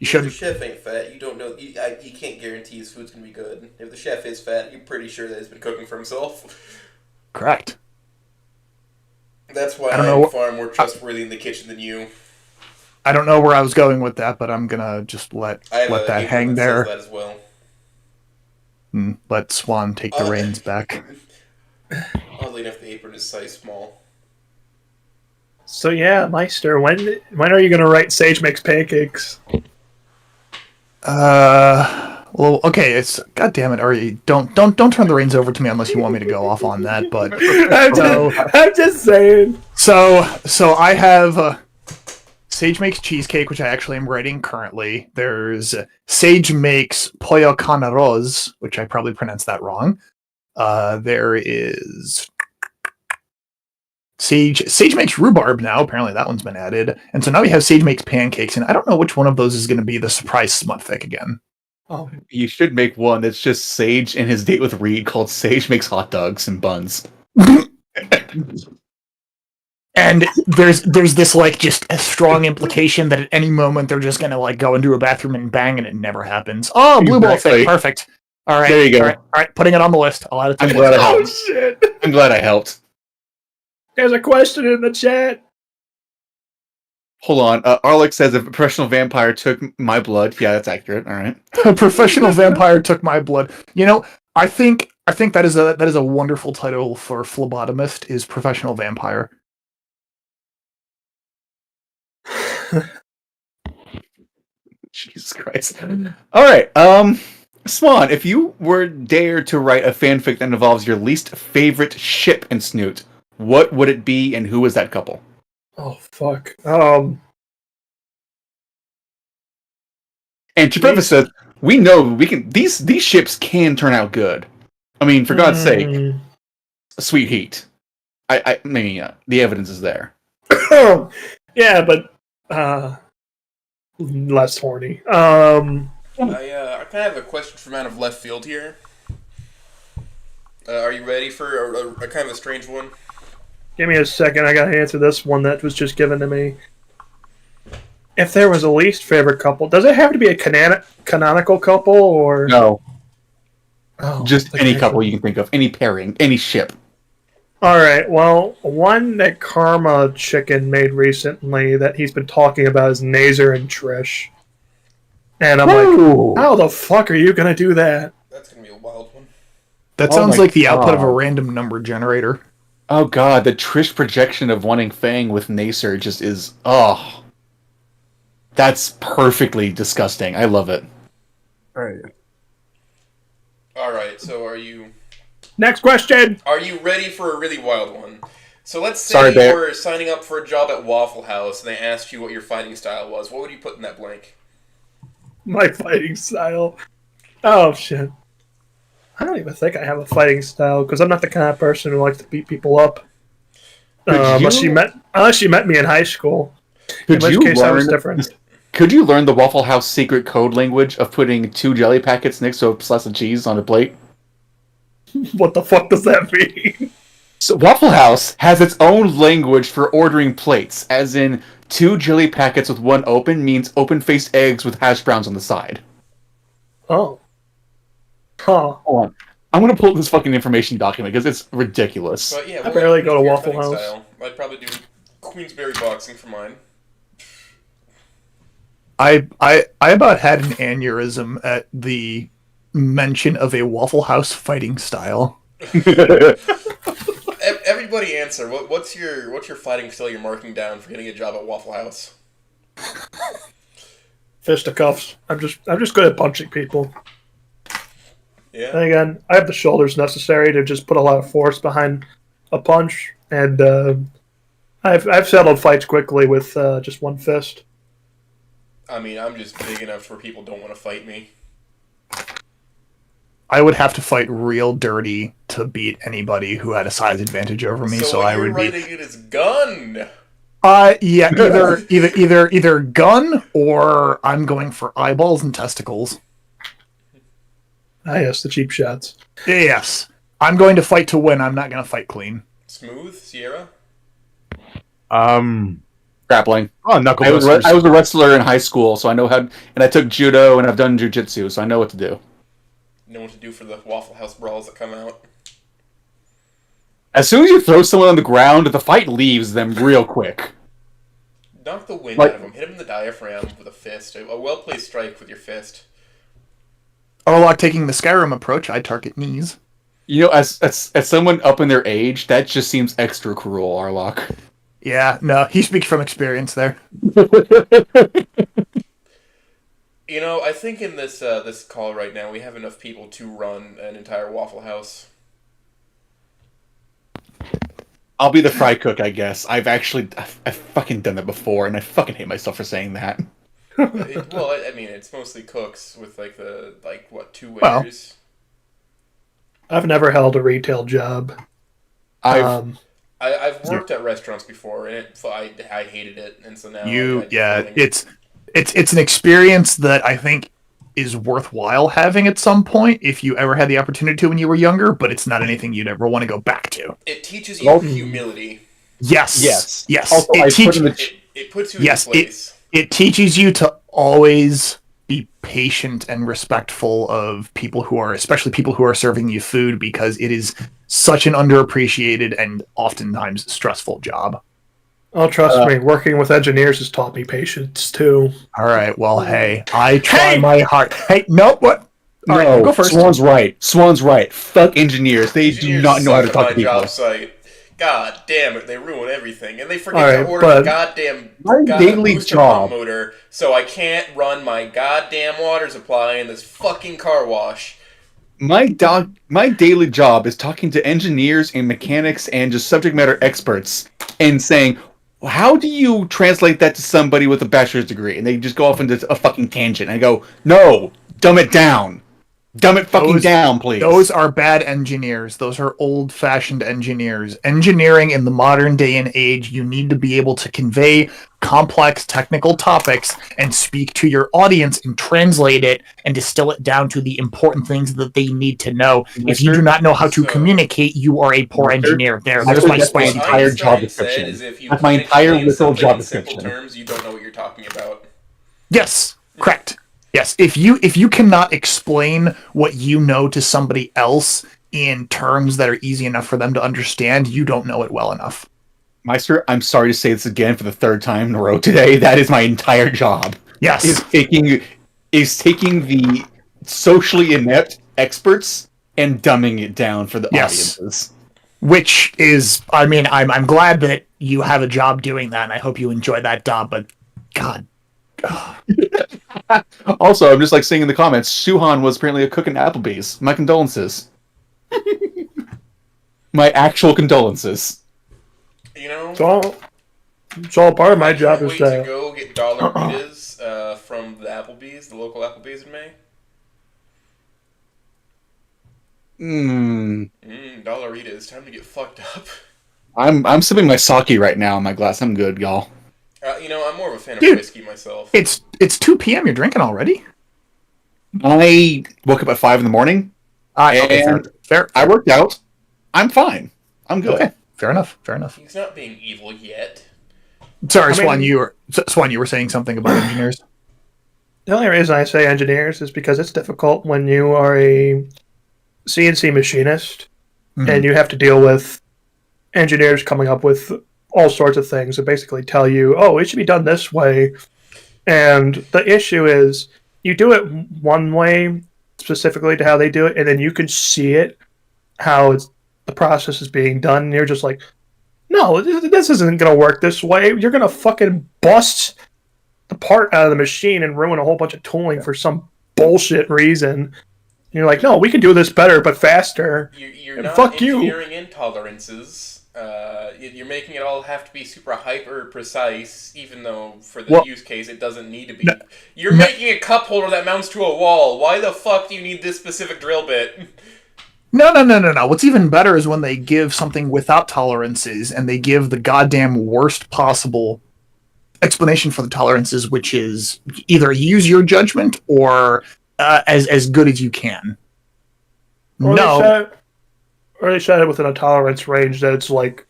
If should. the chef ain't fat, you don't know. You can't guarantee his food's gonna be good. If the chef is fat, you're pretty sure that he's been cooking for himself. Correct. That's why I'm far more trustworthy in the kitchen than you. I don't know where I was going with that, but I'm gonna just let that hang there. That as well. And let Swan take the reins back. Oddly enough, the apron is size small. So yeah, Meister, when are you gonna write Sage Makes Pancakes? Well, okay, it's God damn it, Ari, don't turn the reins over to me unless you want me to go off on that. But I'm just saying. So I have Sage Makes Cheesecake, which I actually am writing currently. There's Sage Makes Pollo con arroz, which I probably pronounced that wrong. There is Sage Makes Rhubarb now. Apparently that one's been added. And so now we have Sage Makes Pancakes, and I don't know which one of those is going to be the surprise smutfic again. Oh, You should make one that's just Sage and his date with Reed called Sage Makes Hot Dogs and Buns. And there's this like just a strong implication that at any moment they're just gonna like go into a bathroom and bang, and it never happens. Oh, blue ball Exactly. fic, perfect. All right, There you go. All right, putting it on the list. I'll add it to I'm the glad list. I oh helped. shit! I'm glad I helped. There's a question in the chat. Hold on. Arlex says if a professional vampire took my blood. Yeah, that's accurate. All right. A professional vampire took my blood. I think that is a wonderful title for phlebotomist. Is professional vampire. Jesus Christ. All right. Swan, if you were dared to write a fanfic that involves your least favorite ship in Snoot, what would it be, and who is that couple? Oh fuck. And to preface that, we know we can. These ships can turn out good. I mean, for God's sake, Sweet Heat. I mean, the evidence is there. Yeah, but less horny. I kind of have a question from out of left field here. Are you ready for a kind of a strange one? Give me a second. I gotta answer this one that was just given to me. If there was a least favorite couple, does it have to be a canonical couple or No, Oh, just like any an couple actual- you can think of, any pairing, any ship. All right. Well, one that Karma Chicken made recently that he's been talking about is Nazer and Trish. And I'm like, how the fuck are you gonna do that? That's gonna be a wild one. That Oh sounds my like the output of a God. random number generator. Oh god, the Trish projection of wanting Fang with Nacer just is that's perfectly disgusting. I love it. Alright, so are you Next question. ready for a really wild one? So let's say Sorry, you Bear. were signing up for a job at Waffle House and they asked you what your fighting style was. What would you put in that blank? My fighting style. Oh shit. I don't even think I have a fighting style because I'm not the kind of person who likes to beat people up. Could Unless you met me in high school. Could in which you case I was learn? different. Could you learn the Waffle House secret code language of putting 2 jelly packets next to a slice of cheese on a plate? What the fuck does that mean? So Waffle House has its own language for ordering plates, as in 2 jelly packets with 1 open means open-faced eggs with hash browns on the side. Oh. Huh. Hold on. I'm gonna pull up this fucking information document because it's ridiculous. But yeah, I barely go to your Waffle fighting House. style? I'd probably do Queensberry boxing for mine. I about had an aneurysm at the mention of a Waffle House fighting style. Everybody answer. What's your fighting style you're marking down for getting a job at Waffle House? Fisticuffs. I'm just good at punching people. Yeah. And again, I have the shoulders necessary to just put a lot of force behind a punch, and I've settled fights quickly with just one fist. I mean, I'm just big enough where people don't want to fight me. I would have to fight real dirty to beat anybody who had a size advantage over me. So what I you're would be. writing it is gun. Yeah, either gun or I'm going for eyeballs and testicles. Ah, yes, the cheap shots. Yes, I'm going to fight to win. I'm not going to fight clean. Smooth Sierra. Grappling. Oh, knuckle I was busters. a wrestler in high school, so I know how. And I took judo, and I've done jujitsu, so I know what to do. Know what to do for the Waffle House brawls that come out. As soon as you throw someone on the ground, the fight leaves them real quick. Knock the wind Like- out of him. Hit him in the diaphragm with a fist. A well-placed strike with your fist. Orlok taking the Skyrim approach, I target knees. You know, as someone up in their age, that just seems extra cruel, Arlock. Yeah, no, he speaks from experience there. You know, I think in this call right now, we have enough people to run an entire Waffle House. I'll be the fry cook, I guess. I've fucking done that before, and I fucking hate myself for saying that. I mean, it's mostly cooks with 2 Well. waiters. I've never held a retail job. I've I've worked at restaurants before, and I hated it, and so now it's an experience that I think is worthwhile having at some point if you ever had the opportunity to when you were younger, but it's not anything you'd ever want to go back to. It teaches you humility. Yes. Also, It puts you in place. It teaches you to always be patient and respectful of people who are, especially people who are serving you food, because it is such an underappreciated and oftentimes stressful job. Oh, trust me, working with engineers has taught me patience too. All right, well, hey, I try my hard. Hey, no, what? All right, no, go first. Swan's right. Fuck engineers. They do not know how to talk to people. Job site. God damn it, they ruin everything. And they forget Alright, to order but the goddamn daily booster job- pump motor, so I can't run my goddamn water supply in this fucking car wash. My daily job is talking to engineers and mechanics and just subject matter experts and saying, how do you translate that to somebody with a bachelor's degree? And they just go off into a fucking tangent. And I go, no, dumb it down. Dumb it fucking down, please. Those are bad engineers. Those are old-fashioned engineers. Engineering in the modern day and age, you need to be able to convey complex technical topics and speak to your audience and translate it and distill it down to the important things that they need to know. If you do not know how to communicate, you are a poor engineer. There's my spicy my entire job description. That's my entire literal job description. In simple terms, you don't know what you're talking about. Yes, correct. Yes, if you cannot explain what you know to somebody else in terms that are easy enough for them to understand, you don't know it well enough. Meister, I'm sorry to say this again for the 3rd time in a row today. That is my entire job. Yes. Is taking the socially inept experts and dumbing it down for the audiences. Which is, I mean, I'm glad that you have a job doing that, and I hope you enjoy that job, but God. Also, I'm just seeing in the comments, Shuhan was apparently a cook in Applebee's. My condolences. My actual condolences. You know, It's all part of my job is to go get Dollaritas from the Applebee's, the local Applebee's in May. Dollaritas, time to get fucked up. I'm sipping my sake right now in my glass. I'm good, y'all. I'm more of a fan Dude. of whiskey myself. It's 2 p.m. You're drinking already? I woke up at 5 in the morning, Okay, and fair. I worked out. I'm fine. I'm good. Okay, fair enough. He's not being evil yet. Sorry, I mean- Swan, you were saying something about engineers. The only reason I say engineers is because it's difficult when you are a CNC machinist and you have to deal with engineers coming up with all sorts of things that basically tell you, oh, it should be done this way. And the issue is you do it one way specifically to how they do it, and then you can see it, how the process is being done, and you're just like, no, this isn't going to work this way. You're going to fucking bust the part out of the machine and ruin a whole bunch of tooling for some bullshit reason. And you're like, no, we can do this better but faster. You're not fuck you. engineering intolerances. You're making it all have to be super hyper precise, even though for the use case it doesn't need to be. You're making a cup holder that mounts to a wall. Why the fuck do you need this specific drill bit? No. What's even better is when they give something without tolerances and they give the goddamn worst possible explanation for the tolerances, which is either use your judgment or as good as you can. Or they set it within a tolerance range that it's like,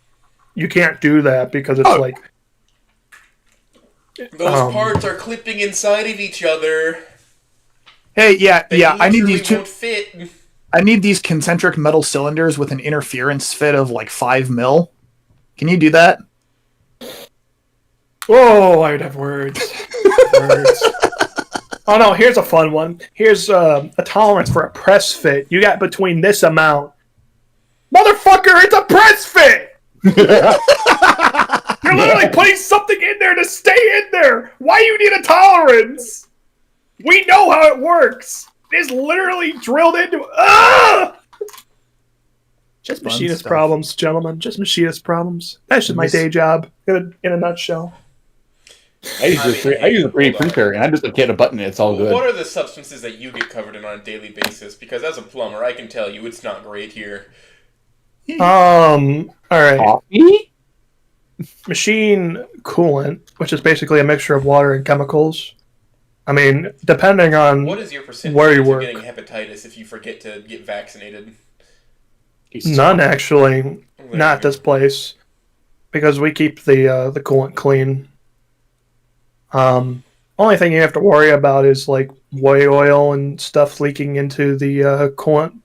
you can't do that because it's like... Those parts are clipping inside of each other. Hey, I need these two... Won't fit. I need these concentric metal cylinders with an interference fit of like 5 mil. Can you do that? Oh, I would have words. Oh no, here's a fun one. Here's a tolerance for a press fit. You got between this amount. Motherfucker, it's a press fit! You're literally putting something in there to stay in there! Why do you need a tolerance? We know how it works! It's literally drilled into... Ah! Just machinist stuff. problems, gentlemen. Just machinist problems. That's just my day job, in a nutshell. I use a 3D printer, and I'm just like, hit a button, and it's all good. What are the substances that you get covered in on a daily basis? Because as a plumber, I can tell you it's not great here. All right. Coffee? Machine coolant, which is basically a mixture of water and chemicals. I mean, depending on What is your percentage where you of work. getting hepatitis if you forget to get vaccinated? None, actually. Not at this place. Because we keep the coolant clean. Only thing you have to worry about is like whey oil and stuff leaking into the coolant.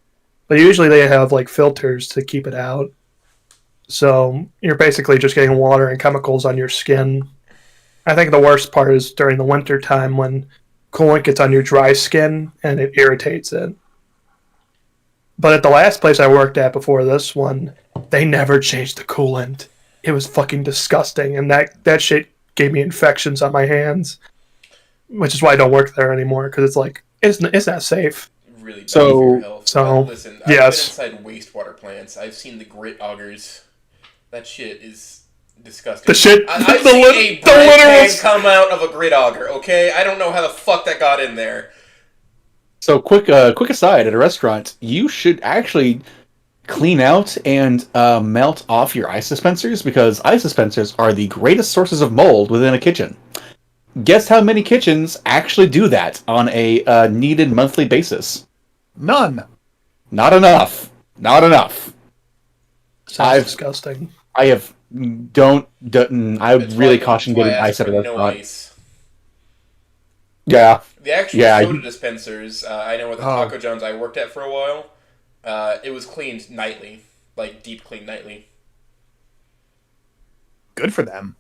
But usually they have like filters to keep it out. So you're basically just getting water and chemicals on your skin. I think the worst part is during the winter time when coolant gets on your dry skin and it irritates it. But at the last place I worked at before this one, they never changed the coolant. It was fucking disgusting, and that shit gave me infections on my hands, which is why I don't work there anymore, because it's like, it's not safe. Really bad for your health. So, listen, yes. I've been inside wastewater plants. I've seen the grit augers. That shit is disgusting. The shit, I've the seen lit- a the bread literal- can come out of a grit auger, okay? I don't know how the fuck that got in there. So quick aside, at a restaurant, you should actually clean out and melt off your ice dispensers, because ice dispensers are the greatest sources of mold within a kitchen. Guess how many kitchens actually do that on a needed monthly basis? None. Not enough. Not enough. Sounds disgusting. I have I would really caution That's why getting I ice asked at a for no restaurant. ice. Yeah. The actual Yeah, soda dispensers, I know at the Taco John's I worked at for a while, it was cleaned nightly. Like, deep clean nightly. Good for them.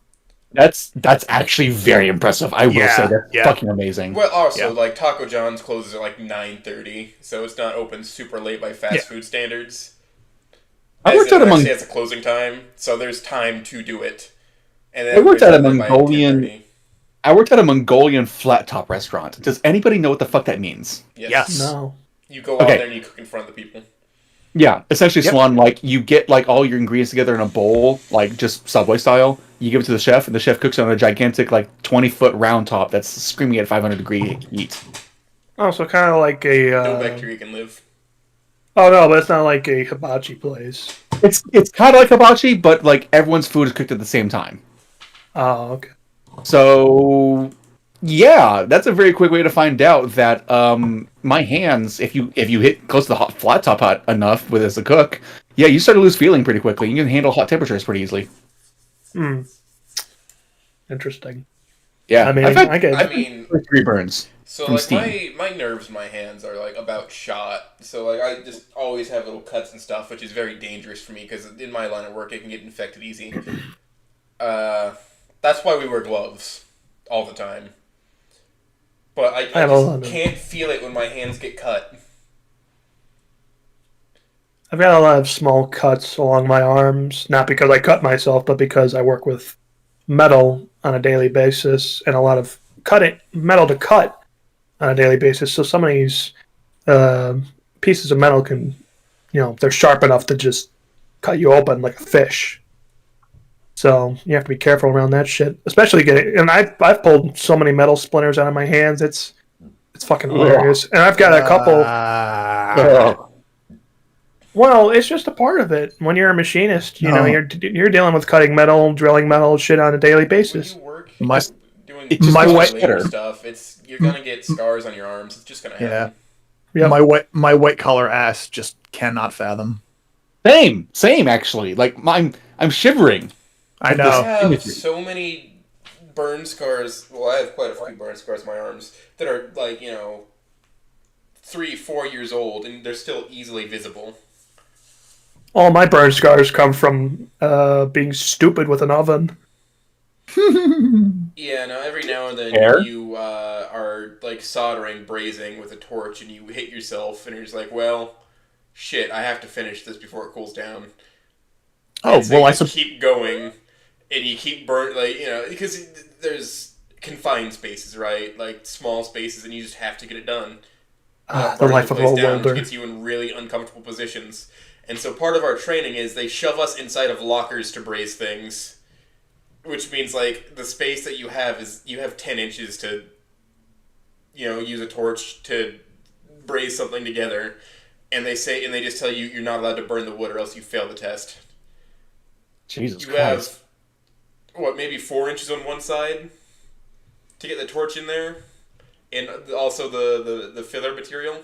That's actually very impressive. I will say that's yeah. fucking amazing. Well, also, Yeah. like, Taco John's closes at, like, 9:30, so it's not open super late by fast food standards. I worked at Actually, it's a closing time, so there's time to do it. And then I worked at a it's over by Mongolian 10:30. I worked at a Mongolian flat top restaurant. Does anybody know what the fuck that means? Yes. No. You go out there and you cook in front of the people. Yeah, essentially, Yep. Swan, like, you get, like, all your ingredients together in a bowl, like, just Subway style. You give it to the chef, and the chef cooks it on a gigantic, like, 20-foot round top that's screaming at 500-degree heat. Oh, so kind of like a... No bacteria can live. Oh, no, but it's not like a hibachi place. It's kind of like hibachi, but, like, everyone's food is cooked at the same time. Oh, okay. So, yeah, that's a very quick way to find out that my hands, if you hit close to the flat top hot enough with as a cook, yeah, you start to lose feeling pretty quickly. You can handle hot temperatures pretty easily. Hmm. Interesting. Yeah, I mean, I've had, I get. I mean, 3 burns so from like steam. my nerves in my hands are like about shot. So like I just always have little cuts and stuff, which is very dangerous for me because in my line of work it can get infected easy. That's why we wear gloves all the time. But I have a just lot of- can't feel it when my hands get cut. I've got a lot of small cuts along my arms, not because I cut myself, but because I work with metal on a daily basis and a lot of metal to cut on a daily basis. So some of these pieces of metal can, they're sharp enough to just cut you open like a fish. So you have to be careful around that shit, especially and I've pulled so many metal splinters out of my hands. It's fucking hilarious. And I've got a couple. Well, it's just a part of it. When you're a machinist, you're dealing with cutting metal, drilling metal, shit on a daily When basis. you work My- doing it just My gets way- better. stuff, you're gonna get scars on your arms. It's just gonna happen. Yep. My white collar ass just cannot fathom. Same actually. Like I'm shivering. I I know. have imagery. so many burn scars. Well, I have quite a few burn scars on my arms that are like 3-4 years old, and they're still easily visible. All my burn scars come from being stupid with an oven. Yeah, now every now and then Hair? you are like soldering, brazing with a torch, and you hit yourself, and you're just like, well, shit, I have to finish this before it cools down. Oh, And so well, you I just keep going, and you keep because there's confined spaces, right? Like small spaces, and you just have to get it done. The Burn life of a place down, which welder. gets you in really uncomfortable positions. And so part of our training is they shove us inside of lockers to braze things, which means like the space that you have is you have 10 inches to, use a torch to braze something together, and they just tell you you're not allowed to burn the wood or else you fail the test. Jesus You Christ. have maybe 4 inches on one side to get the torch in there, and also the filler material.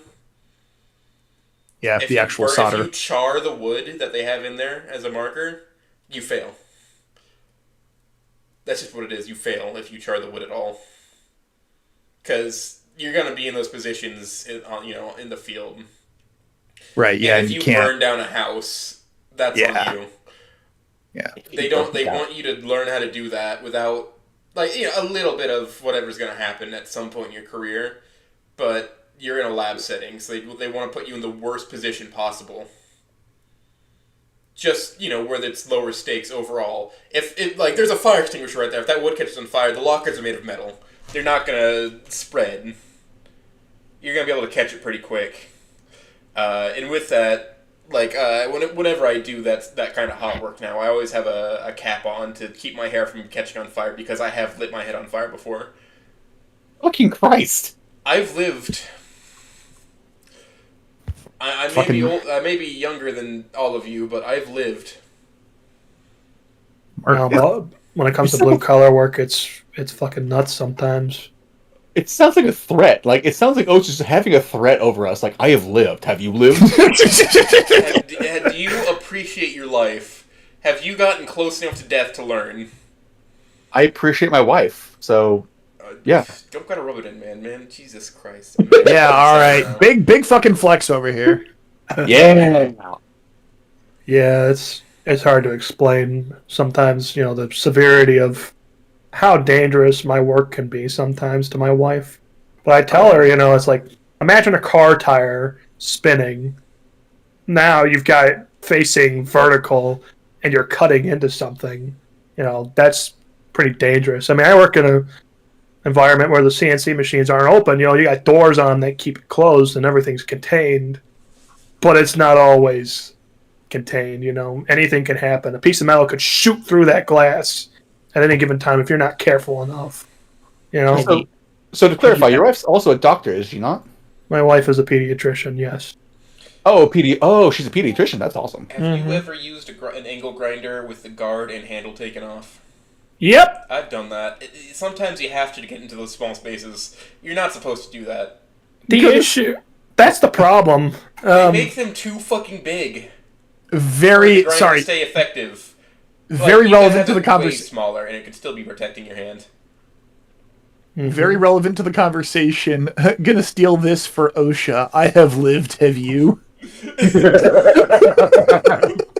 Yeah, the actual solder. If you char the wood that they have in there as a marker, you fail. That's just what it is. You fail if you char the wood at all, because you're gonna be in those positions, in the field. Right, yeah, and and if you you can't. burn down a house, that's Yeah. on you. Yeah. They want you to learn how to do that without, a little bit of whatever's gonna happen at some point in your career, but you're in a lab setting, so they want to put you in the worst position possible. Just, where it's lower stakes overall. If there's a fire extinguisher right there. If that wood catches on fire, the lockers are made of metal. They're not gonna spread. You're gonna be able to catch it pretty quick. And with that, whenever I do that kind of hot work now, I always have a cap on to keep my hair from catching on fire because I have lit my head on fire before. Fucking Christ. I've lived. I may be old, I may be younger than all of you, but I've lived. Well, when it comes to blue collar work, it's fucking nuts sometimes. It sounds like a threat. Like it sounds like O's just having a threat over us. Like I have lived. Have you lived? Do you appreciate your life? Have you gotten close enough to death to learn? I appreciate my wife. So yeah. Don't gotta rub it in, man. Jesus Christ. Yeah, all right. Big fucking flex over here. Yeah. Yeah, it's hard to explain sometimes, the severity of how dangerous my work can be sometimes to my wife. But I tell her, it's like, imagine a car tire spinning. Now you've got it facing vertical and you're cutting into something. That's pretty dangerous. I mean, I work in an environment where the CNC machines aren't open. You got doors on that keep it closed and everything's contained. But it's not always contained, Anything can happen. A piece of metal could shoot through that glass at any given time if you're not careful enough. So to clarify, your wife's also a doctor, is she not? My wife is a pediatrician, yes. Oh, she's a pediatrician. That's awesome. Have you ever used an angle grinder with the guard and handle taken off? Yep. I've done that. Sometimes you have to get into those small spaces. You're not supposed to do that. The issue. That's the problem. They make them too fucking big. For the Very grind sorry. to stay effective. Very you could relevant have to the it way conversation. smaller, and it could still be protecting your hand. Very relevant to the conversation. Gonna steal this for OSHA. I have lived. Have you?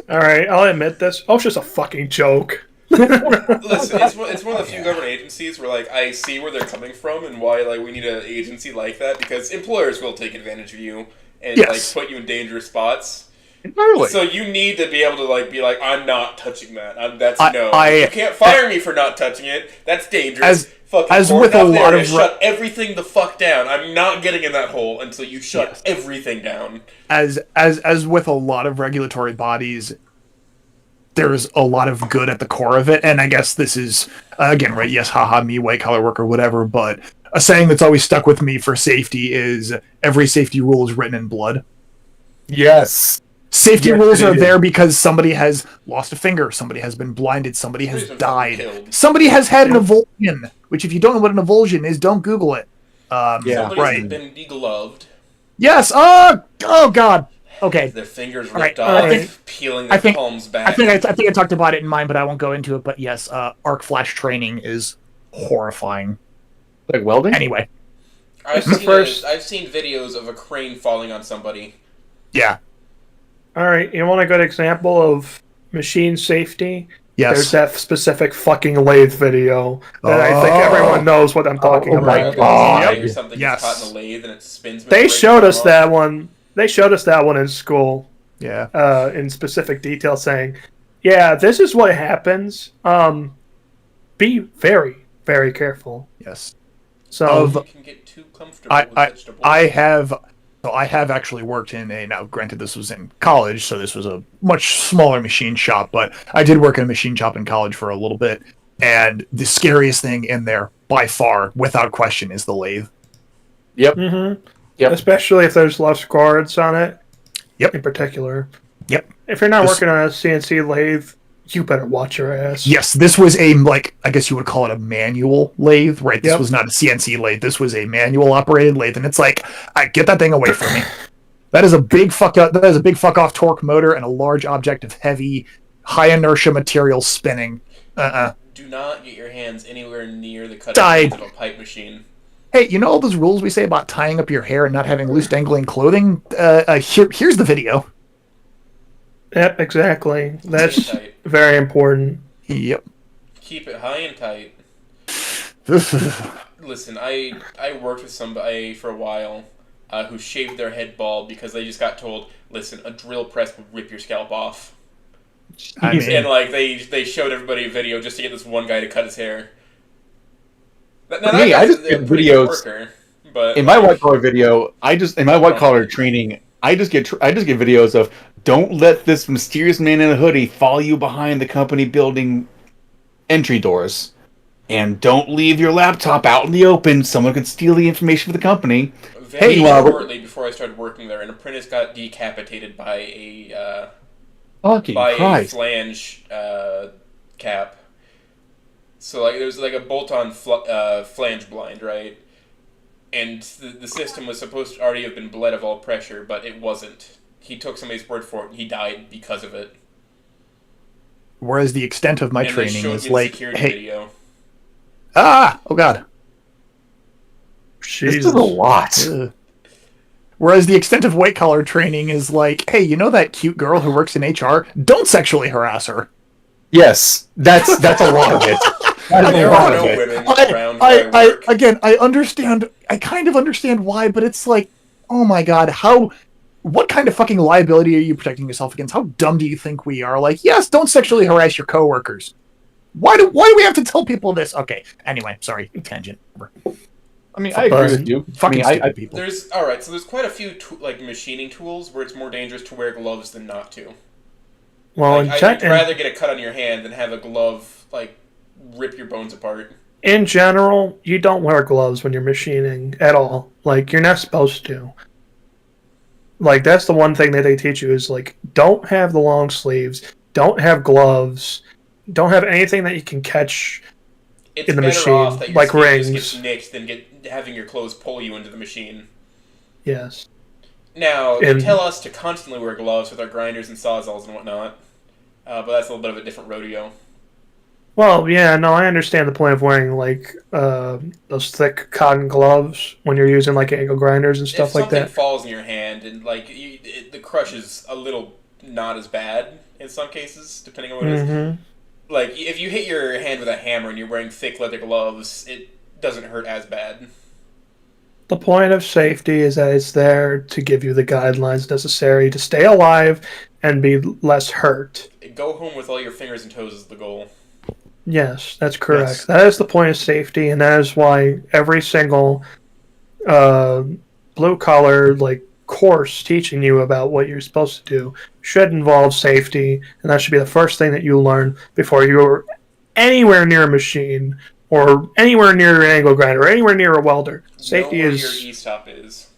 All right, I'll admit this. Oh, it's just a fucking joke. Listen, it's one of the few government agencies where like I see where they're coming from and why like we need an agency like that, because employers will take advantage of you and Yes. like put you in dangerous spots. Entirely. So you need to be able to like be like, I'm not touching that. I- you can't fire me for not touching it. That's dangerous. As- Fucking as corn with a out there, lot and of shut everything the fuck down. I'm not getting in that hole until you shut everything down. As with a lot of regulatory bodies, there's a lot of good at the core of it, and I guess this is again right. Yes, haha, me, white collar worker, whatever. But a saying that's always stuck with me for safety is every safety rule is written in blood. Yes. Safety Yes, rules it are is. there because somebody has lost a finger, somebody has been blinded, somebody has Somebody's been fucking died, killed. somebody has had an avulsion. Which, if you don't know what an avulsion is, don't Google it. Yeah. Somebody's right. been degloved. Yes. Oh God. Okay. Their fingers All right, ripped I off, think- peeling I their think- palms back. I think I talked about it in mine, but I won't go into it. But yes, arc flash training is horrifying. Like welding? Anyway, I've The seen first- I've seen videos of a crane falling on somebody. yeah, All right, you want a good example of machine safety? There's yes. that specific fucking lathe video that I think everyone knows what I'm talking Oh my about. God. Or something Yes. gets caught in a lathe and it spins. They breaks showed the us arm that off. one. They showed us that one in school, Yeah. in specific detail, saying, "Yeah, this is what happens. Be very, very careful." Yes. So, Of- You can get too comfortable I with vegetables. I have actually worked in a, now granted this was in college, so this was a much smaller machine shop, but I did work in a machine shop in college for a little bit, and the scariest thing in there, by far, without question, is the lathe. Yep. mhm. Yep. Especially if there's less guards on it. Yep. In particular. Yep. If you're not Just- working on a CNC lathe, you better watch your ass. Yes, this was a, like, I guess you would call it a manual lathe, right? This Yep. was not a CNC lathe. This was a manual operated lathe, and it's like, I get that thing away from me. That is a big fuck up. That is a big fuck off torque motor and a large object of heavy, high inertia material spinning. Do not get your hands anywhere near the cutting Died. edge of a pipe machine. Hey, you know all those rules we say about tying up your hair and not having loose dangling clothing? Here's the video. Yep, exactly. That's Tight. very important. Yep. Keep it high and tight. Listen, I worked with somebody for a while who shaved their head bald because they just got told, listen, a drill press will rip your scalp off. I And mean, like they showed everybody a video just to get this one guy to cut his hair. Now, For me, that I guy's just a get pretty good videos- worker, but In my white collar video, in my white collar training, I just get videos of don't let this mysterious man in a hoodie follow you behind the company building entry doors, and don't leave your laptop out in the open. Someone could steal the information for the company. very Robert. shortly before I started working there, an apprentice got decapitated by a Fucking Christ! flange cap. So like there was like a bolt-on flange blind, right? And the system was supposed to already have been bled of all pressure, but it wasn't. He took somebody's word for it, and he died because of it. whereas the extent of my And they training showed is me the like, security hey, video. oh god. This Jesus. is a lot. Ugh. Whereas the extent of white collar training is like, hey, you know that cute girl who works in HR? Don't sexually harass her. Yes, that's a lot of it. That is There a are lot of no it. women around where I I work. again, I understand. I kind of understand why, but it's like, oh my god, what kind of fucking liability are you protecting yourself against? How dumb do you think we are? Like, yes, don't sexually harass your coworkers. Why do we have to tell people this? Okay, anyway, sorry, tangent. I mean, I agree with you. Fucking I mean, stupid people. There's so there's quite a few like machining tools where it's more dangerous to wear gloves than not to. Well, Like, I'd rather get a cut on your hand than have a glove like rip your bones apart. in general, you don't wear gloves when you're machining at all. Like, you're not supposed to. Like, that's the one thing that they teach you is, like, don't have the long sleeves, don't have gloves, don't have anything that you can catch It's in the better machine, off that your like skin rings. just gets nicked than having your clothes pull you into the machine. Yes. Now, they And- tell us to constantly wear gloves with our grinders and sawzalls and whatnot, but that's a little bit of a different rodeo. Well, yeah, no, I understand the point of wearing like those thick cotton gloves when you're using like angle grinders and stuff If like something that. falls in your hand and like the crush is a little not as bad in some cases, depending on what it is. Mm-hmm. Like if you hit your hand with a hammer and you're wearing thick leather gloves, it doesn't hurt as bad. The point of safety is that it's there to give you the guidelines necessary to stay alive and be less hurt. Go home with all your fingers and toes is the goal. Yes, that's correct. Yes. That is the point of safety, and that is why every single blue collar like course teaching you about what you're supposed to do should involve safety, and that should be the first thing that you learn before you're anywhere near a machine or anywhere near an angle grinder or anywhere near a welder. Safety know where is your e-stop is.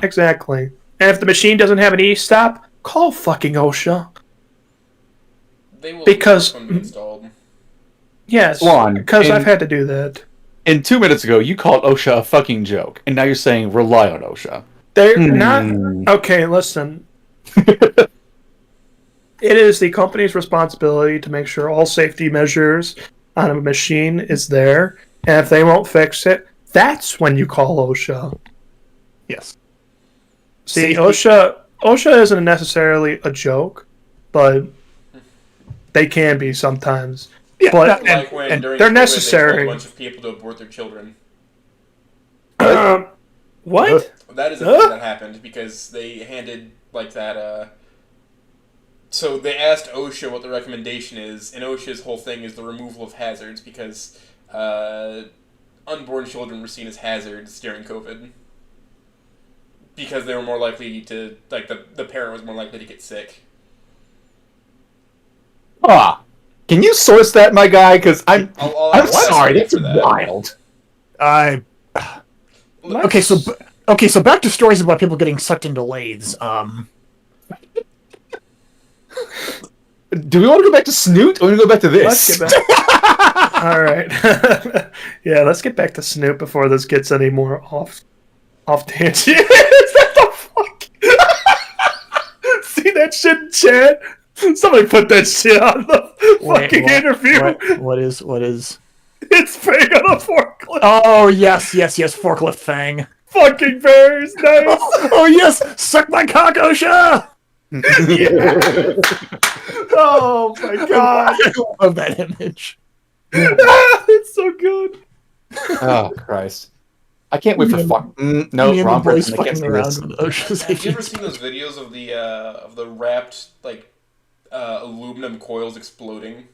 exactly. And if the machine doesn't have an e-stop, call fucking OSHA. They will Because- when installed. Yes, Swan, because in- I've had to do that. And 2 minutes ago, you called OSHA a fucking joke, and now you're saying rely on OSHA. They're not okay. Listen, it is the company's responsibility to make sure all safety measures on a machine is there, and if they won't fix it, that's when you call OSHA. Yes. See, Safety- OSHA isn't necessarily a joke, but they can be sometimes. Yeah, But- and- Like when and during they're COVID, necessary. They told a bunch of people to abort their children. What? That is a thing that happened because they handed like that. So they asked OSHA what the recommendation is, and OSHA's whole thing is the removal of hazards because unborn children were seen as hazards during COVID because they were more likely to the parent was more likely to get sick. Ah, can you source that, my guy? Because I'm I'll I'm ask Wes sorry, that's for that. wild. I okay. So back to stories about people getting sucked into lathes. Do we want to go back to Snoot, or we want to go back to this? Let's get back. All right. Yeah, let's get back to Snoop before this gets any more off tangent. What the fuck? See that shit in chat? Somebody put that shit on the fucking interview. What is? It's Fang on a forklift. Oh yes, forklift thing. Fucking bears, nice. Oh yes, suck my cock, OSHA. Oh my god. I love that image. It's so good. Oh Christ! I can't wait for fuck. No, Me and wrong the boys person. I can't fucking say around this. with OSHA's Have you ever seen those videos of the wrapped aluminum coils exploding?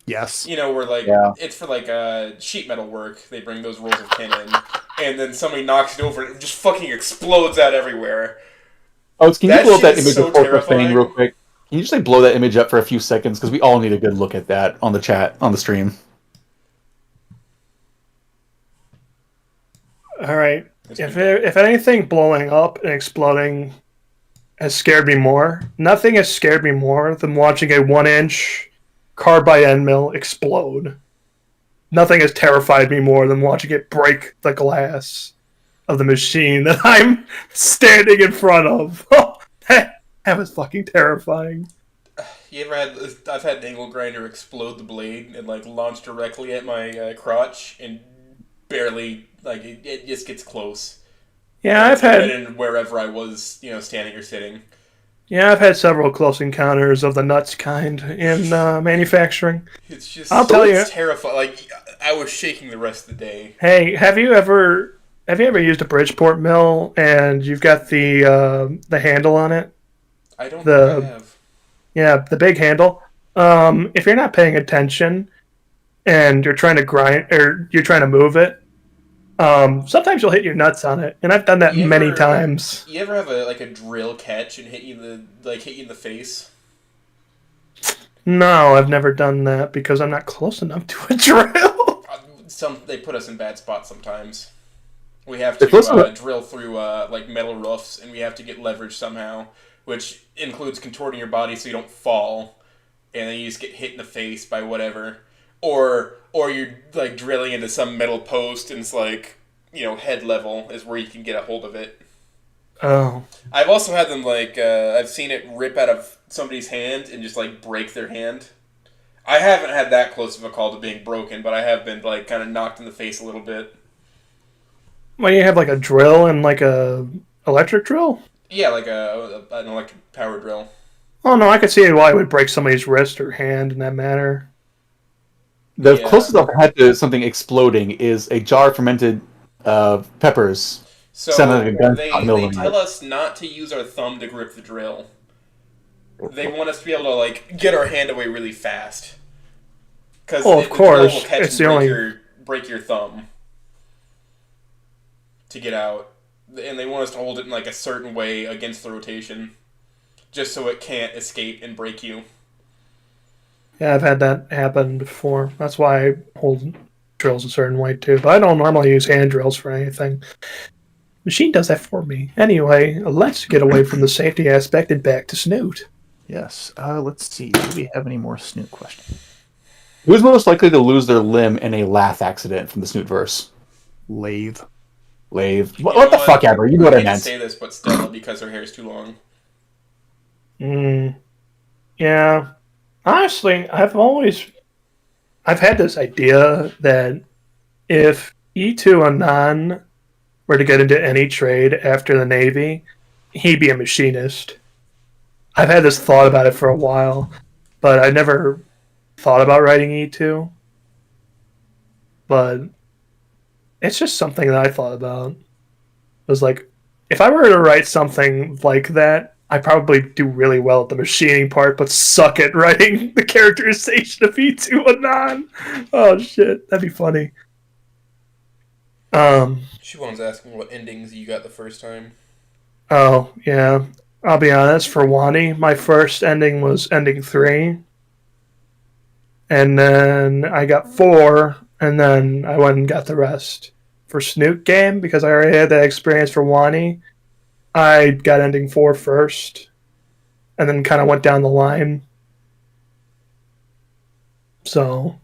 Yes. You know, where Yeah. it's for sheet metal work. They bring those rolls of tin in, and then somebody knocks it over, and it just fucking explodes out everywhere. Oh, can you That blow up that shit is image so of Forklift terrifying. Fang real quick? Can you just blow that image up for a few seconds? Because we all need a good look at that on the chat, on the stream. All right. If anything blowing up and exploding has scared me more, nothing has scared me more than watching a 1-inch carbide end mill explode. Nothing has terrified me more than watching it break the glass of the machine that I'm standing in front of. That was fucking terrifying. You ever had? I've had an angle grinder explode the blade and launch directly at my crotch and barely it just gets close. Yeah, I've had in wherever I was, standing or sitting. I've had several close encounters of the nuts kind in manufacturing. It's just I'll tell you. terrifying. I was shaking the rest of the day. Hey, have you ever used a Bridgeport mill and you've got the handle on it? I don't The- think I have. Yeah, the big handle. If you're not paying attention and you're trying to grind or you're trying to move it, sometimes you'll hit your nuts on it, and I've done that You many ever- times. You ever have a drill catch and hit you in the face? No, I've never done that because I'm not close enough to a drill. They put us in bad spots sometimes. We have It's also- to drill through metal roofs, and we have to get leverage somehow, which includes contorting your body so you don't fall. and then you just get hit in the face by whatever, or you're like drilling into some metal post and it's like, head level is where you can get a hold of it. Oh, I've also had them like I've seen it rip out of somebody's hand and just like break their hand. I haven't had that close of a call to being broken, but I have been like kind of knocked in the face a little bit. well, you have like a drill and like a electric drill. Yeah, like an electric power drill. Oh no, I could see why it would break somebody's wrist or hand in that manner. The Yeah. closest I've had to something exploding is a jar of fermented peppers. So Sounded like a gunshot they in the middle they of the tell night. us not to use our thumb to grip the drill. They want us to be able to like get our hand away really fast. Because Oh, of the drill will course. catch It's and the only. break your thumb to get out, and they want us to hold it in like a certain way against the rotation, just so it can't escape and break you. Yeah, I've had that happen before. That's why I hold drills a certain way too. But I don't normally use hand drills for anything. Machine does that for me. Anyway, let's get away from the safety aspect and back to Snoot. Yes. Let's see. Do we have any more Snoot questions? Who's most likely to lose their limb in a laugh accident from the Snootverse? Lathe. Lathe. You What know the fuck, Amber? You know what I hate to meant. say this, but Stella, because her hair is too long. Yeah. Honestly, I've had this idea that if E2 Anan were to get into any trade after the Navy, he'd be a machinist. I've had this thought about it for a while, but I never thought about writing E2. But it's just something that I thought about. It was like, if I were to write something like that, I probably do really well at the machining part, but suck at writing the characterization of E2 Anan. Oh shit, that'd be funny. Siobhan's asking what endings you got the first time. Oh, yeah. I'll be honest, for Wani, my first ending was ending 3. And then I got 4, and then I went and got the rest. For Snoot Game, because I already had that experience for Wani, I got ending 4 first, and then kind of went down the line. So,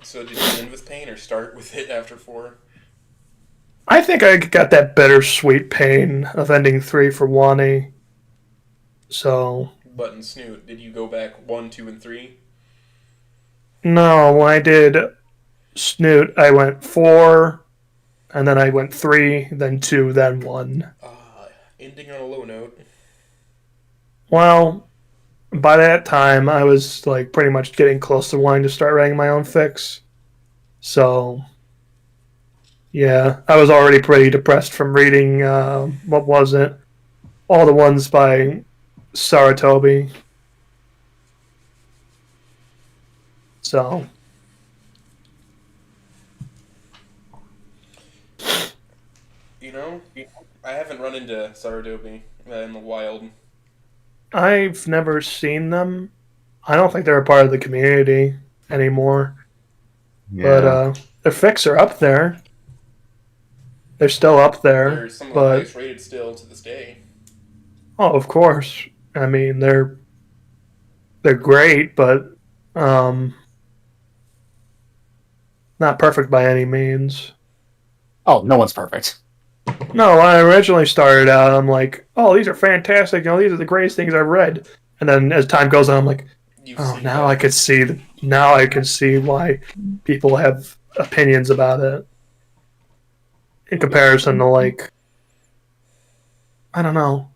So did you end with pain or start with it after 4? I think I got that bittersweet pain of ending 3 for Wani. So, Button Snoot, did you go back 1, 2, and 3? no, when I did Snoot, I went 4, and then I went 3, then 2, then 1. Ending on a low note. Well, by that time, I was like pretty much getting close to wanting to start writing my own fics. So, yeah, I was already pretty depressed from reading, what was it? All the ones by Saratobi. So, You know, I haven't run into Saratobi in the wild. I've never seen them. I don't think they're a part of the community anymore. Yeah. But their fics are up there. They're still up there. They're some of the But highest rated still to this day. oh, of course. I mean, they're great, but not perfect by any means. Oh, no one's perfect. No, when I originally started out, I'm like, oh, these are fantastic. You know, these are the greatest things I've read. And then as time goes on, I'm like, You've oh, seen now that. I could see. Now I can see why people have opinions about it. In comparison to like, I don't know,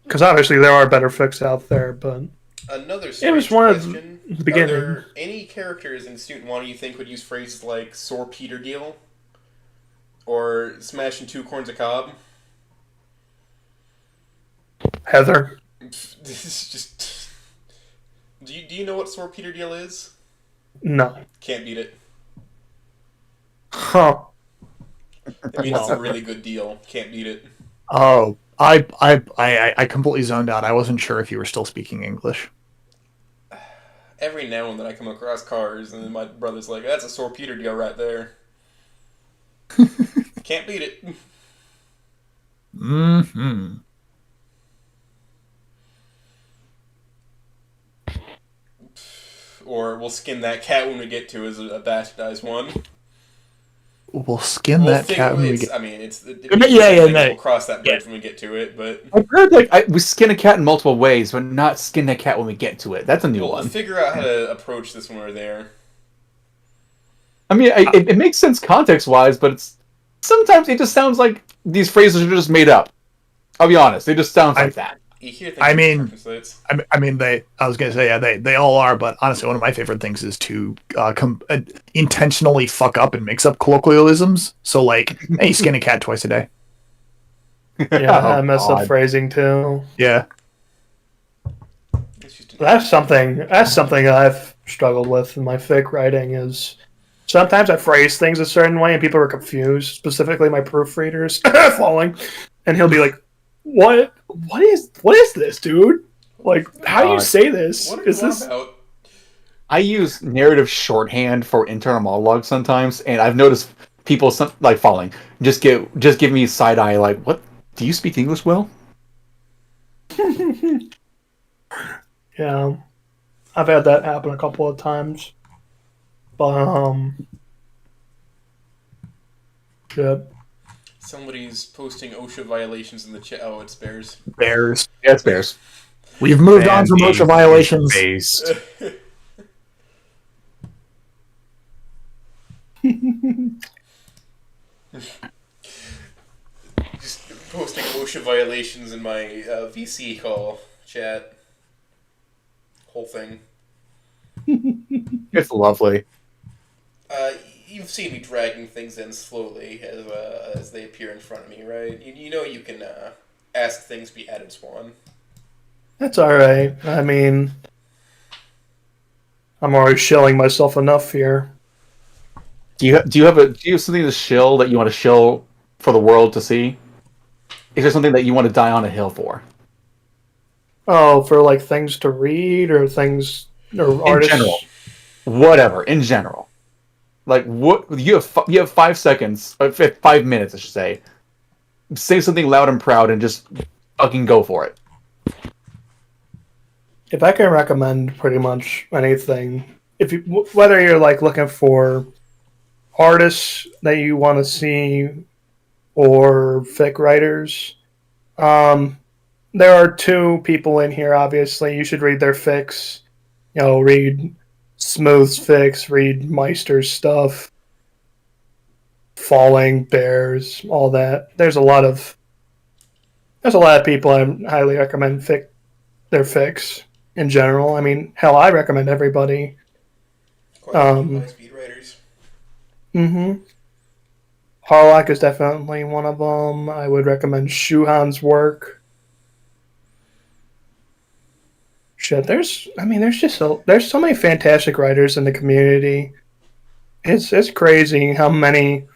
because obviously there are better fics out there, but Another it was strange one of question. the beginning. Are there any characters in Student One you think would use phrases like "sore Peter deal" or "smashing 2 corns of cob"? Heather. This is just. Do you know what "sore Peter deal" is? No. Can't beat it. Huh. It means it's a really good deal. Can't beat it. Oh, I completely zoned out. I wasn't sure if you were still speaking English. Every now and then I come across cars, and then my brother's like, "That's a sore Peter deal right there." Can't beat it. Mm-hmm. or we'll skin that cat when we get to is a bastardized one. We'll skin that cat when we get. I mean, it's Yeah, we'll cross that bridge when we get to it. But I've heard like we skin a cat in multiple ways, but not skin a cat when we get to it. That's a new we'll one. figure out how to approach this when we're there. I mean, it makes sense context-wise, but it's sometimes it just sounds like these phrases are just made up. I'll be honest; they just sound like that. You hear things I mean, translates. I mean, I was gonna say, yeah, they all are, but honestly, one of my favorite things is to intentionally fuck up and mix up colloquialisms. So, like, hey, skin a cat twice a day. Yeah, I Oh, mess God. up phrasing too. Yeah, It's just That's something I've struggled with in my fic writing is sometimes I phrase things a certain way and people are confused, specifically my proofreaders falling, and he'll be like, what is this, dude? Like, how do you God. say this? what are Is you this about? I use narrative shorthand for internal monologue sometimes, and I've noticed people like falling just give me side eye like, what? Do you speak English well? Yeah. I've had that happen a couple of times. But yeah. Somebody's posting OSHA violations in the chat. Oh, it's bears. bears. Yeah, it's bears. We've moved on from OSHA violations. Based. Just posting OSHA violations in my VC call chat. Whole thing. It's lovely. You've seen me dragging things in slowly as they appear in front of me, right? You know you can ask things be added, Swan. That's alright. I mean, I'm already shilling myself enough here. Do you have something to shill that you want to shill for the world to see? Is there something that you want to die on a hill for? Oh, for like things to read or things or artists. general. Whatever, in general. Like what you have 5 seconds, 5 minutes, I should say. Say something loud and proud, and just fucking go for it. If I can recommend pretty much anything, if you whether you're like looking for artists that you want to see or fic writers, there are two people in here. Obviously, you should read their fics. You know, read Smooth's fics, read Meister's stuff, Falling, Bears, all that. There's a lot of people I highly recommend their fics in general. I mean, hell, I recommend everybody. Quite a few high-speed writers. Mm-hmm. Harlock is definitely one of them. I would recommend Shuhan's work. Shit, there's so many fantastic writers in the community. It's crazy how many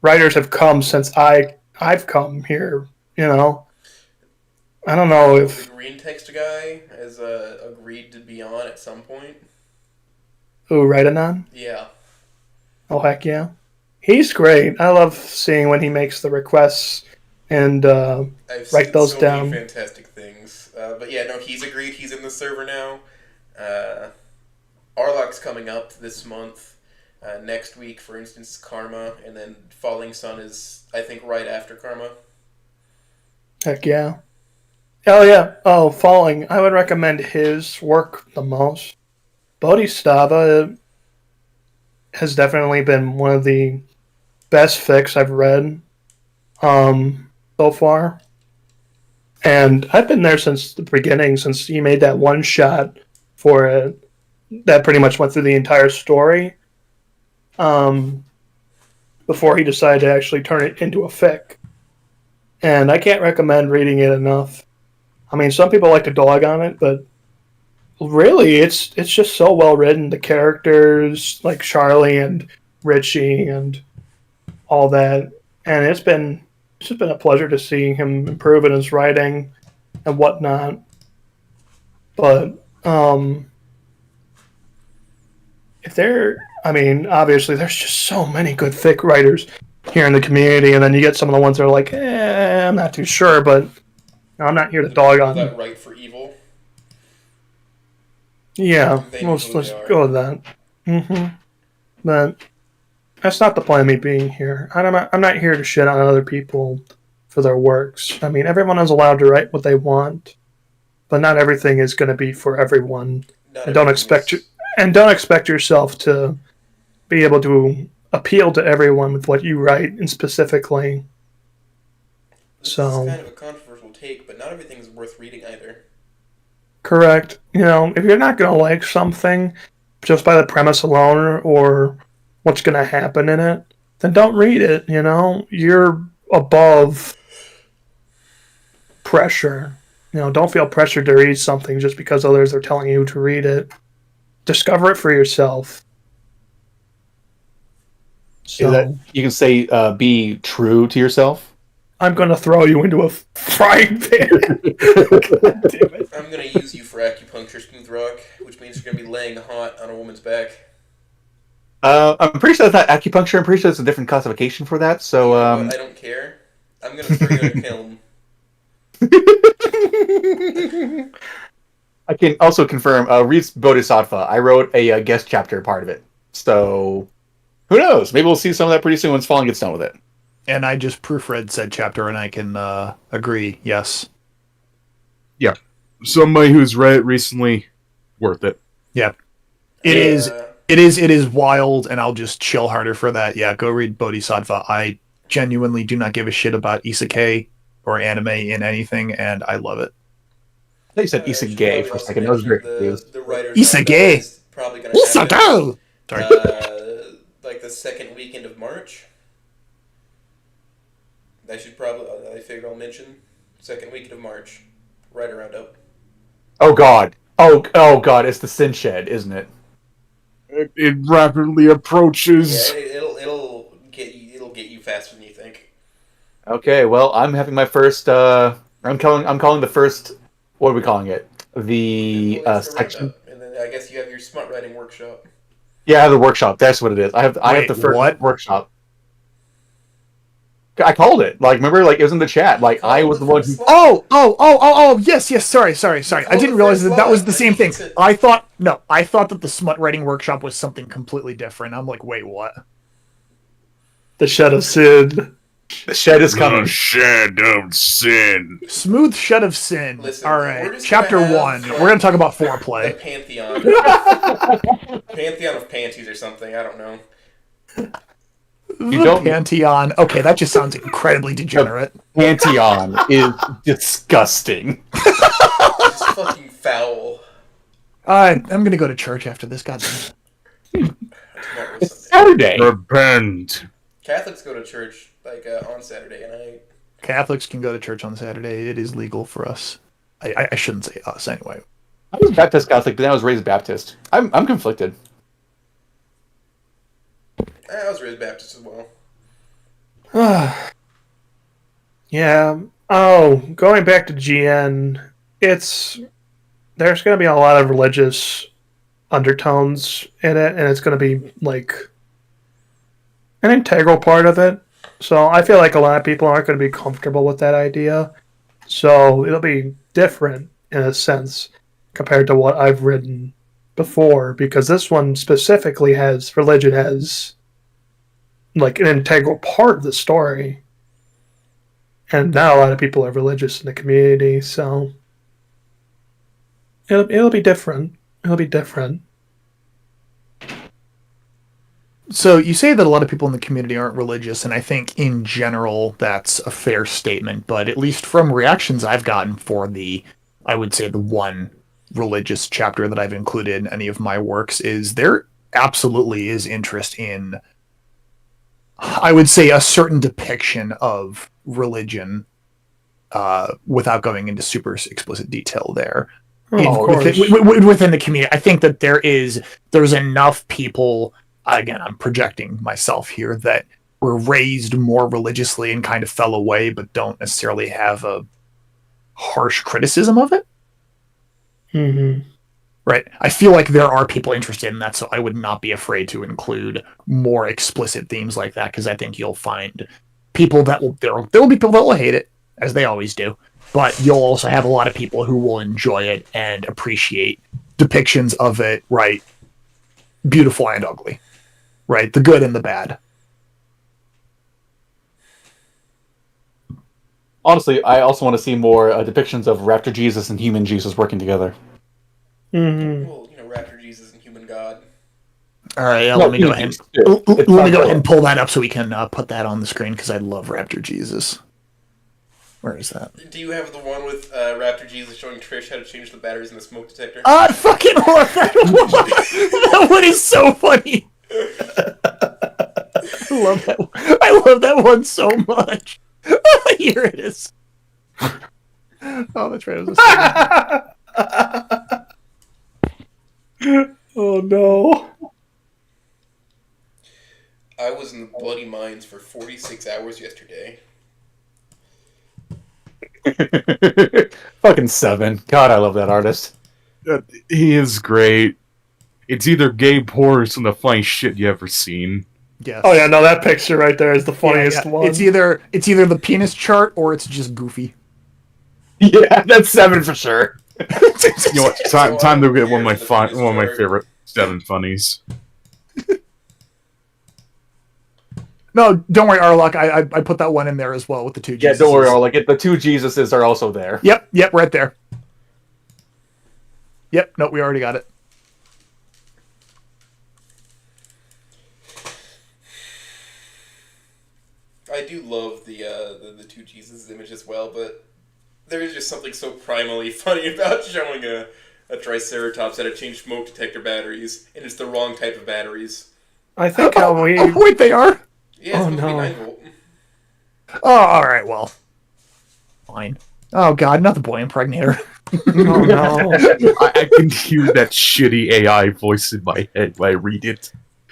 writers have come since I've come here. You know, I don't know The if green text guy has agreed to be on at some point. Redanon. Yeah. Oh heck yeah, he's great. I love seeing when he makes the requests and I've write seen those so down. many fantastic things. But yeah, no, he's agreed. He's in the server now. Arlock's coming up this month. Next week, for instance, Karma, and then Falling Sun is, I think, right after Karma. Heck yeah. Oh yeah. Oh, Falling. I would recommend his work the most. Bodhisattva has definitely been one of the best fics I've read so far. And I've been there since the beginning, since he made that one shot for it that pretty much went through the entire story. Before he decided to actually turn it into a fic. And I can't recommend reading it enough. I mean, some people like to dog on it, but really, it's just so well written. The characters, like Charlie and Richie and all that. And it's just been a pleasure to see him improve in his writing and whatnot. But obviously, there's just so many good fic writers here in the community, and then you get some of the ones that are like, I'm not too sure, but I'm not here to dog on that them. right for evil. Yeah, They know let's who they let's are. go with that. But that's not the point of me being here. I'm not here to shit on other people for their works. I mean, everyone is allowed to write what they want, but not everything is going to be for everyone. Not And don't everything expect is- don't expect yourself to be able to appeal to everyone with what you write and specifically. This is So kind of a controversial take, but not everything is worth reading either. correct. If you're not going to like something just by the premise alone or what's going to happen in it, then don't read it. You're above pressure. Don't feel pressured to read something just because others are telling you to read it. Discover it for yourself. Is that So you can say be true to yourself? I'm going to throw you into a frying pan. God damn it. I'm gonna use you for acupuncture, Smooth Rock, which means you're gonna be laying hot on a woman's back. I'm pretty sure that's not acupuncture. I'm pretty sure it's a different classification for that. So, You know what? I don't care. I'm gonna throw you in a kiln. I can also confirm. Reads Bodhisattva. I wrote a guest chapter part of it. So, who knows? Maybe we'll see some of that pretty soon once Fallen gets done with it. And I just proofread said chapter, and I can agree. Yes. Somebody who's read it recently, worth it. Yeah. It is wild, and I'll just chill harder for that. Yeah, go read Bodhisattva. I genuinely do not give a shit about isekai or anime in anything, and I love it. I thought you said I should Isekai probably for a also second. I was very mention confused. the writer's Isekai. roundup is probably gonna happen. Isekai! Sorry. Like the second weekend of March. I figured I'll mention second weekend of March. Writer roundup. Oh God. Oh God. It's the Sin Shed, isn't it? It rapidly approaches. Yeah, it'll get you faster than you think. Okay. Well, I'm having my first. I'm calling the first. What are we calling it? The Well, it's the section. roundup, and then I guess you have your smart writing workshop. Yeah, I have the workshop. That's what it is. I have Wait, the first what? workshop. I called it. Like, remember, like it was in the chat. Like, I was the one who. Oh, yes, sorry. I called didn't the realize first that was line. the same thing. I thought that the smut writing workshop was something completely different. I'm like, wait, what? The Shed of Sin. The shed is coming. The shed of sin. Smooth Shed of Sin. Listen, All we're right, just chapter gonna have, 1. like, We're gonna talk about The foreplay. pantheon. Pantheon of panties or something. I don't know. The don't- Pantheon. Okay, that just sounds incredibly degenerate. Pantheon is disgusting. It's fucking foul. I'm gonna go to church after this. Goddamn. Tomorrow is It's Sunday. Saturday. Repent. Catholics go to church on Saturday night. Catholics can go to church on Saturday. It is legal for us. I shouldn't say us anyway. I was Baptist Catholic, but then I was raised Baptist. I'm conflicted. I was raised Baptist as well. Yeah. Oh, going back to GN, there's going to be a lot of religious undertones in it, and it's going to be like an integral part of it. So I feel like a lot of people aren't going to be comfortable with that idea. So it'll be different in a sense compared to what I've written before, because this one specifically has religion as like an integral part of the story. And not a lot of people are religious in the community, so it'll be different. It'll be different. So you say that a lot of people in the community aren't religious, and I think in general that's a fair statement. But at least from reactions I've gotten for I would say the one religious chapter that I've included in any of my works, is there absolutely is interest in, I would say, a certain depiction of religion, without going into super explicit detail there. Oh, of course. Within the community, I think that there's enough people. Again, I'm projecting myself here, that were raised more religiously and kind of fell away, but don't necessarily have a harsh criticism of it. Mm-hmm. Right. I feel like there are people interested in that, so I would not be afraid to include more explicit themes like that, because I think you'll find people there will be people that will hate it, as they always do, but you'll also have a lot of people who will enjoy it and appreciate depictions of it, right? Beautiful and ugly, right? The good and the bad. Honestly, I also want to see more depictions of Raptor Jesus and Human Jesus working together. Mhm. Well, Raptor Jesus and Human God. All right, yeah, No, let me go Human ahead. Jesus, too. Let It's me not go ahead good. and pull that up so we can put that on the screen because I love Raptor Jesus. Where is that? Do you have the one with Raptor Jesus showing Trish how to change the batteries in the smoke detector? I fucking love that one. That one is so funny. I love that. I love that one so much. Here it is. Oh, that's right. It was a Oh no. I was in the bloody mines for 46 hours yesterday. Fucking Seven. God, I love that artist. He is great. It's either gay porn or some of the funniest shit you ever seen. yes. Oh yeah, no, that picture right there is the Yeah, funniest yeah. one. It's either the penis chart or it's just goofy. Yeah, that's Seven for sure. You know what? So Time I to get don't one of my care for the penis one of my chart. favorite 7 funnies. No, don't worry, Arlock. I put that one in there as well with the two. Yeah, Jesuses. don't worry, all the 2 Jesuses are also there. Yep, right there. Yep, nope, we already got it. I do love the two Jesus image as well, but there is just something so primally funny about showing a Triceratops how to change smoke detector batteries, and it's the wrong type of batteries. I think how we. Oh, wait, they are? Yeah, it's Oh, supposed to be no. 9-volt. Oh, alright, well. Fine. Oh god, not the boy impregnator. Oh no. I can hear that shitty AI voice in my head when I read it.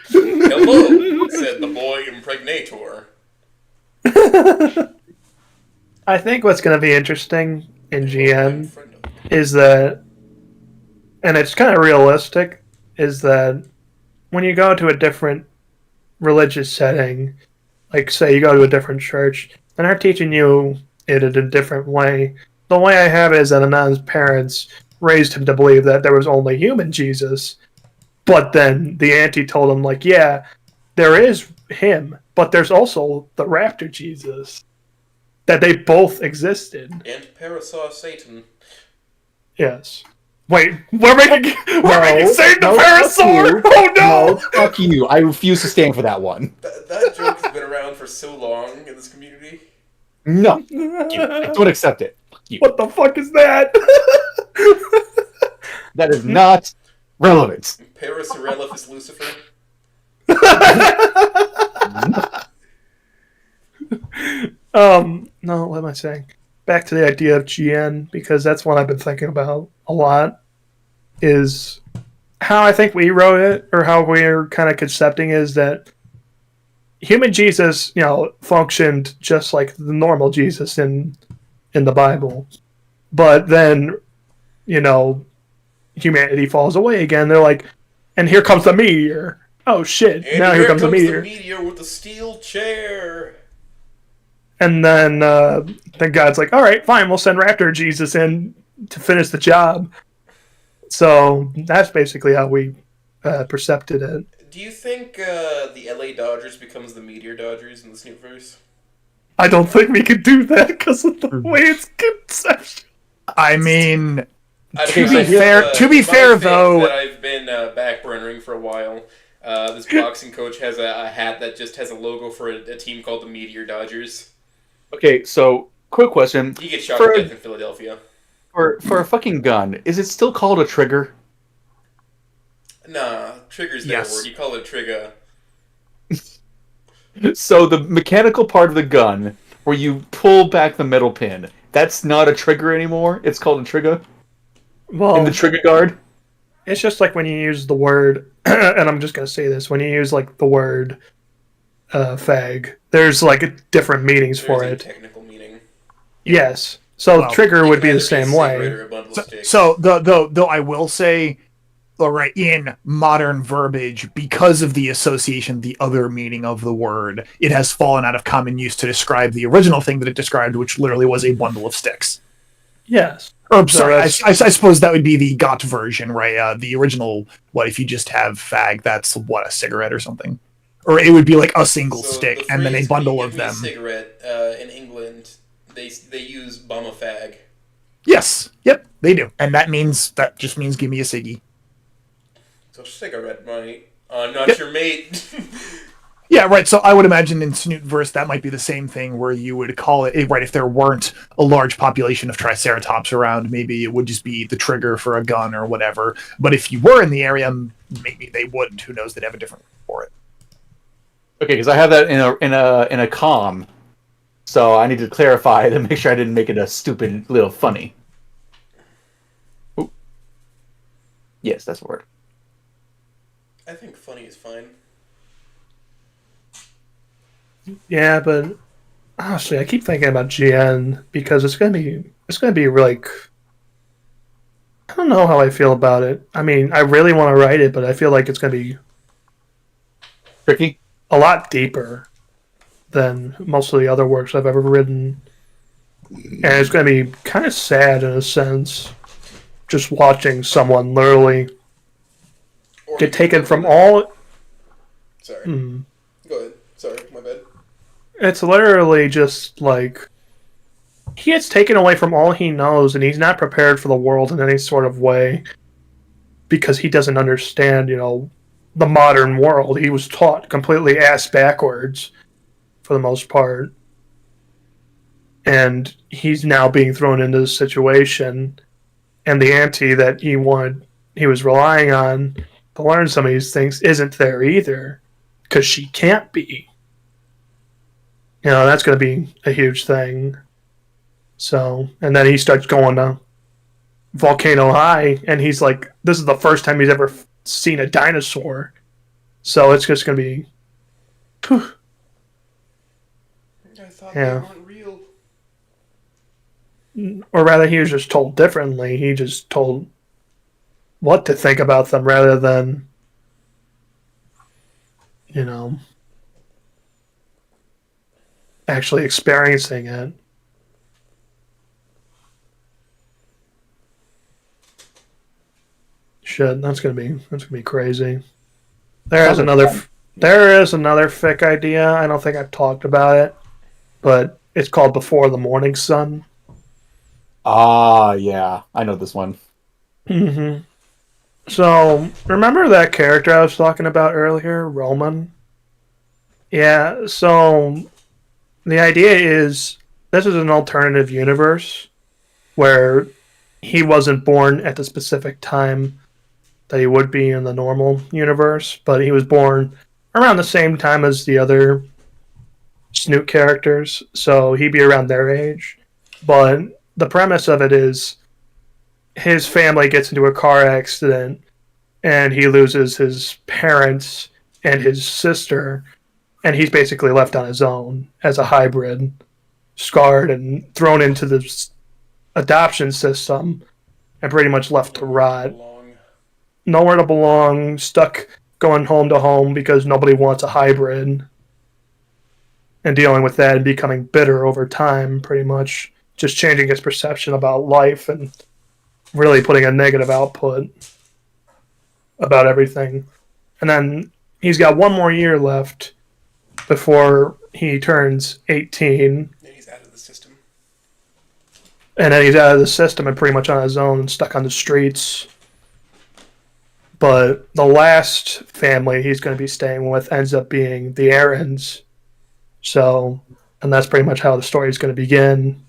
Hello, said the boy impregnator. I think what's going to be interesting in I'm GN friend of- is that, and it's kind of realistic, is that when you go to a different religious setting, like say you go to a different church, and they're teaching you it in a different way. The way I have it is that Anand's parents raised him to believe that there was only human Jesus, but then the auntie told him, like, yeah, there is him, but there's also the Raptor Jesus. That they both existed. And Parasaur Satan. Yes. Wait, we're making Satan no, the Parasaur? fuck you. Oh no! No, fuck you. I refuse to stand for that one. That joke has been around for so long in this community. No. I don't accept it. What the fuck is that? That is not relevant. Parasaurolophus Lucifer. No, what am I saying? Back to the idea of GN, because that's one I've been thinking about a lot, is how I think we wrote it, or how we're kind of concepting is that human Jesus, functioned just like the normal Jesus in the Bible. But then, humanity falls away again. They're like, and here comes the meteor. Oh shit, And now here comes the meteor. the meteor with the steel chair. And then God's like, all right, fine, we'll send Raptor Jesus in to finish the job. So that's basically how we percepted it. Do you think the LA Dodgers becomes the Meteor Dodgers in this new verse? I don't think we could do that because of the way it's conception. I mean, To be fair, though, that I've been backburnering for a while. This boxing coach has a hat that just has a logo for a team called the Meteor Dodgers. Okay, so quick question. He gets shot For to a- death in Philadelphia. For a fucking gun, is it still called a trigger? Nah, trigger's their Yes. word. You call it a trigger. So the mechanical part of the gun, where you pull back the metal pin, that's not a trigger anymore? It's called a trigger? Well, In the trigger guard? it's just like when you use the word, and I'm just going to say this, when you use like the word fag, there's like different meanings for There's a it. technical meaning. Yes. So Well, trigger It would can be the either a same cigarette way. or a bundle of sticks. So though I will say, all right, in modern verbiage, because of the association, the other meaning of the word, it has fallen out of common use to describe the original thing that it described, which literally was a bundle of sticks. Yes. Or So sorry, I that's- suppose that would be the got version, right? The original, what if you just have fag? That's what, a cigarette or something, or it would be like a single So stick the and then a phrase bundle "Can you of give me a them. cigarette" in England, they use "bum a fag." Yes, yep, they do, and that just means give me a ciggy. So cigarette money, not Yep. your mate. Yeah, right. So I would imagine in Snootverse that might be the same thing where you would call it, right, if there weren't a large population of Triceratops around, maybe it would just be the trigger for a gun or whatever. But if you were in the area, maybe they wouldn't. Who knows? They'd have a different word for it. Okay, because I have that in a com, so I need to clarify to make sure I didn't make it a stupid little funny. Ooh. Yes, that's the word. I think funny is fine. Yeah, but honestly, I keep thinking about GN because it's gonna be like, I don't know how I feel about it. I mean, I really want to write it, but I feel like it's gonna be Tricky. a lot deeper than most of the other works I've ever written, and it's gonna be kind of sad in a sense, just watching someone literally Or get you taken could- from all. Sorry. Hmm. Go ahead. Sorry, my bad. It's literally just like he gets taken away from all he knows, and he's not prepared for the world in any sort of way because he doesn't understand, the modern world. He was taught completely ass backwards for the most part, and he's now being thrown into this situation, and the auntie that he was relying on to learn some of these things isn't there either because she can't be. That's going to be a huge thing. So, and then he starts going to Volcano High, and he's like, this is the first time he's ever seen a dinosaur. So it's just going to be. I thought Yeah. they weren't real. Or rather, he was just told differently. He just told what to think about them rather than, actually experiencing it. Shit, that's gonna be crazy. There is another fic idea. I don't think I've talked about it, but it's called Before the Morning Sun. Ah, yeah, I know this one. Mm-hmm. So remember that character I was talking about earlier, Roman? Yeah. So the idea is this is an alternative universe where he wasn't born at the specific time that he would be in the normal universe, but he was born around the same time as the other Snoot characters, so he'd be around their age. But the premise of it is his family gets into a car accident and he loses his parents and his sister, and he's basically left on his own as a hybrid, scarred and thrown into this adoption system and pretty much left to rot. Nowhere to belong, stuck going home to home because nobody wants a hybrid, and dealing with that and becoming bitter over time, pretty much just changing his perception about life and really putting a negative output about everything. And then he's got one more year left before he turns 18. And he's out of the system. And then he's out of the system and pretty much on his own, stuck on the streets. But the last family he's going to be staying with ends up being the Aarons. So, and that's pretty much how the story is going to begin.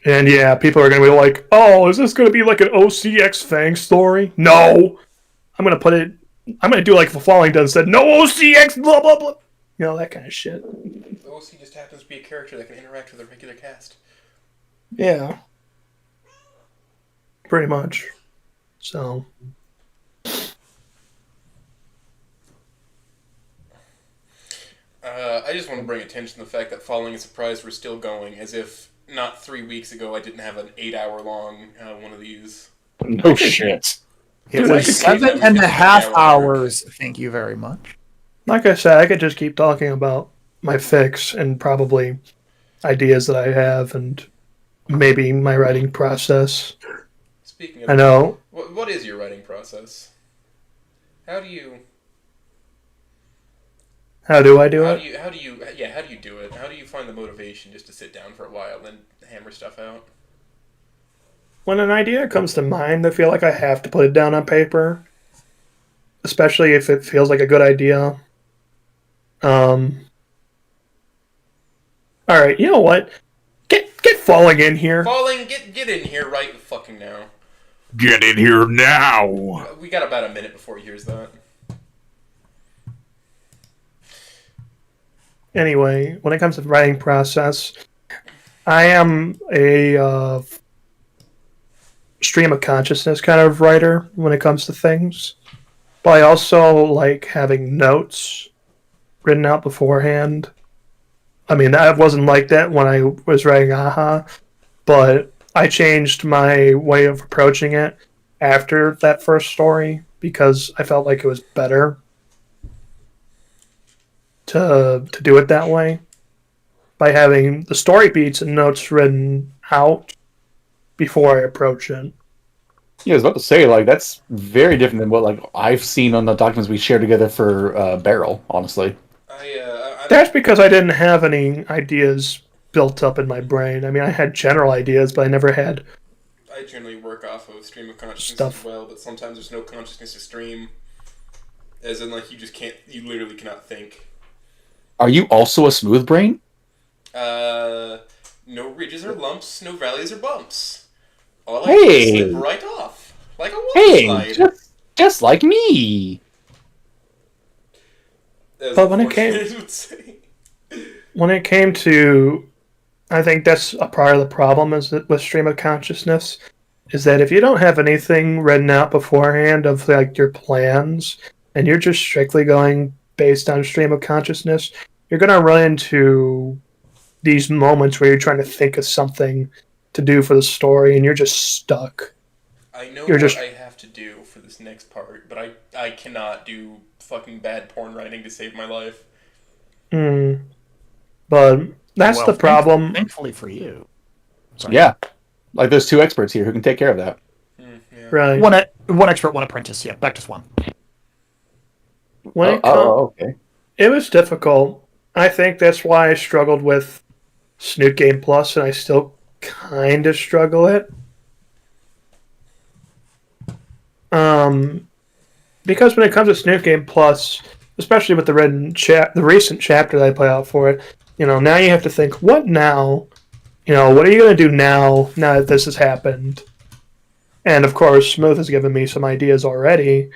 And yeah, people are going to be like, oh, is this going to be like an OCX Fang story? No! I'm going to do like the following done said, no OCX, blah, blah, blah. That kind of shit. The OC just happens to be a character that can interact with a regular cast. Yeah. Pretty much. So. I just want to bring attention to the fact that Following a Surprise we're still going, as if not 3 weeks ago I didn't have an 8-hour-long one of these. No shit. It Dude, I was could keep 7.5 that. hours. Thank you very much. Like I said, I could just keep talking about my fics and probably ideas that I have and maybe my writing process. Speaking of, I know. what is your writing process? How do you? How do I do How it? do you? How do you? Yeah, how do you do it? How do you find the motivation just to sit down for a while and then hammer stuff out? When an idea comes to mind, I feel like I have to put it down on paper, especially if it feels like a good idea. Um. All right, you know what? Get falling in here. Falling, get in here right fucking now. Get in here now! We got about a minute before he hears that. Anyway, when it comes to the writing process, I am a stream of consciousness kind of writer when it comes to things. But I also like having notes written out beforehand. I mean, that wasn't like that when I was writing Aha, but I changed my way of approaching it after that first story because I felt like it was better to do it that way by having the story beats and notes written out before I approach it. Yeah, I was about to say, like, that's very different than what, like, I've seen on the documents we shared together for Barrel, honestly. That's because I didn't have any ideas built up in my brain. I mean, I had general ideas, but I never had I generally work off of stream of consciousness Stuff. as well, but sometimes there's no consciousness to stream. As in, like, you just can't, you literally cannot think. Are you also a smooth brain? No ridges or lumps, no valleys or bumps. All I Hey! do is slip right off, like a water Hey, slide. just like me. As But when the it came- Fortuners would say. when it came to, I think that's a part of the problem is that with stream of consciousness is that if you don't have anything written out beforehand of like your plans and you're just strictly going based on stream of consciousness, you're going to run into these moments where you're trying to think of something to do for the story and you're just stuck. I know You're what just- I have to do for this next part, but I cannot do fucking bad porn writing to save my life. But that's Well, the problem. Thankfully for you. Sorry. Yeah. Like, there's two experts here who can take care of that. Yeah. Right. One expert, one apprentice. Yeah, back to Swan. When it Okay. It was difficult. I think that's why I struggled with Snoot Game Plus, and I still kind of struggle it. Because when it comes to Snoot Game Plus, especially with the the recent chapter that I put out for it, now you have to think, what now? What are you going to do now that this has happened? And of course, Smooth has given me some ideas already,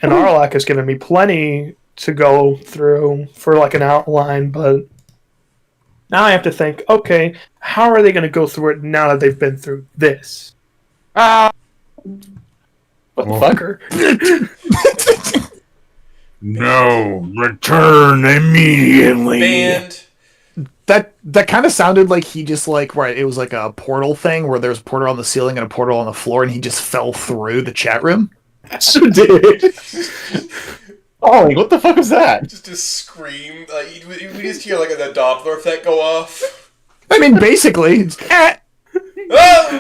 and Arlock has given me plenty to go through for like an outline, but now I have to think, okay, how are they going to go through it now that they've been through this? What the fuck? Fucker. No, return immediately! Banned. That kind of sounded like he just it was like a portal thing where there's a portal on the ceiling and a portal on the floor, and he just fell through the chat room. So did. Oh, what the fuck was that? Just a scream. We just hear like the Doppler effect go off. I mean, basically, it's, Oh!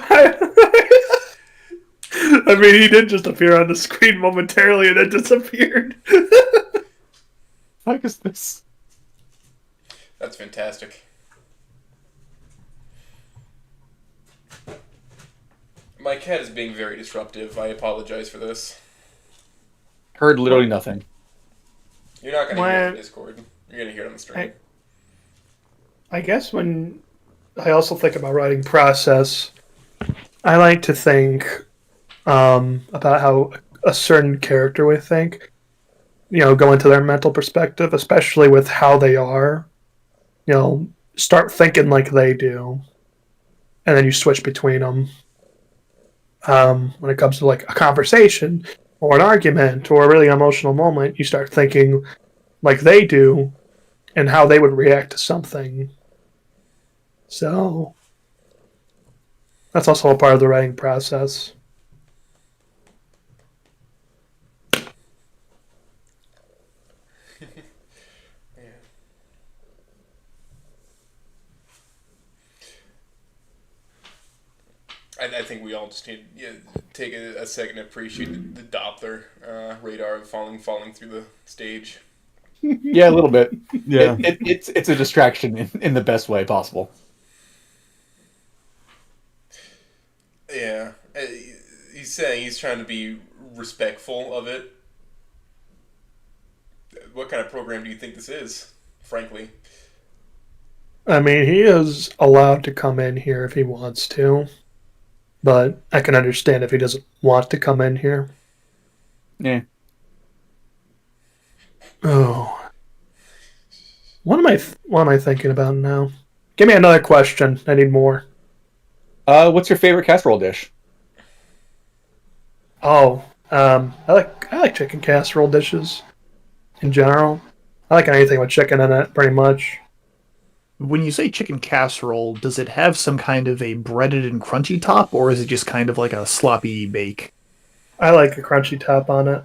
I mean, he did just appear on the screen momentarily and then disappeared. What is this? That's fantastic. My cat is being very disruptive. I apologize for this. Heard literally nothing. You're not going to hear it What? on Discord. You're going to hear it on the stream. I guess when I also think about writing process, I like to think about how a certain character would think, go into their mental perspective, especially with how they are, start thinking like they do, and then you switch between them. When it comes to like a conversation or an argument or a really emotional moment, you start thinking like they do and how they would react to something. So that's also a part of the writing process. I think we all just need to take a second to appreciate the Doppler radar of falling through the stage. Yeah, a little bit. Yeah. It's a distraction in the best way possible. Yeah, he's saying he's trying to be respectful of it. What kind of program do you think this is, frankly? I mean, he is allowed to come in here if he wants to, but I can understand if he doesn't want to come in here. Yeah. Oh, what am I thinking about now? Give me another question. I need more. What's your favorite casserole dish? Oh, I like chicken casserole dishes in general. I like anything with chicken in it, pretty much. When you say chicken casserole, does it have some kind of a breaded and crunchy top, or is it just kind of like a sloppy bake? I like a crunchy top on it.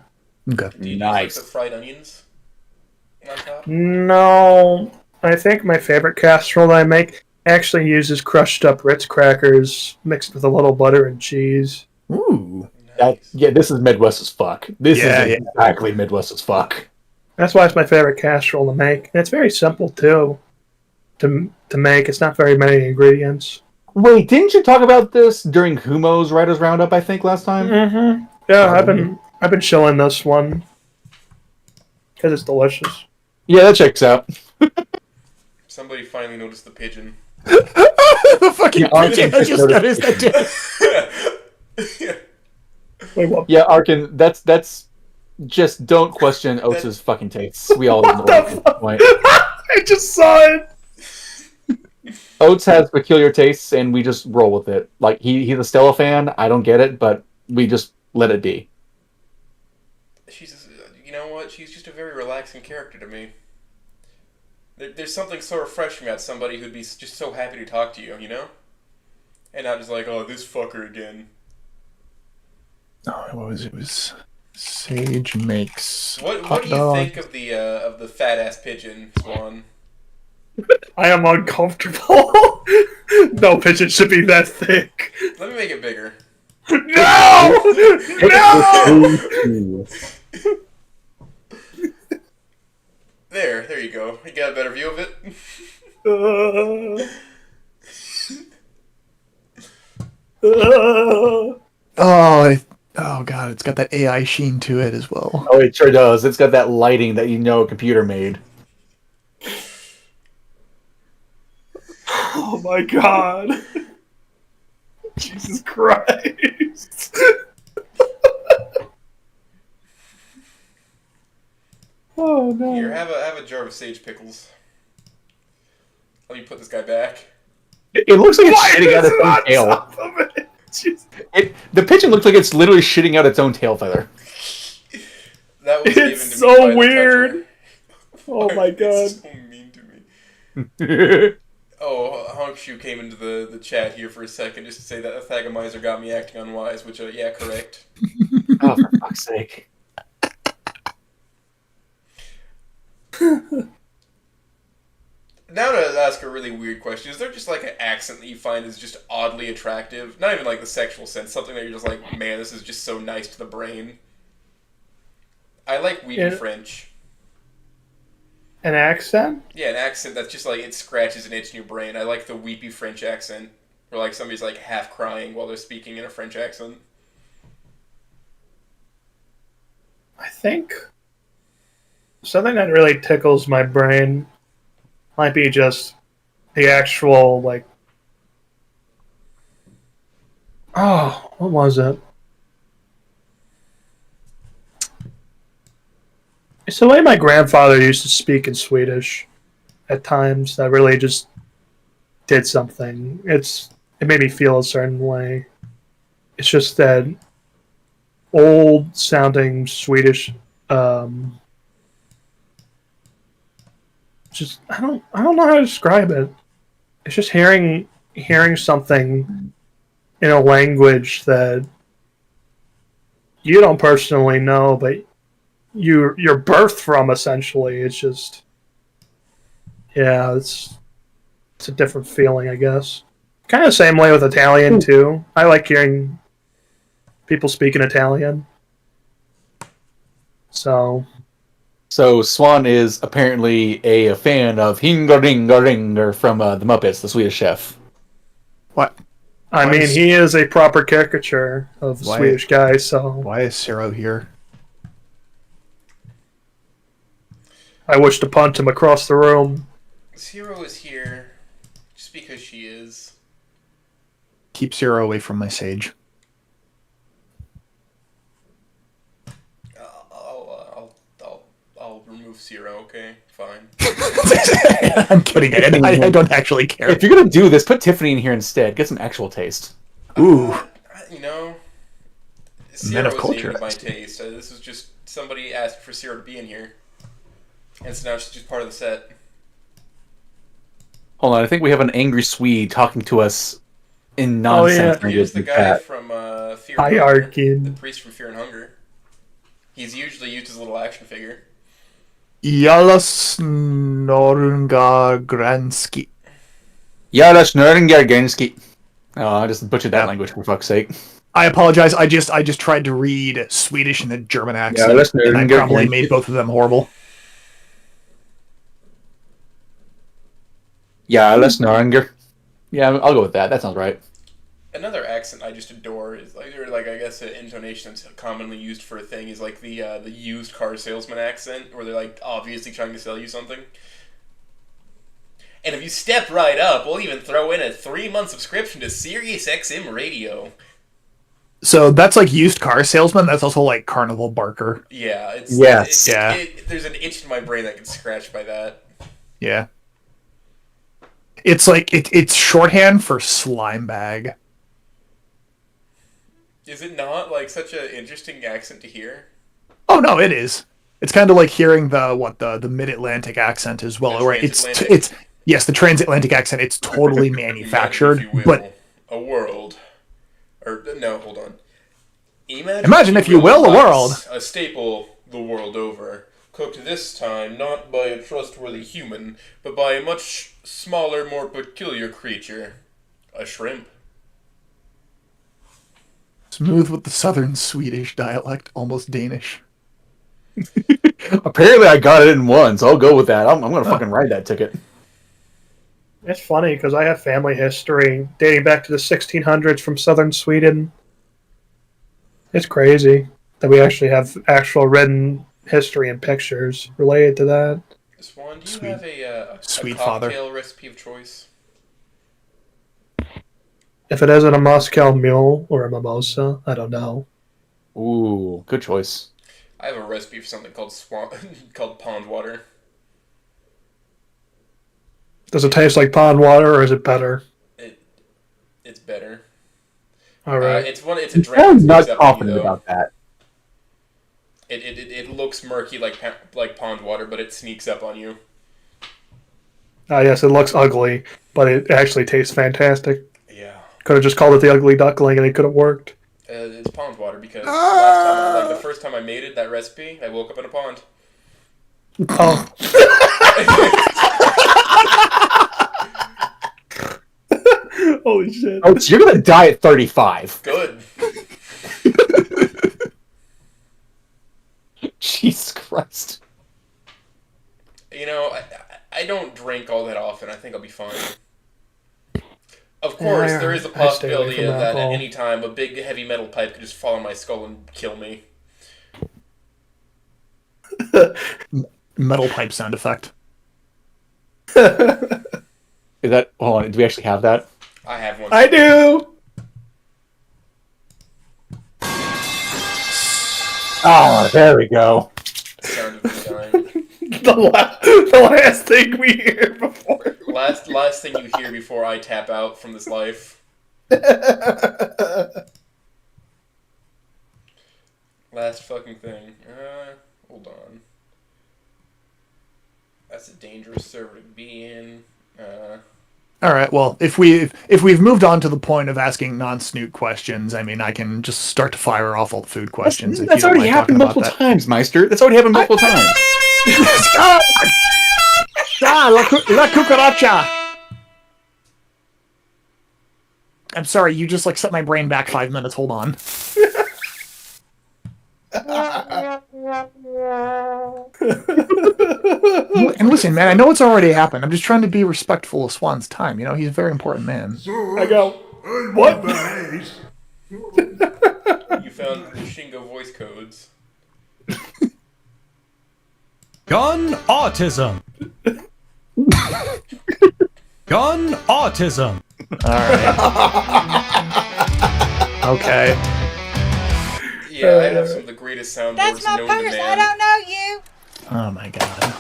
Okay. Do you Nice. use like the fried onions on top? No, I think my favorite casserole that I make actually uses crushed up Ritz crackers mixed with a little butter and cheese. Ooh. Nice. This is Midwest as fuck. This Yeah, is exactly Midwest as fuck. That's why it's my favorite casserole to make. And it's very simple too to make. It's not very many ingredients. Wait, didn't you talk about this during Humo's Writers Roundup? I think last time. Mm-hmm. Yeah, I've been showing this one because it's delicious. Yeah, that checks out. Somebody finally noticed the pigeon. The fucking Yeah, I pigeon! I just just noticed noticed that too. Yeah. Wait, what? Yeah, Arkin, that's just don't question Oates' fucking tastes. We all know at this point. I just saw it. Oates has peculiar tastes, and we just roll with it. Like he's a Stella fan. I don't get it, but we just let it be. You know what? She's just a very relaxing character to me. There's something so refreshing about somebody who'd be just so happy to talk to you, you know? And not just like, oh, this fucker again. Oh, what was it? It was Sage makes. What do you think of the fat ass pigeon, Swan? I am uncomfortable. No pigeon should be that thick. Let me make it bigger. No! No! There you go. You got a better view of it? Oh god, it's got that AI sheen to it as well. Oh, it sure does. It's got that lighting that you know a computer made. Oh my god. Jesus Christ. Oh no. Here, have a jar of sage pickles. Let me put this guy back. It looks like it's Why shitting out is its it own on tail. top of it? Jesus. The pigeon looks like it's literally shitting out its own tail feather. That was given to It's me so by the weird. toucher. Oh my god. It's so mean to me. Oh, Honkshoe came into the chat here for a second just to say that a Thagomizer got me acting unwise, which, yeah, correct. Oh, for fuck's sake. Now to ask a really weird question, is there just like an accent that you find is just oddly attractive? Not even like the sexual sense, something that you're just like, man, this is just so nice to the brain. I like weedy Yeah. French. An accent? Yeah, an accent that's just like, it scratches an itch in your brain. I like the weepy French accent, where like somebody's like half crying while they're speaking in a French accent. I think something that really tickles my brain might be just the actual, like, oh, what was it? It's the way my grandfather used to speak in Swedish at times that really just did something. It made me feel a certain way. It's just that old sounding Swedish just I don't know how to describe it. It's just hearing something in a language that you don't personally know, but you're birthed from essentially. It's just, yeah, it's a different feeling, I guess. Kind of same way with Italian too. I like hearing people speaking Italian. So Swan is apparently a fan of Hinga from the Muppets, the Swedish Chef. What? I mean, he is a proper caricature of a Why- Swedish guy. So Why is Zero here? I wish to punt him across the room. Zero is here just because she is. Keep Zero away from my sage. I'll remove Zero. Okay, fine. I'm kidding. I don't actually care. If you're gonna do this, put Tiffany in here instead. Get some actual taste. Ooh. You know, Men of Zero culture. isn't my taste. This was just somebody asked for Zero to be in here, and so now she's just part of the set. Hold on, I think we have an angry Swede talking to us in nonsense yeah. He was language the in guy chat. from Fear Hi, and Hunger, Arkin. the priest from Fear and Hunger. He's usually used as a little action figure. Yalasnorunga Gransky. Yala Schnurringergenski. Oh, I just butchered that language for fuck's sake. I apologize. I just tried to read Swedish in a German accent, that's and I good. probably made both of them horrible. Yala Schnurringer. Yeah, I'll go with that. That sounds right. Another accent I just adore is like I guess an intonation that's commonly used for a thing is like the used car salesman accent, where they're like obviously trying to sell you something. And if you step right up, we'll even throw in a 3-month subscription to Sirius XM Radio. So that's like used car salesman. That's also like carnival barker. Yeah, it's Yes. Yeah. There's an itch in my brain that gets scratched by that. Yeah. It's like it's shorthand for slime bag. Is it not like such an interesting accent to hear? Oh no, it is. It's kind of like hearing the mid-Atlantic accent as well. The Right? transatlantic. It's yes, the transatlantic accent. It's totally manufactured, Imagine, if you will, but a world. Or no, hold on. Imagine, if you will, a world. A staple the world over. Cooked this time not by a trustworthy human, but by a much smaller, more peculiar creature. A shrimp. smooth with the southern Swedish dialect, almost Danish. Apparently, I got it in one, so I'll go with that. I'm gonna fucking ride that ticket. It's funny because I have family history dating back to the 1600s from southern Sweden. It's crazy that we actually have actual written history and pictures related to that. Swan, do you Sweet- have a sweet father. cocktail recipe of choice? If it isn't a Moscow Mule or a mimosa, I don't know. Ooh, good choice. I have a recipe for something called called pond water. Does it taste like pond water or is it better? It's better. All right. It's a drink. I'm that not sneaks up on you, confident though. about that. It looks murky like pond water, but it sneaks up on you. Yes, it looks ugly, but it actually tastes fantastic. Yeah. Could have just called it the ugly duckling and it could have worked. It's pond water because the first time I made it, that recipe, I woke up in a pond. Oh. Holy shit. Oh, so you're gonna die at 35. Good. Jesus Christ. You know, I don't drink all that often. I think I'll be fine. Of course, there is a I stay away possibility from that at alcohol. any time a big heavy metal pipe could just fall on my skull and kill me. Metal pipe sound effect. Is that? Hold on. Do we actually have that? I have one. I do! Oh, there we go. Sound of me dying. The last thing we hear before. Last thing you hear before I tap out from this life. Last fucking thing. Hold on. That's a dangerous server to be in. All right. Well, if we've moved on to the point of asking non-snoot questions, I mean, I can just start to fire off all the food questions. That's already happened multiple times, Meister. That's already happened multiple times. La cucaracha. I'm sorry, you just like set my brain back 5 minutes. Hold on. And listen, man, I know it's already happened. I'm just trying to be respectful of Swan's time. You know, he's a very important man. I go, what? You found the Shingo voice codes. Gun autism. Gun autism. All right. Okay. Yeah, I have some of the greatest soundboards That's my known to purse. man. I don't know you. Oh my god.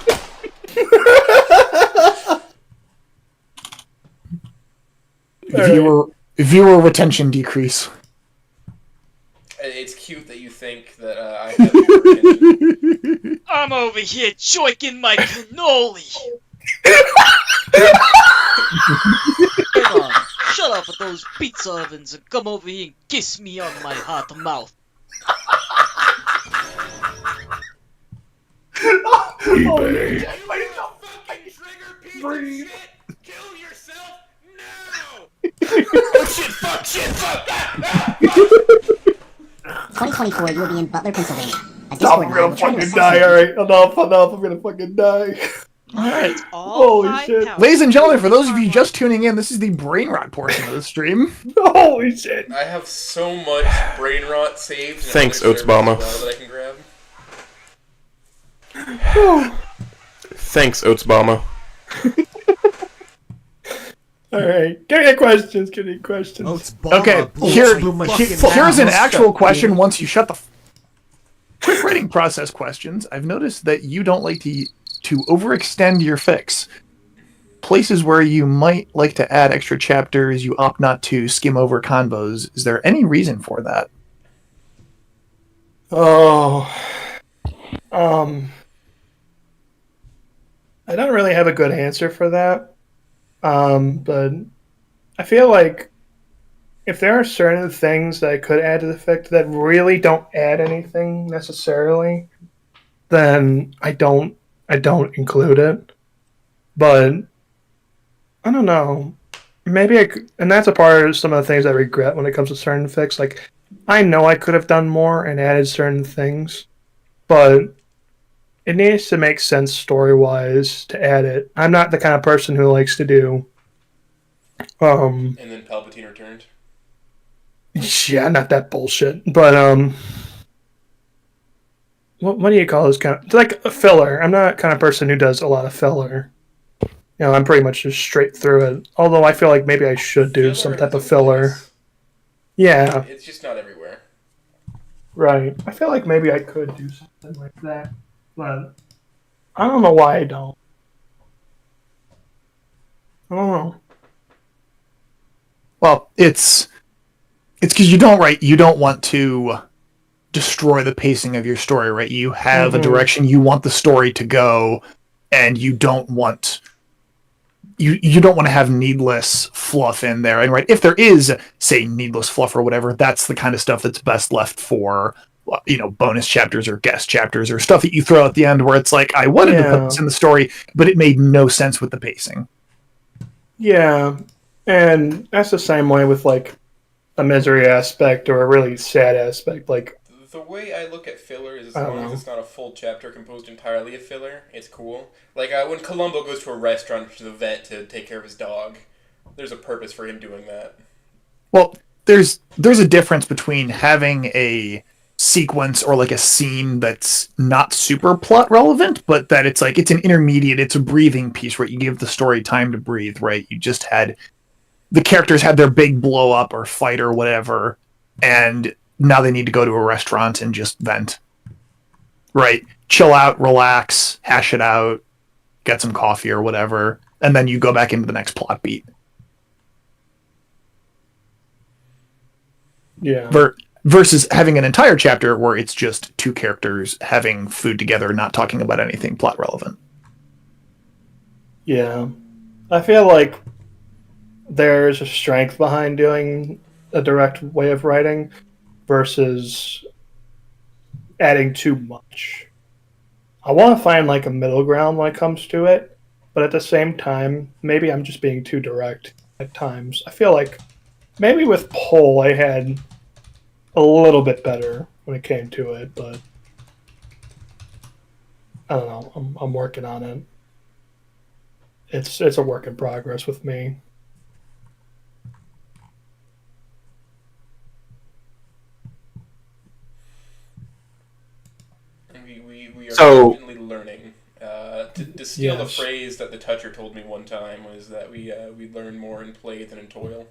Viewer retention decrease. It's cute that you think that I have your attention. I'm over here choiking my cannoli. Come on, shut up with those pizza ovens and come over here and kiss me on my hot mouth. Breathe. Kill yourself now! Shit, fuck! 2024, you will be in Butler, Pennsylvania. A Stop, Discord I'm line gonna will try to fucking assassinate die, alright? Enough, I'm gonna fucking die. Alright. Holy shit. Ladies and gentlemen, for those of you just tuning in, this is the brain rot portion of the stream. Holy shit. I have so much brain rot saved. in Thanks, other Oats servers Obama. as well that I can grab. Thanks, Oats Obama. Alright, give me questions, Okay, here's an actual question once you shut the quick writing process questions. I've noticed that you don't like to overextend your fics. Places where you might like to add extra chapters, you opt not to skim over convos. Is there any reason for that? Oh. I don't really have a good answer for that. But I feel like if there are certain things that I could add to the fic that really don't add anything necessarily, then I don't include it. But I don't know. Maybe I could, and that's a part of some of the things I regret when it comes to certain fics. Like, I know I could have done more and added certain things, but it needs to make sense story-wise to add it. I'm not the kind of person who likes to do And then Palpatine returned. yeah, not that bullshit. But what do you call this kind of, like a filler? I'm not the kind of person who does a lot of filler. You know, I'm pretty much just straight through it. Although I feel like maybe I should do some type of filler. Yeah, It's just not everywhere. right. I feel like maybe I could do something like that, but I don't know why I don't. I don't know. Well, it's because you don't want to destroy the pacing of your story, right? You have a direction you want the story to go, and you don't want you don't want to have needless fluff in there. And right, if there is, say, needless fluff or whatever, that's the kind of stuff that's best left for, you know, bonus chapters or guest chapters or stuff that you throw at the end where it's like, I wanted to put this in the story, but it made no sense with the pacing. Yeah, and that's the same way with like a misery aspect or a really sad aspect. Like, The way I look at filler is as I don't long as know. it's not a full chapter composed entirely of filler, it's cool. Like when Columbo goes to a restaurant to the vet to take care of his dog, there's a purpose for him doing that. Well, there's a difference between having a sequence or like a scene that's not super plot relevant, but that it's like it's an intermediate, it's a breathing piece where you give the story time to breathe, right? You just had the characters had their big blow up or fight or whatever, and now they need to go to a restaurant and just vent. Right? Chill out, relax, hash it out, get some coffee or whatever, and then you go back into the next plot beat. yeah, Versus having an entire chapter where it's just two characters having food together, not talking about anything plot relevant. yeah. I feel like there's a strength behind doing a direct way of writing versus adding too much. I want to find like a middle ground when it comes to it, but at the same time, maybe I'm just being too direct at times. I feel like maybe with Pole I had a little bit better when it came to it, but I don't know. I'm working on it. It's a work in progress with me. We are So- constantly learning. To steal the phrase that the Toucher told me one time was that we learn more in play than in toil.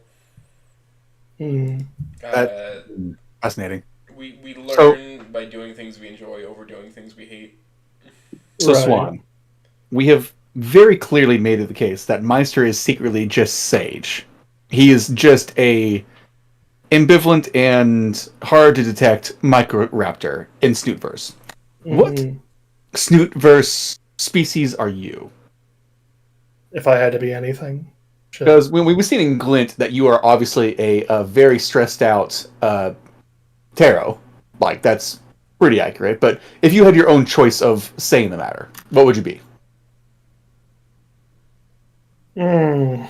Fascinating. We learn by doing things we enjoy over doing things we hate. So Right. Swan, we have very clearly made it the case that Meister is secretly just Sage. He is just a ambivalent and hard to detect microraptor in Snootverse. What Mhm. Snootverse species are you? If I had to be anything. Shit. Because when we've seen in Glint that you are obviously a very stressed out tarot. Like, that's pretty accurate. But if you had your own choice of saying the matter, what would you be? Mm.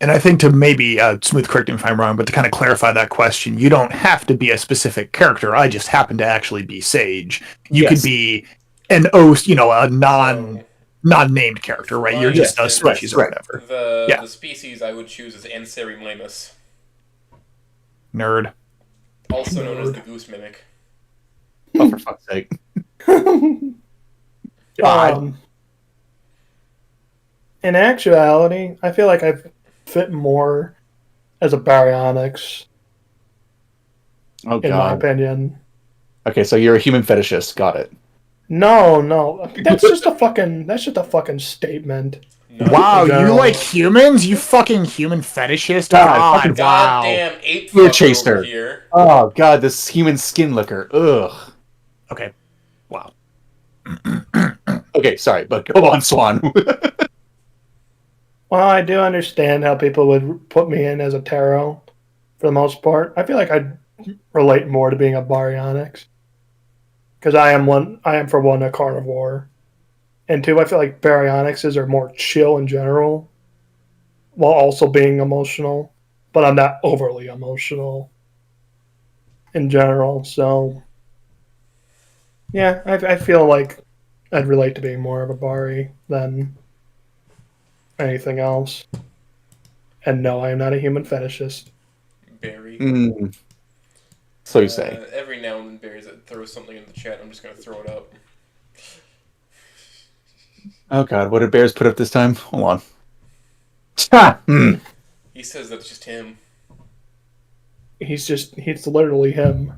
And I think to maybe, Smooth, correct me if I'm wrong, but to kind of clarify that question, you don't have to be a specific character. I just happen to actually be Sage. You could be an a non-named character, right? You're just a species or whatever. The species I would choose is Anseri Mlamus, Nerd. also known as the Goose Mimic. Oh, for fuck's sake. In actuality, I feel like I fit more as a baryonyx. Oh, in my opinion. Okay, so you're a human fetishist. Got it. No. That's just a fucking statement. Wow, you like humans? You fucking human fetishist? God, wow. Goddamn ape You're a fucker chaser. over here. Oh god, this human skin liquor. Ugh. Okay. Wow. Okay, sorry, but go on, Swan. Well, I do understand how people would put me in as a tarot for the most part. I feel like I'd relate more to being a baryonyx. Because I am for one a carnivore. And two, I feel like baryonyxes are more chill in general, while also being emotional. But I'm not overly emotional in general, so yeah, I feel like I'd relate to being more of a Bari than anything else. And no, I am not a human fetishist. Barry. So you say. Every now and then Barry's throws something in the chat. I'm just gonna throw it up. Oh god, what did Bears put up this time? Hold on. Ha! He says that's just him. He's literally him.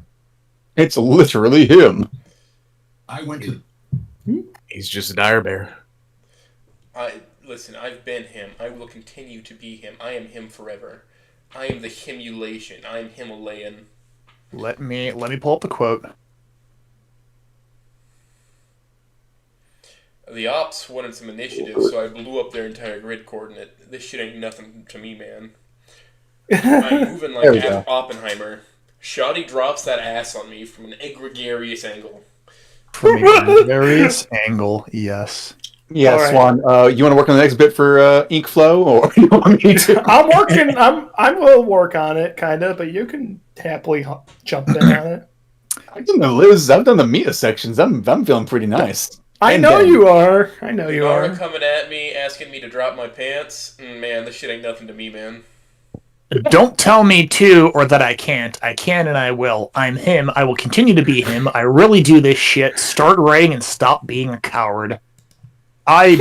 It's literally him. I went to... He's just a dire bear. Listen, I've been him. I will continue to be him. I am him forever. I am the Himulation. I am Himalayan. Let me pull up the quote. The ops wanted some initiative, so I blew up their entire grid coordinate. This shit ain't nothing to me, man. I'm moving like Oppenheimer. Shoddy drops that ass on me from an egregious angle. From a gregarious angle, yes. Yeah, All right. Swan. You want to work on the next bit for Ink Flow, or you want me to? I will work on it, kind of, but you can happily jump in on it. I've done the Liz. I've done the Mia sections. I'm feeling pretty nice. I know you are. Coming at me, asking me to drop my pants. Man, this shit ain't nothing to me, man. Don't tell me to or that I can't. I can and I will. I'm him. I will continue to be him. I really do this shit. Start writing and stop being a coward. I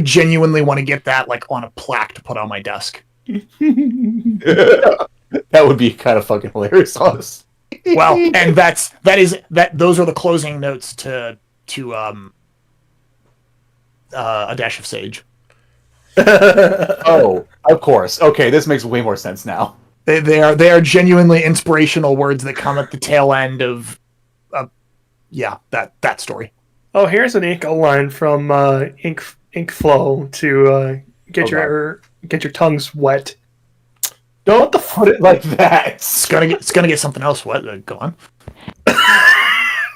genuinely want to get that on a plaque to put on my desk. That would be kind of fucking hilarious, honestly. Well, and those are the closing notes to A Dash of Sage. Oh, of course. Okay, this makes way more sense now. They are genuinely inspirational words that come at the tail end of that story. Oh, here's an ink line from Ink Flow to get your tongues wet. Don't put it like that. It's gonna get something else wet. Go on.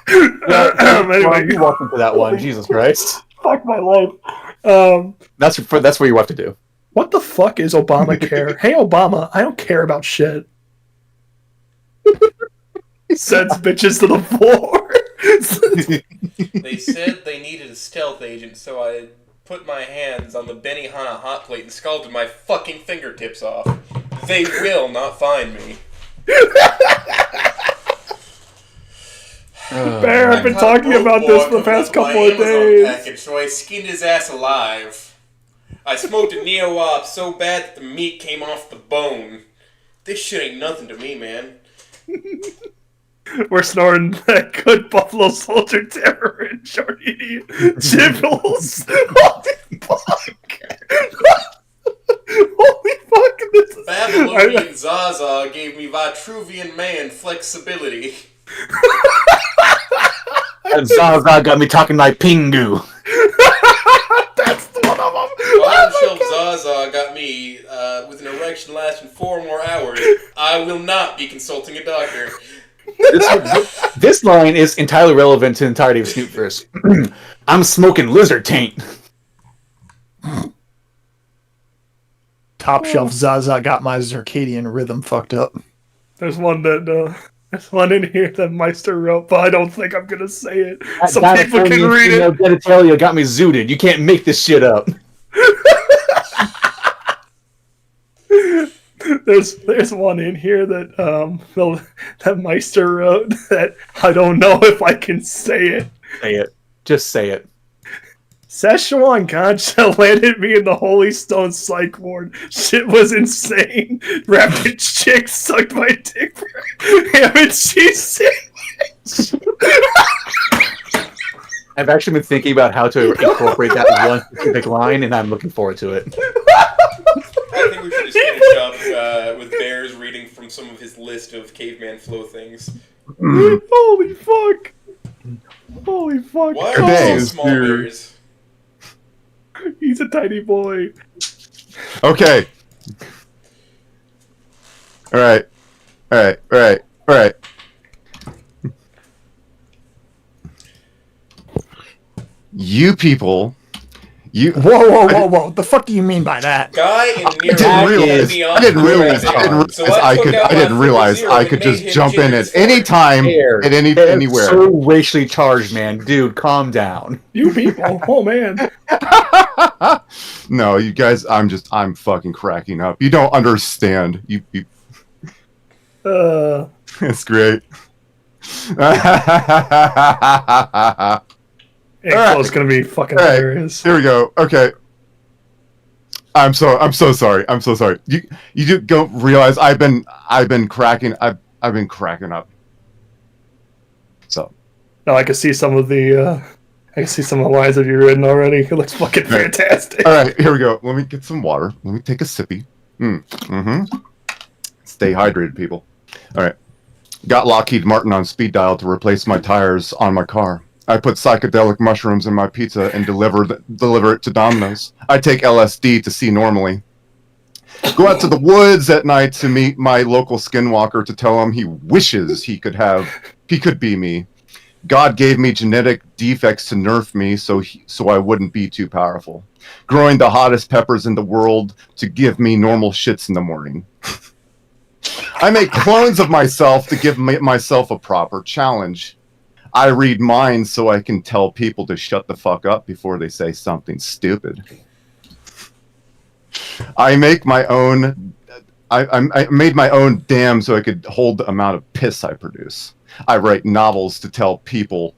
Anyway, you walked into that one. Jesus Christ. Fuck my life. That's what you have to do. What the fuck is Obamacare? Hey, Obama, I don't care about shit. Sends bitches to the floor. They said they needed a stealth agent, so I put my hands on the Benihana hot plate and scalded my fucking fingertips off. They will not find me. Bear, I've been talking about this for the past couple of days. Package, so I skinned his ass alive. I smoked a neo-op so bad that the meat came off the bone. This shit ain't nothing to me, man. We're snorting that good Buffalo Soldier terror and Jordini Jibbles. Holy fuck. Holy fuck. This is... Babylonian Zaza gave me Vitruvian man flexibility. And Zaza got me talking like Pingu. That's one of them. Bottom shelf Zaza got me with an erection lasting 4 more hours. I will not be consulting a doctor. This line is entirely relevant to the entirety of Snoopverse. I'm smoking lizard taint. Top shelf Zaza got my circadian rhythm fucked up. There's one that there's one in here that Meister wrote, but I don't think I'm gonna say it. So people can read it. Genitalia got me zooted. You can't make this shit up. There's one in here that that Meister wrote that I don't know if I can say it. Say it. Just say it. Szechuan Concha landed me in the Holy Stone psych ward. Shit was insane. Rapid chick sucked my dick for ham and cheese sandwich. I've actually been thinking about how to incorporate that one specific line, and I'm looking forward to it. I think we should just finish up with Bears reading from some of his list of caveman flow things. Holy fuck. Holy fuck. Why are all so small bears? He's a tiny boy. Okay. Alright. Alright. You people. Whoa. What the fuck do you mean by that? Guy in near I didn't realize I could just jump in at any time, at anywhere. So racially charged, man. Dude, calm down. You people. Oh, man. No, you guys, I'm fucking cracking up. You don't understand. You It's great. It's gonna be fucking hilarious. Here we go. Okay. I'm so sorry. You don't realize I've been cracking up. So. No, I can see some of the lines that you've written already. It looks fucking fantastic. All right, here we go. Let me get some water. Let me take a sippy. Stay hydrated, people. All right. Got Lockheed Martin on speed dial to replace my tires on my car. I put psychedelic mushrooms in my pizza and deliver it to Domino's. I take LSD to see normally. Go out to the woods at night to meet my local skinwalker to tell him he wishes he could be me. God gave me genetic defects to nerf me so I wouldn't be too powerful. Growing the hottest peppers in the world to give me normal shits in the morning. I make clones of myself to give myself a proper challenge. I read minds so I can tell people to shut the fuck up before they say something stupid. I make my own. I made my own dam so I could hold the amount of piss I produce. I write novels to tell people.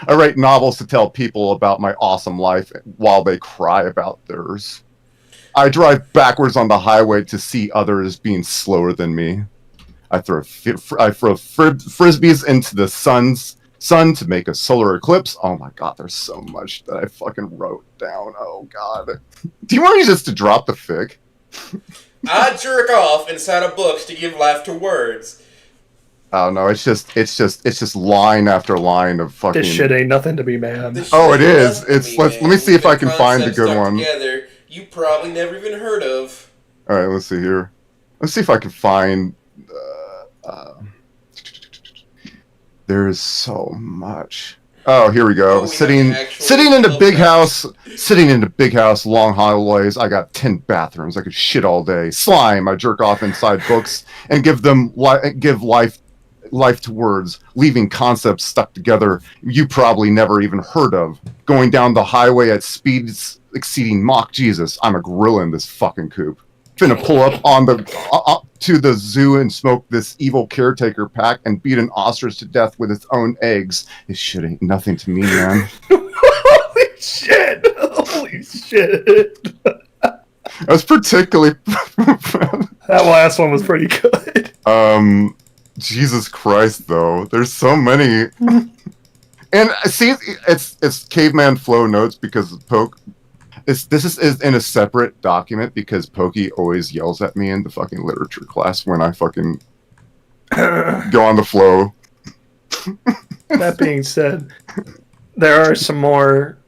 I write novels to tell people about my awesome life while they cry about theirs. I drive backwards on the highway to see others being slower than me. I throw frisbees into the sun to make a solar eclipse. Oh my god, there's so much that I fucking wrote down. Oh god. Do you want me just to drop the fic? I jerk off inside of books to give life to words. Oh no, it's just line after line of fucking. This shit ain't nothing to be mad. Oh, it is. It's let me see if I can find the good one. Together, you probably never even heard of. All right, let's see here. Let's see if I can find. There is so much. Oh, here we go. Oh, we sitting have actual in a love big facts. house, sitting in a big house, long hallways. I got 10 bathrooms. I could shit all day. Slime. I jerk off inside books and give them give life to words, leaving concepts stuck together you probably never even heard of. Going down the highway at speeds exceeding Mach Jesus. I'm a gorilla in this fucking coop. Finna pull up on the to the zoo and smoke this evil caretaker pack and beat an ostrich to death with its own eggs. This shit ain't nothing to me, man. Holy shit! Holy shit! That was particularly That last one was pretty good. Jesus Christ, though. There's so many. And see, it's caveman flow notes because this is in a separate document because Pokey always yells at me in the fucking literature class when I fucking go on the flow. That being said, there are some more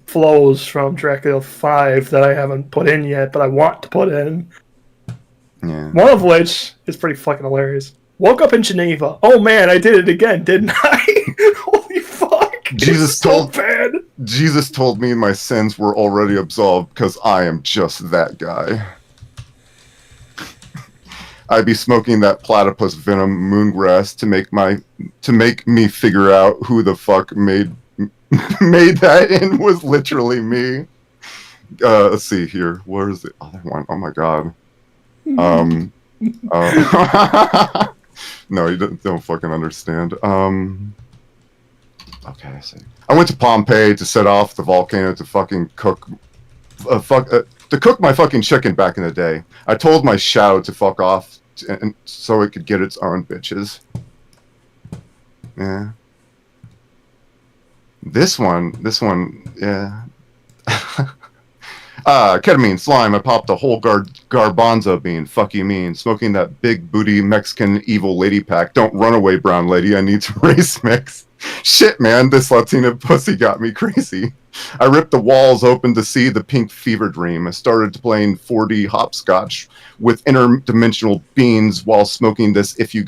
flows from Dracula 5 that I haven't put in yet, but I want to put in. Yeah. One of which is pretty fucking hilarious. Woke up in Geneva. Oh man, I did it again, didn't I? Holy fuck. Jesus so bad. Jesus told me my sins were already absolved because I am just that guy. I'd be smoking that platypus venom moongrass to make me figure out who the fuck made that and was literally me. Let's see here. Where's the other one? Oh my god. No, you don't fucking understand. Okay, I see. I went to Pompeii to set off the volcano to fucking cook, to cook my fucking chicken back in the day. I told my shadow to fuck off, and so it could get its own bitches. Yeah. This one, yeah. Ketamine, slime, I popped a whole garbanzo bean. Fuck you mean. Smoking that big booty Mexican evil lady pack. Don't run away, brown lady. I need to race mix. Shit, man, this Latina pussy got me crazy. I ripped the walls open to see the pink fever dream. I started playing 4D hopscotch with interdimensional beans while smoking this. If you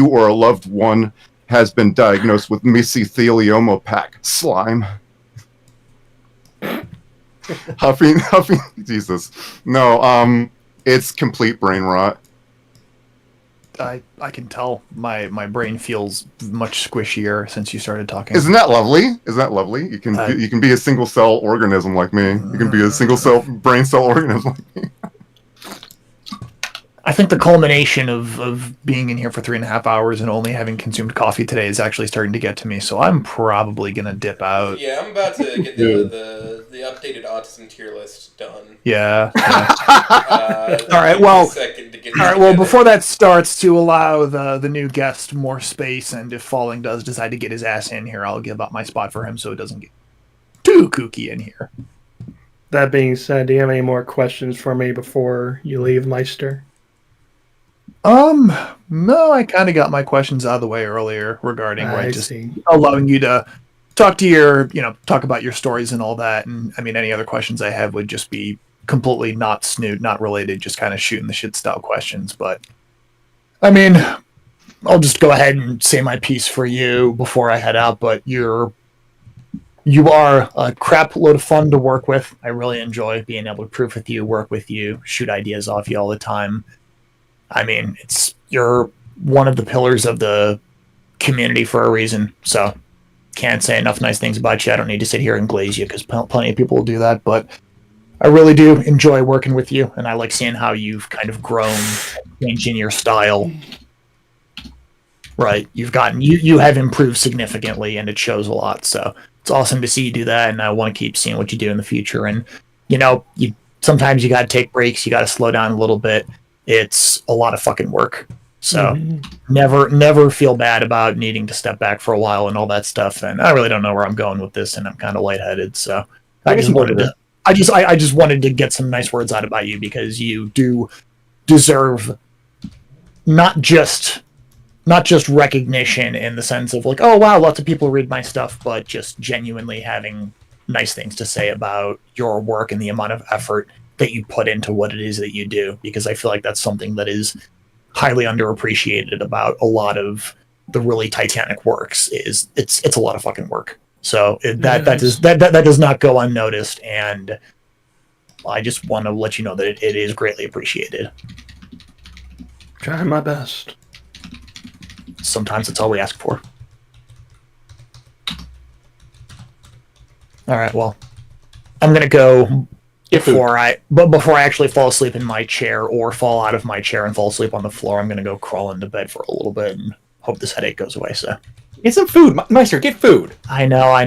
or a loved one has been diagnosed with mesothelioma pack. Slime. Huffing, Jesus. No, it's complete brain rot. I can tell my brain feels much squishier since you started talking. Isn't that lovely? You can be a single cell organism like me. You can be a single cell brain cell organism like me. I think the culmination of being in here for 3.5 hours and only having consumed coffee today is actually starting to get to me, so I'm probably gonna dip out. Yeah, I'm about to get the updated autism tier list done. Yeah. All right, well, before that starts, to allow the new guest more space, and if Falling does decide to get his ass in here, I'll give up my spot for him so it doesn't get too kooky in here. That being said, do you have any more questions for me before you leave, Meister? No, I kind of got my questions out of the way earlier regarding see. allowing you to talk to talk about your stories and all that. And I mean, any other questions I have would just be completely not snoot, not related, just kind of shooting the shit style questions. But I mean, I'll just go ahead and say my piece for you before I head out. But you are a crap load of fun to work with. I really enjoy being able to proof with you, work with you, shoot ideas off you all the time. I mean, you're one of the pillars of the community for a reason, so can't say enough nice things about you. I don't need to sit here and glaze you, because plenty of people will do that, but I really do enjoy working with you, and I like seeing how you've kind of grown, changing your style. Right, you have improved significantly, and it shows a lot, so it's awesome to see you do that, and I want to keep seeing what you do in the future, and, sometimes you gotta take breaks, you gotta slow down a little bit. It's a lot of fucking work. So never feel bad about needing to step back for a while and all that stuff. And I really don't know where I'm going with this, and I'm kind of lightheaded. So I just wanted to get some nice words out about you, because you do deserve not just recognition in the sense of like, oh wow, lots of people read my stuff, but just genuinely having nice things to say about your work and the amount of effort that you put into what it is that you do, because I feel like that's something that is highly underappreciated about a lot of the really titanic works is it's a lot of fucking work. So that does not go unnoticed, and I just want to let you know that it is greatly appreciated. Trying my best. Sometimes it's all we ask for. All right, well, I'm gonna go before I actually fall asleep in my chair or fall out of my chair and fall asleep on the floor. I'm gonna go crawl into bed for a little bit and hope this headache goes away. So get some food, Meister. Get food. I know. I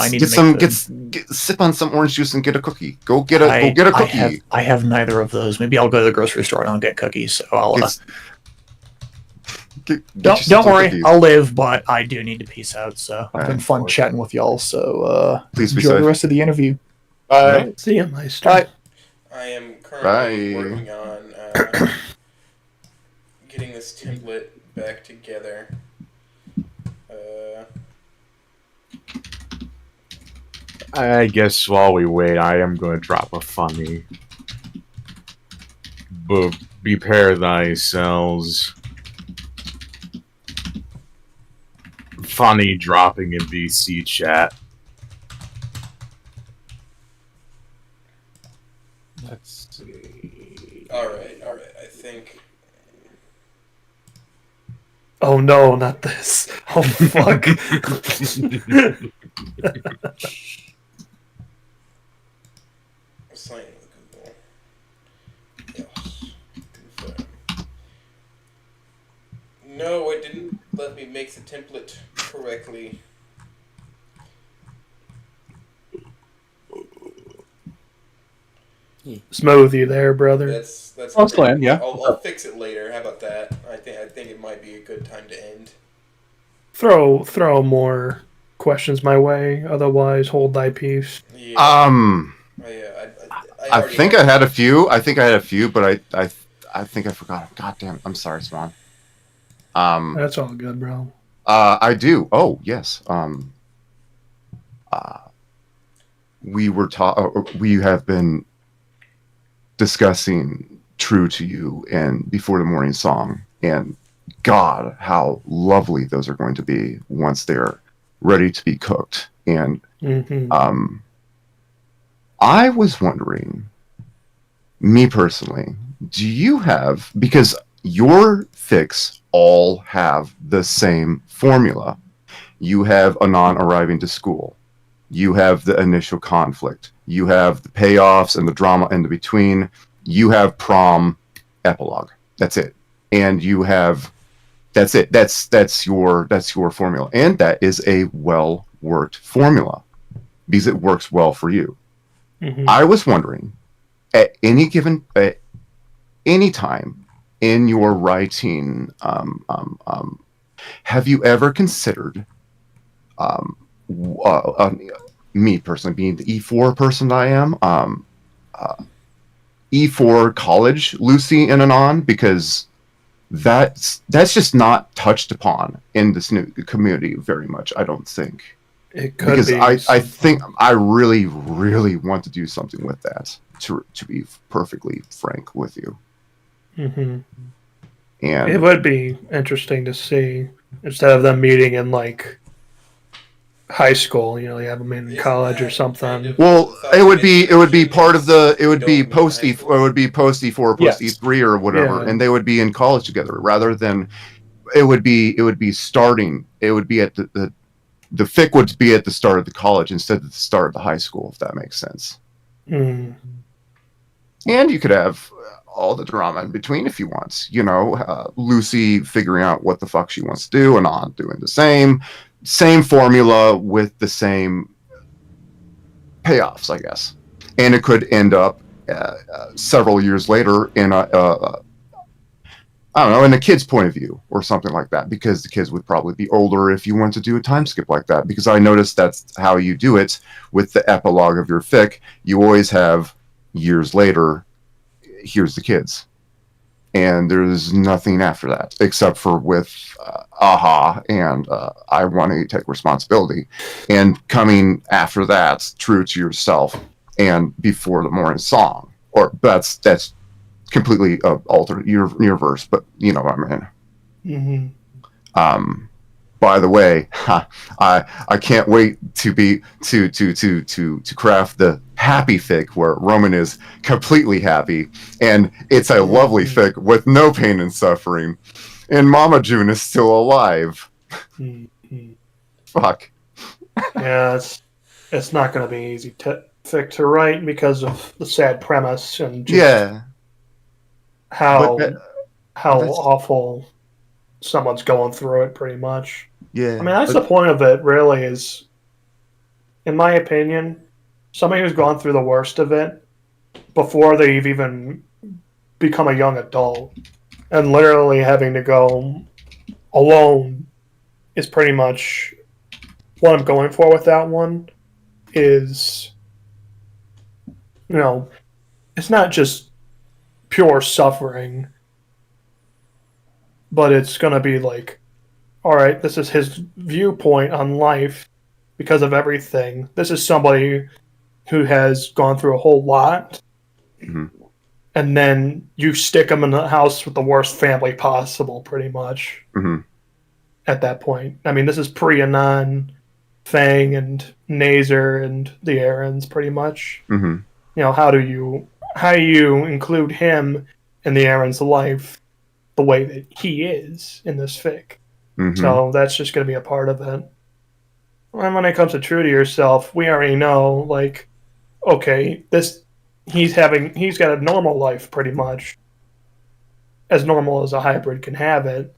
need to sip on some orange juice and get a cookie. Go get a cookie. I have neither of those. Maybe I'll go to the grocery store and I'll get cookies. So I'll. Don't worry, cookies. I'll live, but I do need to peace out. So it's been fun chatting with y'all. So please enjoy the rest of the interview. Bye. See you, Meister. Bye. I am currently working on getting this template back together. I guess while we wait, I am going to drop a funny. But prepare thyselves. Funny dropping in VC chat. Let's see. Alright, I think... Oh no, not this. Oh fuck. Sign with Google. Yes. Confirm. No, it didn't let me make the template correctly. Smooth you there, brother. That's Glenn, yeah. I'll fix it later. How about that? I think it might be a good time to end. Throw more questions my way. Otherwise, hold thy peace. Yeah. I think I had a few. But I think I forgot. God damn! I'm sorry, Swan. That's all good, bro. I do. Oh yes. We have been discussing True to You and Before the Morning Song, and God, how lovely those are going to be once they're ready to be cooked. And I was wondering, me personally, do you have, because your fics all have the same formula. You have a non-arriving to school. You have the initial conflict. You have the payoffs and the drama in the between. You have prom epilogue. That's it. And you have, that's it. That's your formula. And that is a well-worked formula because it works well for you. I was wondering, at any time in your writing, have you ever considered, me personally being the E4 person that I am, E4 college Lucy in and on, because that's just not touched upon in this new community very much, I don't think. It could because be. I think I really, really want to do something with that, to be perfectly frank with you. And And it would be interesting to see, instead of them meeting in like high school, you have them in college or something. well, it would be part of the, it would be post E4, post E3 or whatever, Yeah. and they would be in college together rather than it would be starting. It would be at the fic would be at the start of the college instead of the start of the high school, if that makes sense. And you could have all the drama in between if you want. Lucy figuring out what the fuck she wants to do and on doing the same formula with the same payoffs, I guess. And it could end up several years later in I don't know, in the kid's point of view or something like that, because the kids would probably be older if you want to do a time skip like that, because I noticed that's how you do it with the epilogue of your fic. You always have years later, here's the kids. And there's nothing after that, except for with Aha and I Want to Take Responsibility. And coming after that, True to Yourself and Before the Morning Song. Or that's completely altered universe, but you know what I mean. By the way, I can't wait to be to craft the happy fic where Roman is completely happy and it's a lovely fic with no pain and suffering, and Mama June is still alive. Fuck. Yeah, it's not going to be easy to fic to write because of the sad premise and just how awful someone's going through it. Pretty much. Yeah. I mean, that's the point of it. Really, is, in my opinion, somebody who's gone through the worst of it before they've even become a young adult and literally having to go alone is pretty much what I'm going for with that one. Is, it's not just pure suffering, but it's going to be like, all right, this is his viewpoint on life because of everything. This is somebody who has gone through a whole lot. Mm-hmm. And then you stick him in the house with the worst family possible, pretty much. Mm-hmm. At that point. I mean, this is pre-Anon, Fang, and Nazer, and the Aarons, pretty much. Mm-hmm. How do you include him in the Aaron's life the way that he is in this fic? Mm-hmm. So that's just going to be a part of it. And when it comes to true to yourself, we already know, like, okay, he's got a normal life pretty much, as normal as a hybrid can have it,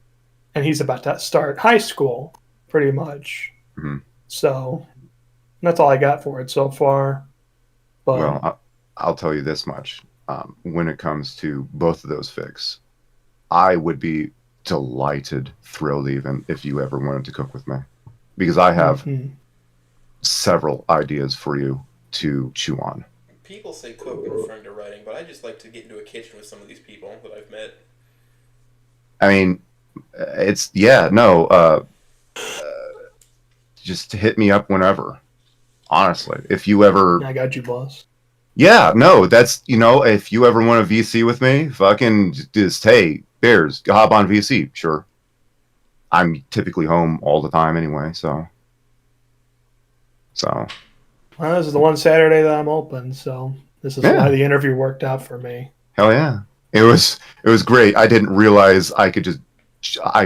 and he's about to start high school pretty much. Mm-hmm. So that's all I got for it so far. But, well, I'll tell you this much: when it comes to both of those fics, I would be delighted, thrilled even, if you ever wanted to cook with me, because I have several ideas for you to chew on. People say cook when referring to writing, but I just like to get into a kitchen with some of these people that I've met. I mean, just hit me up whenever. Honestly, if you ever, I got you, boss. Yeah, no, that's, if you ever want to VC with me, fucking just, hey, Bears, hop on VC, sure. I'm typically home all the time anyway, so. Well, this is the one Saturday that I'm open, so this is why the interview worked out for me. Hell yeah. It was great. I didn't realize I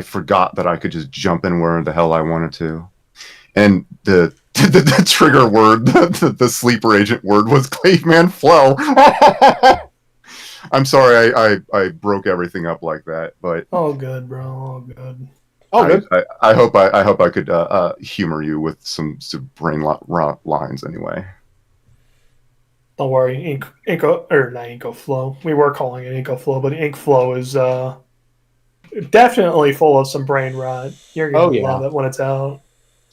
forgot that I could just jump in where the hell I wanted to. And the trigger word, the sleeper agent word was caveman flow. I'm sorry I broke everything up like that, but all good, bro. All good. Oh, good. I hope I could humor you with some brain lines anyway. Don't worry, not Inko Flow. We were calling it Inko Flow, but Ink Flow is definitely full of some brain rot. You're gonna love it when it's out.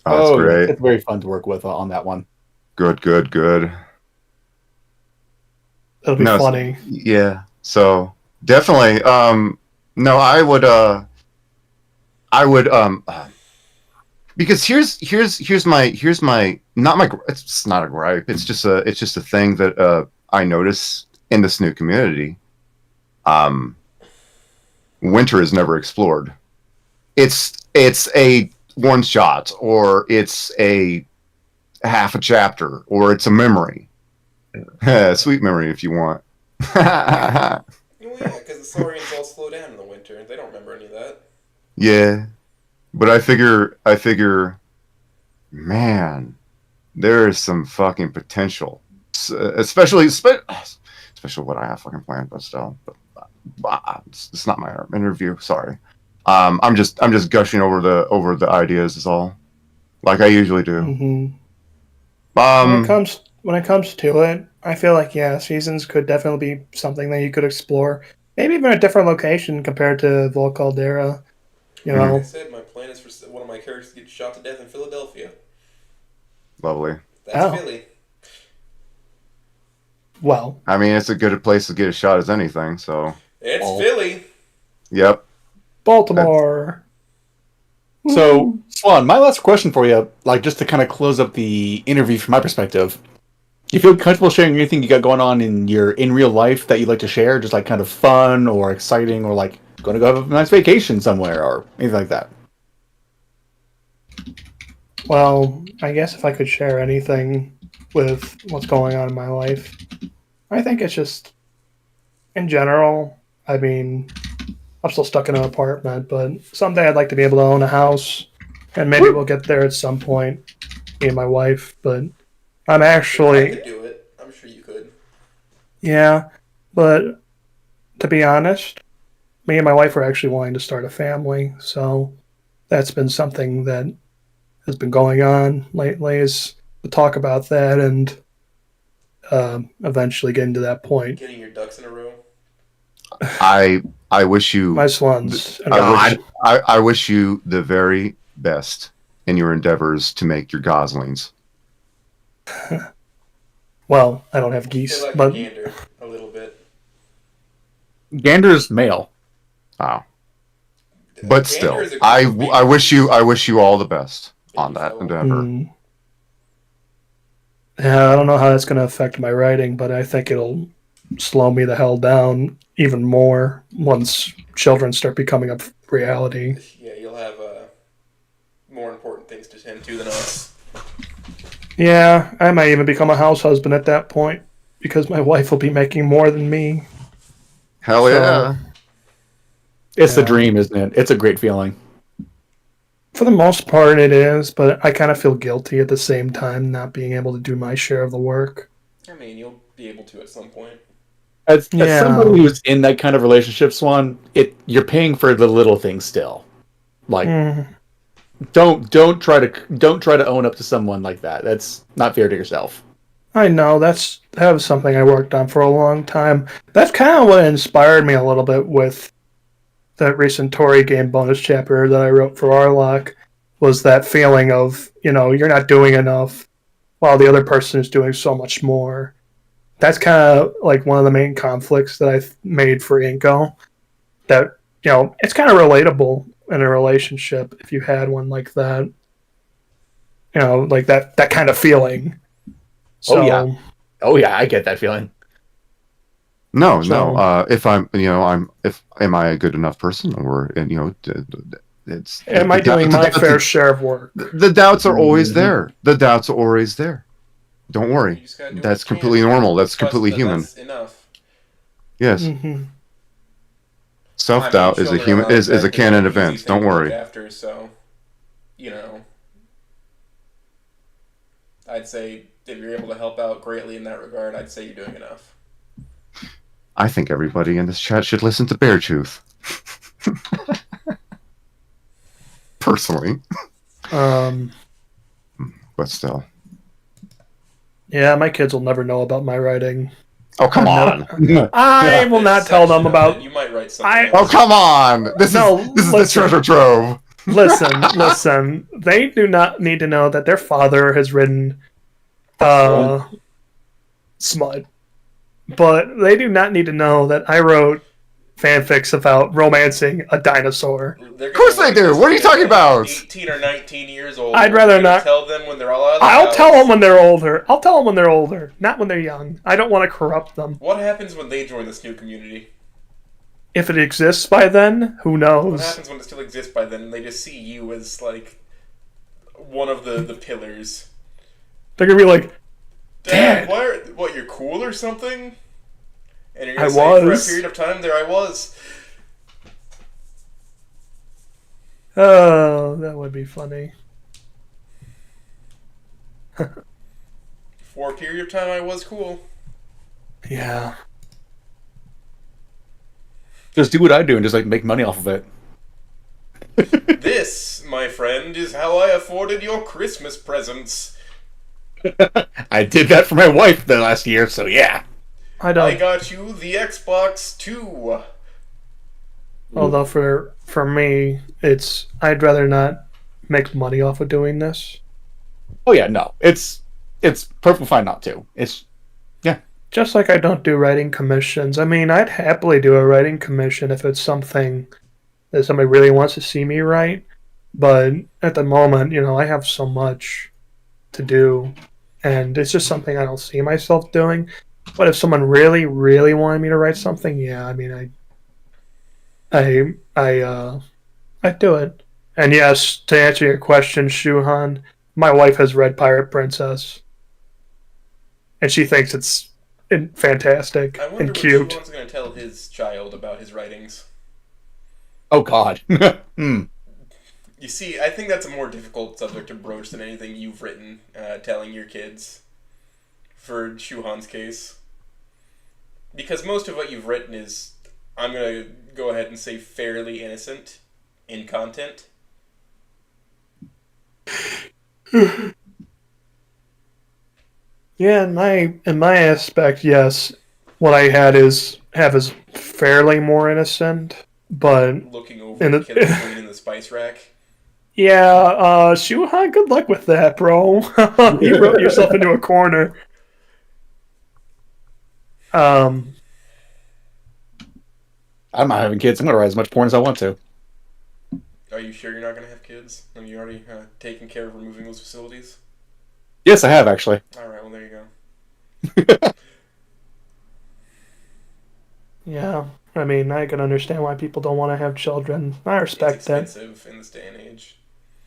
Oh, that's great. It's very fun to work with on that one. Good. It'll be funny. Yeah. So definitely. No, I would because here's my not my, it's not a gripe. It's just a thing that I notice in the Snoot community. Winter is never explored. It's a one shot, or it's a half a chapter, or it's a memory. Sweet memory if you want. Well, yeah, because the Saurians all slow down in the winter. They don't remember any of that. Yeah, but I figure, man, there is some fucking potential, especially what I have fucking planned, but still, it's not my interview. Sorry, I'm just gushing over the ideas is all, like I usually do. Mm-hmm. When it comes to it, I feel like seasons could definitely be something that you could explore. Maybe even a different location compared to Vol Caldera. Like I said, my plan is for one of my characters to get shot to death in Philadelphia. Lovely. That's Philly. Well, I mean, it's a good place to get a shot as anything. So it's Philly. Yep. Baltimore. So, Swan, my last question for you, like just to kind of close up the interview from my perspective. Do you feel comfortable sharing anything you got going on in real life that you'd like to share? Just like kind of fun or exciting, or like going to go have a nice vacation somewhere or anything like that? Well, I guess if I could share anything with what's going on in my life, I think it's just, in general, I mean, I'm still stuck in an apartment, but someday I'd like to be able to own a house, and maybe we'll get there at some point, me and my wife, but I'm I actually, could do it. I'm sure you could. yeah, but to be honest, me and my wife are actually wanting to start a family, so that's been something that has been going on lately is to talk about that and eventually getting to that point. Getting your ducks in a row. I wish you My swans. I wish you the very best in your endeavors to make your goslings. Well, I don't have geese, Feel like but a gander a little bit. Gander's male. Wow. But still, Gander is a group I of baby I wish you all the best on that so. endeavor. Yeah, I don't know how that's going to affect my writing, but I think it'll slow me the hell down even more once children start becoming a reality. Yeah, you'll have more important things to tend to than us. Yeah, I might even become a house husband at that point because my wife will be making more than me. Hell yeah. It's the dream, isn't it? It's a great feeling. For the most part, it is, but I kind of feel guilty at the same time not being able to do my share of the work. I mean, you'll be able to at some point. As somebody who's in that kind of relationship, Swan, you're paying for the little things still. Like, don't try to own up to someone like that. That's not fair to yourself. I know that was something I worked on for a long time. That's kind of what inspired me a little bit with that recent Tory game bonus chapter that I wrote for Arlock. Was that feeling of, you're not doing enough while the other person is doing so much more. That's kind of like one of the main conflicts that I've made for Inko. That, it's kind of relatable in a relationship if you had one like that. Like that kind of feeling. So, oh yeah, I get that feeling. No. If I'm, am I a good enough person, or it's. Am I doing my fair share of work? The doubts are always there. The doubts are always there. Don't worry. That's completely normal. That's completely human. That's enough. Yes. Mm-hmm. Self-doubt is a human is a canon event. Don't worry. After, so, I'd say if you're able to help out greatly in that regard, I'd say you're doing enough. I think everybody in this chat should listen to Beartooth. Personally. But still. Yeah, my kids will never know about my writing. Oh, come on. I will not tell them about... You might write something. Oh, come on. This is the treasure trove. Listen. They do not need to know that their father has written smut. But they do not need to know that I wrote fanfics about romancing a dinosaur. Of course they do. What are you talking about? 18 or 19 years old. I'd rather not tell them when they're all out of the I'll house. tell them when they're older. I'll tell them when they're older, not when they're young. I don't want to corrupt them. What happens when they join this new community? If it exists by then, who knows? What happens when it still exists by then and they just see you as, like, one of the pillars? They're going to be like, Dad, what, you're cool or something? And you're going to I say, was. for a period of time, there I was. Oh, that would be funny. For a period of time, I was cool. Yeah. Just do what I do and just, like, make money off of it. This, my friend, is how I afforded your Christmas presents. I did that for my wife the last year, so yeah. I got you the Xbox 2. Although for me, I'd rather not make money off of doing this. Oh yeah, no. It's perfectly fine not to. Just like I don't do writing commissions. I mean, I'd happily do a writing commission if it's something that somebody really wants to see me write. But at the moment, I have so much to do, and it's just something I don't see myself doing. But if someone really, really wanted me to write something, yeah, I mean, I'd do it. And yes, to answer your question, Shuhan, My wife has read Pirate Princess, and she thinks it's fantastic I wonder and what cute. Shuan's going to tell his child about his writings. Oh God. You see, I think that's a more difficult subject to broach than anything you've written, telling your kids, for Shuhan's case. Because most of what you've written is, I'm going to go ahead and say, fairly innocent in content. Yeah, in my aspect, yes. What I have is fairly more innocent, but Looking over the killer queen in the spice rack. yeah, Shuhan, good luck with that, bro. You wrote yourself into a corner. I'm not having kids. I'm gonna write as much porn as I want to. Are you sure you're not going to have kids? Have you already taken care of removing those facilities? Yes, I have actually. Alright, well, there you go. Yeah, I mean, I can understand why people don't want to have children. I respect It's that. expensive in this day and age.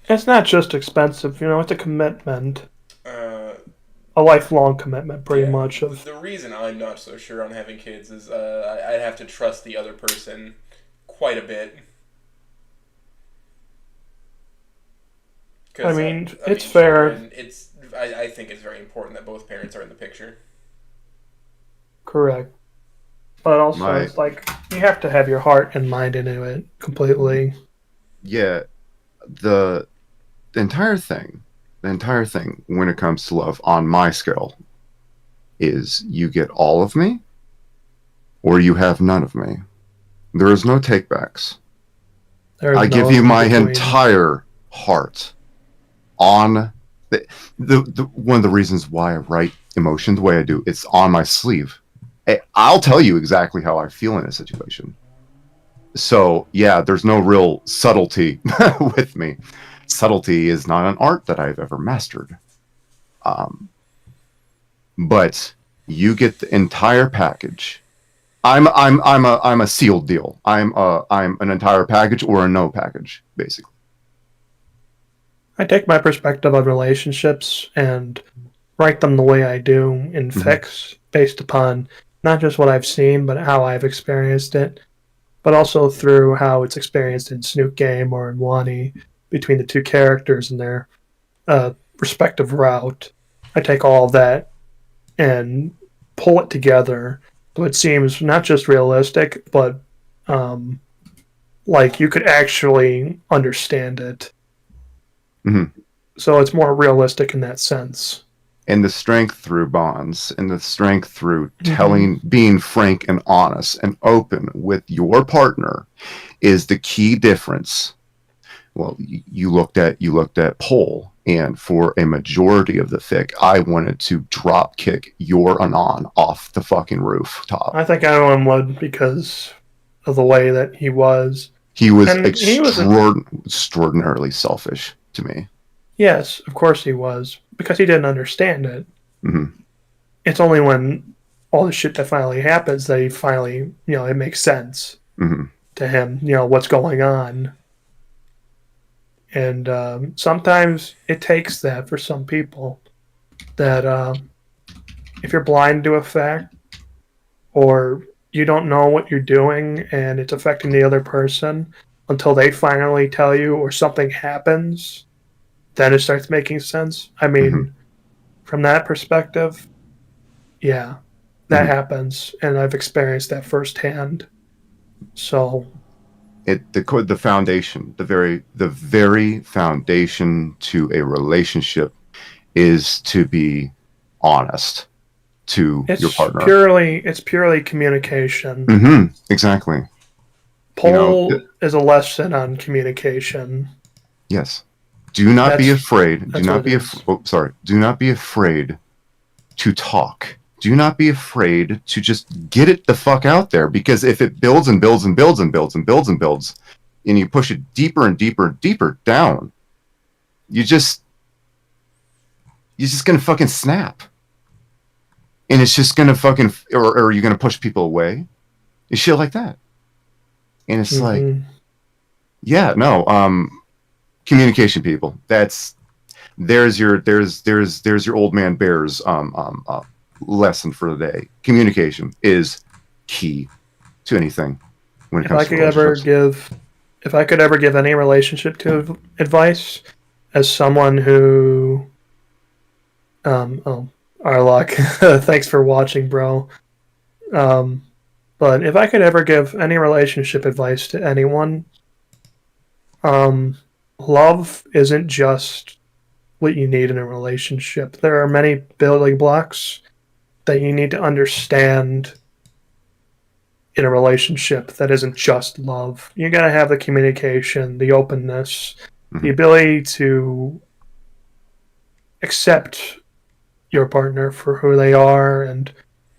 It's not just expensive, it's a commitment. Uh, A lifelong commitment, pretty yeah, much. Of the reason I'm not so sure on having kids is I'd have to trust the other person quite a bit. I mean, it's fair. Children, I think it's very important that both parents are in the picture. Correct. But also, Right. it's like, you have to have your heart and mind into it completely. Yeah, the entire thing, when it comes to love on my scale is you get all of me or you have none of me. There is no takebacks. I give you my entire heart on the one of the reasons why I write emotion the way I do. It's on my sleeve. I'll tell you exactly how I feel in a situation. So yeah, there's no real subtlety with me. Subtlety is not an art that I've ever mastered. But you get the entire package. I'm a sealed deal. I'm an entire package or a no package, basically. I take my perspective on relationships and write them the way I do in fics, based upon not just what I've seen, but how I've experienced it, but also through how it's experienced in Snook Game or in Wani, between the two characters and their respective route. I take all of that and pull it together so it seems not just realistic, but like you could actually understand it. Mm-hmm. So it's more realistic in that sense. And the strength through bonds, and the strength through being frank and honest and open with your partner is the key difference. Well, you looked at Pole, and for a majority of the fic, I wanted to drop kick your Anon off the fucking rooftop. I think everyone would, because of the way that he was. He was extraordinarily selfish to me. Yes, of course he was, because he didn't understand it. Mm-hmm. It's only when all the shit that finally happens that he finally, it makes sense to him, what's going on. And sometimes it takes that for some people, that if you're blind to a fact, or you don't know what you're doing and it's affecting the other person until they finally tell you or something happens, then it starts making sense. I mean, from that perspective, yeah, that happens, and I've experienced that firsthand. So, the foundation, the very foundation to a relationship is to be honest to your partner. It's purely communication. Exactly. Pole is a lesson on communication. Yes. Do not be afraid. Do not be afraid to talk. Do not be afraid to just get it the fuck out there, because if it builds and builds and builds and builds and builds and builds, and you push it deeper and deeper and deeper down, you're just gonna fucking snap. And it's just gonna fucking, or you're gonna push people away. And shit like that. And it's like, yeah, no, communication, people. there's your old man bear's lesson for the day. Communication is key to anything when it If comes I to could ever relationships. give any relationship to advice, as someone who, Arlock, thanks for watching, bro. But if I could ever give any relationship advice to anyone, love isn't just what you need in a relationship. There are many building blocks that you need to understand in a relationship that isn't just love. You gotta have the communication, the openness, the ability to accept your partner for who they are and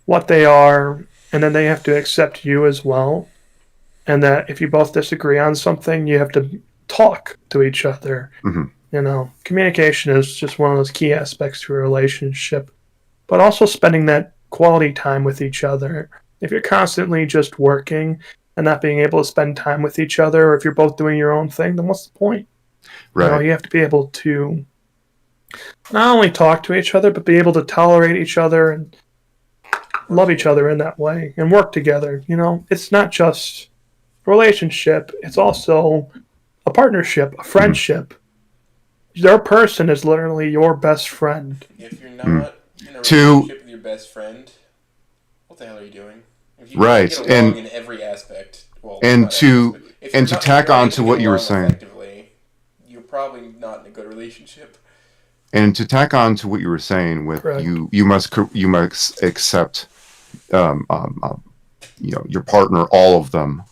what they are, and then they have to accept you as well. And that if you both disagree on something, you have to talk to each other. You know, communication is just one of those key aspects to a relationship, but also spending that quality time with each other. If you're constantly just working and not being able to spend time with each other, or if you're both doing your own thing, then what's the point? Right. You know, you have to be able to not only talk to each other, but be able to tolerate each other and love each other in that way and work together. You know, it's not just a relationship, it's also a partnership, a friendship. Their person is literally your best friend. If you're not in a relationship with your best friend, what the hell are you doing? If you can't get along in every aspect, well, and to tack on to what you were saying, you're probably not in a good relationship. and to tack on to what you were saying, with you must accept, you know, your partner, all of them,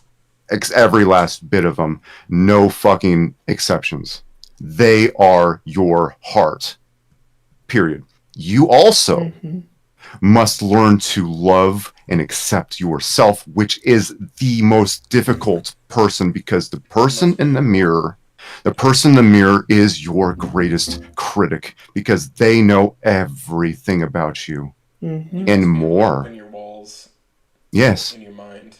every last bit of them, no fucking exceptions. They are your heart. Period. You also must learn to love and accept yourself, which is the most difficult person, because the person in the mirror is your greatest critic, because they know everything about you and more. Your walls. Yes. In your mind.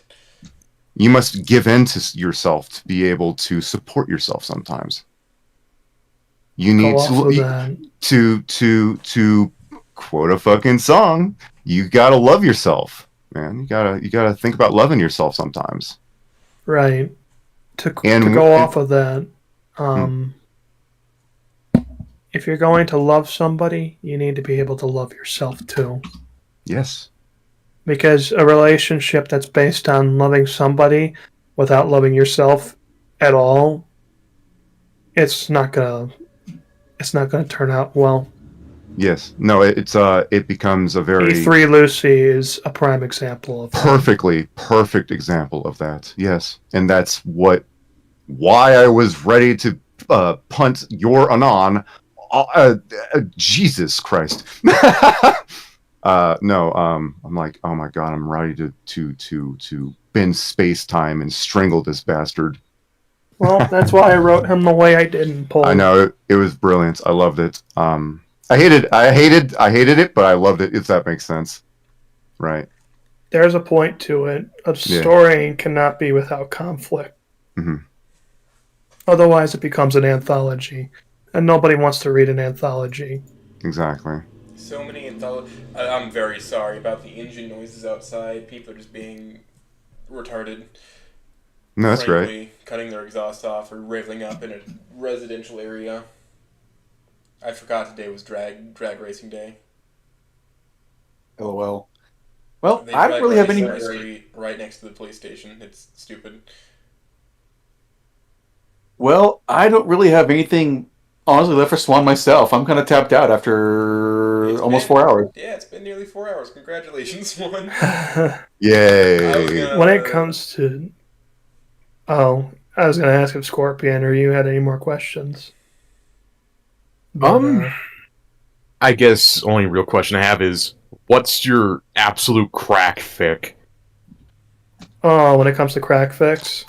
You must give in to yourself to be able to support yourself sometimes. You need to quote a fucking song. You gotta love yourself, man. You gotta think about loving yourself sometimes. Right. To go off of that, if you're going to love somebody, you need to be able to love yourself too. Yes. Because a relationship that's based on loving somebody without loving yourself at all, it's not gonna turn out well. Yes. No, it becomes a very E3 Lucy is a prime example of perfect example of that. Yes. And that's why I was ready to punt your Anon. Jesus Christ. No, I'm like, oh my god, I'm ready to bend space time and strangle this bastard. Well, that's why I wrote him the way I did in Poland. I know it was brilliant. I loved it. I hated it, but I loved it, if that makes sense. Right. There's a point to it. A story cannot be without conflict. Otherwise, it becomes an anthology, and nobody wants to read an anthology. Exactly. So many anthologies. I'm very sorry about the engine noises outside. People are just being retarded. No, that's great. Cutting their exhaust off or raveling up in a residential area. I forgot today was drag racing day. LOL. Well, I don't really have any. Right next to the police station. It's stupid. Well, I don't really have anything honestly left for Swan myself. I'm kind of tapped out after almost 4 hours. Yeah, it's been nearly 4 hours. Congratulations, Swan. Yay! When it comes to, I was going to ask if Scorpion or you had any more questions. But, I guess only real question I have is, what's your absolute crack fic? Oh, when it comes to crack fics?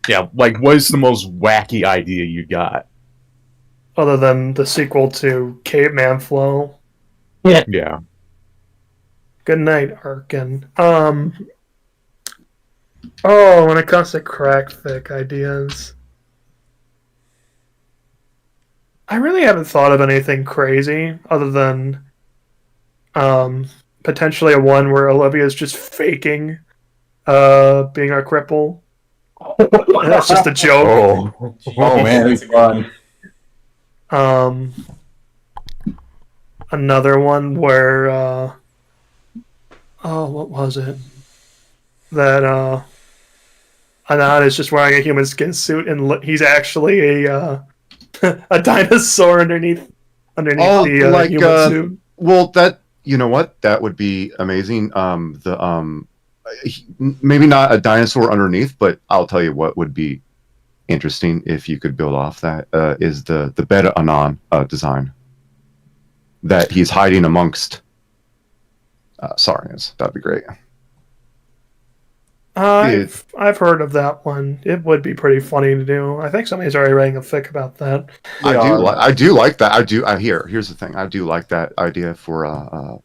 Yeah, like, what is the most wacky idea you got? Other than the sequel to Caveman Flow. Yeah. Good night, Arkin. When it comes to crack fic ideas. I really haven't thought of anything crazy other than potentially a one where Olivia's just faking being a cripple. That's just a joke. Oh man, that's it's a good fun. one. Another one where what was it? That Anand is just wearing a human skin suit and he's actually a a dinosaur underneath Oh, the like human suit. well, that you know what? That would be amazing. Maybe not a dinosaur underneath, but I'll tell you what would be interesting if you could build off that is the Beta Anon design that he's hiding amongst Saurians. That'd be great. I've heard of that one. It would be pretty funny to do. I think somebody's already writing a fic about that. I do like that. Here's the thing. I do like that idea for a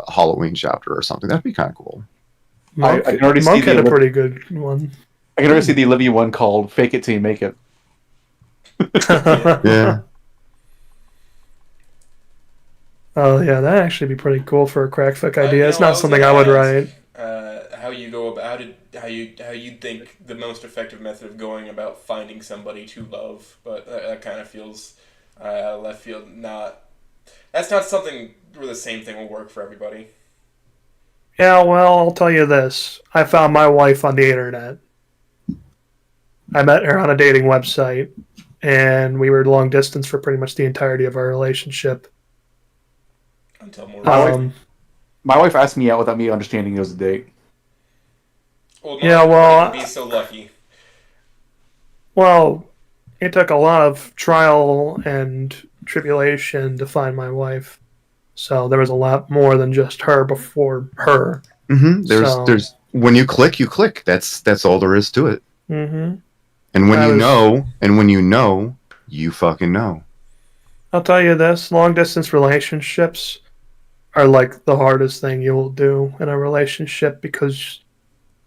Halloween chapter or something. That'd be kind of cool. Monk, I can already Monk see had the a pretty good one. I can already see the Olivia one called "Fake It Till You Make It." Yeah. Oh yeah, that'd actually be pretty cool for a crack fic idea. It's I not was something gonna I would ask, write. how you go about it, how you think the most effective method of going about finding somebody to love, but that kind of feels left field. That's not something where the same thing will work for everybody. Yeah, well, I'll tell you this. I found my wife on the internet. I met her on a dating website, and we were long distance for pretty much the entirety of our relationship. Until more. My wife asked me out without me understanding it was a date. Well, yeah, well, be so lucky. Well, it took a lot of trial and tribulation to find my wife. So there was a lot more than just her before her. Mm-hmm. There's when you click, you click. That's all there is to it. Mm-hmm. And when you know, you fucking know. I'll tell you this: long distance relationships are like the hardest thing you will do in a relationship because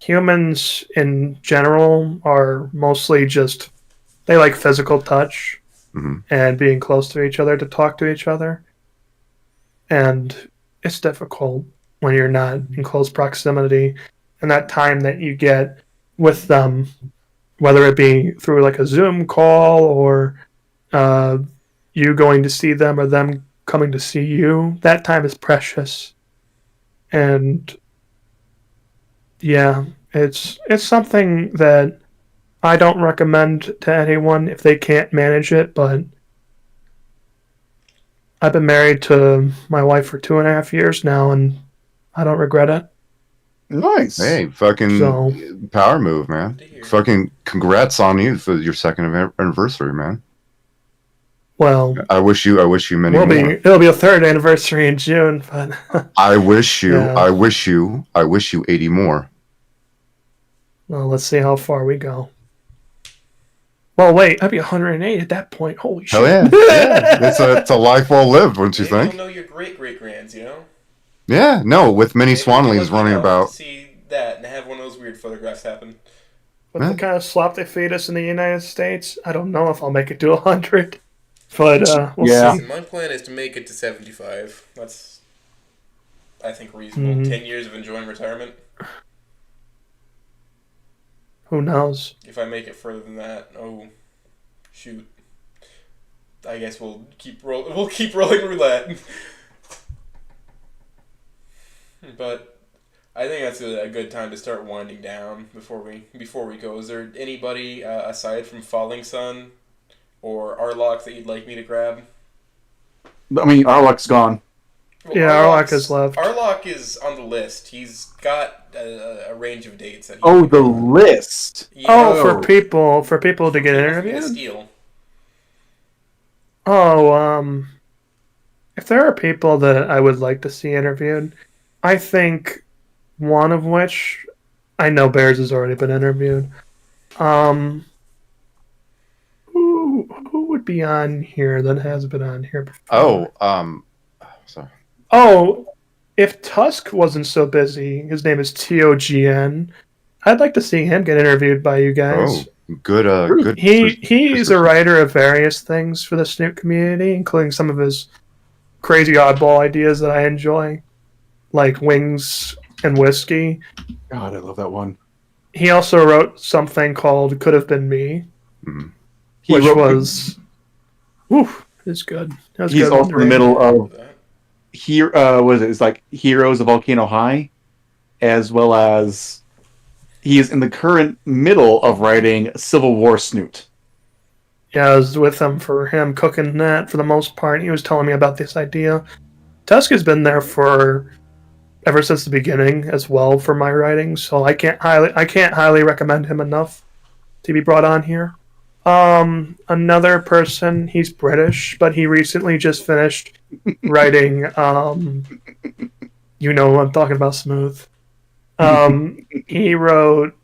humans in general are mostly just they like physical touch and being close to each other to talk to each other. And it's difficult when you're not in close proximity and that time that you get with them, whether it be through like a Zoom call or you going to see them or them coming to see you, that time is precious. And yeah, it's something that I don't recommend to anyone if they can't manage it, but I've been married to my wife for 2.5 years now, and I don't regret it. Nice. Hey, fucking power move, man. Fucking congrats on you for your second anniversary, man. Well, I wish you many more. It'll be a third anniversary in June, but I wish you, Yeah. I wish you 80 more. well, let's see how far we go. Well, wait, I'd be 108 at that point. Holy shit! Hell yeah, yeah. It's a life well lived, wouldn't you Maybe think? you'll know your great-great-grands, you know? Yeah, no, with many Maybe swan you'll be leaves lucky running enough about. to see that and have one of those weird photographs happen. With the kind of slop they feed us in the United States, I don't know if I'll make it to 100. But we'll see. Listen, my plan is to make it to 75. That's, I think, reasonable. 10 years of enjoying retirement. Who knows? If I make it further than that, oh, shoot. I guess we'll keep rolling roulette. But I think that's a good time to start winding down before we go. Is there anybody aside from Falling Sun or Arlock that you'd like me to grab? I mean, Arlock's gone. Well, Yeah, Arlock is left. Arlock is on the list. He's got a range of dates that. Oh, the list. Yeah. Oh, for people to get interviewed. Steal. Oh, if there are people that I would like to see interviewed, I think one of which I know Bears has already been interviewed. Who would be on here that has been on here before? Sorry. Oh, if Tusk wasn't so busy, his name is TOGN. I'd like to see him get interviewed by you guys. Good. He's a writer of various things for the Snoot community, including some of his crazy oddball ideas that I enjoy, like Wings and Whiskey. God, I love that one. He also wrote something called "Could Have Been Me," which was, it's good. That was He's good. also in the middle of it's like Heroes of Volcano High, as well as he is in the current middle of writing Civil War Snoot. Yeah, I was with him for him cooking that for the most part. He was telling me about this idea. Tusk has been there for ever since the beginning as well for my writing, so I can't highly recommend him enough to be brought on here. Another person, he's British, but he recently just finished writing you know who I'm talking about, Smooth. He wrote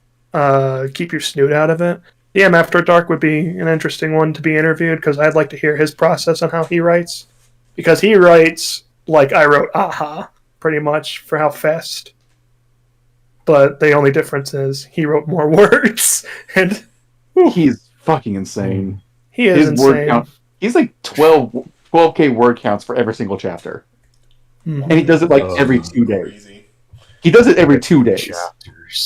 Keep Your Snoot Out of It. DM After Dark would be an interesting one to be interviewed because I'd like to hear his process on how he writes. Because he writes like I wrote Aha, pretty much, for how fast. But the only difference is he wrote more words. And he's fucking insane. He is insane. Word count, he's like 12K word counts for every single chapter. Mm-hmm. And he does it like every 2 days. Crazy. He does it every 2 days.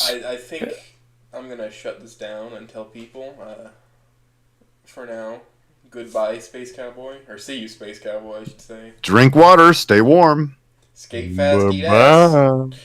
I think I'm gonna shut this down and tell people, for now, goodbye, Space Cowboy. Or see you, Space Cowboy, I should say. Drink water, stay warm. Skate fast, eat ass. Bye-bye.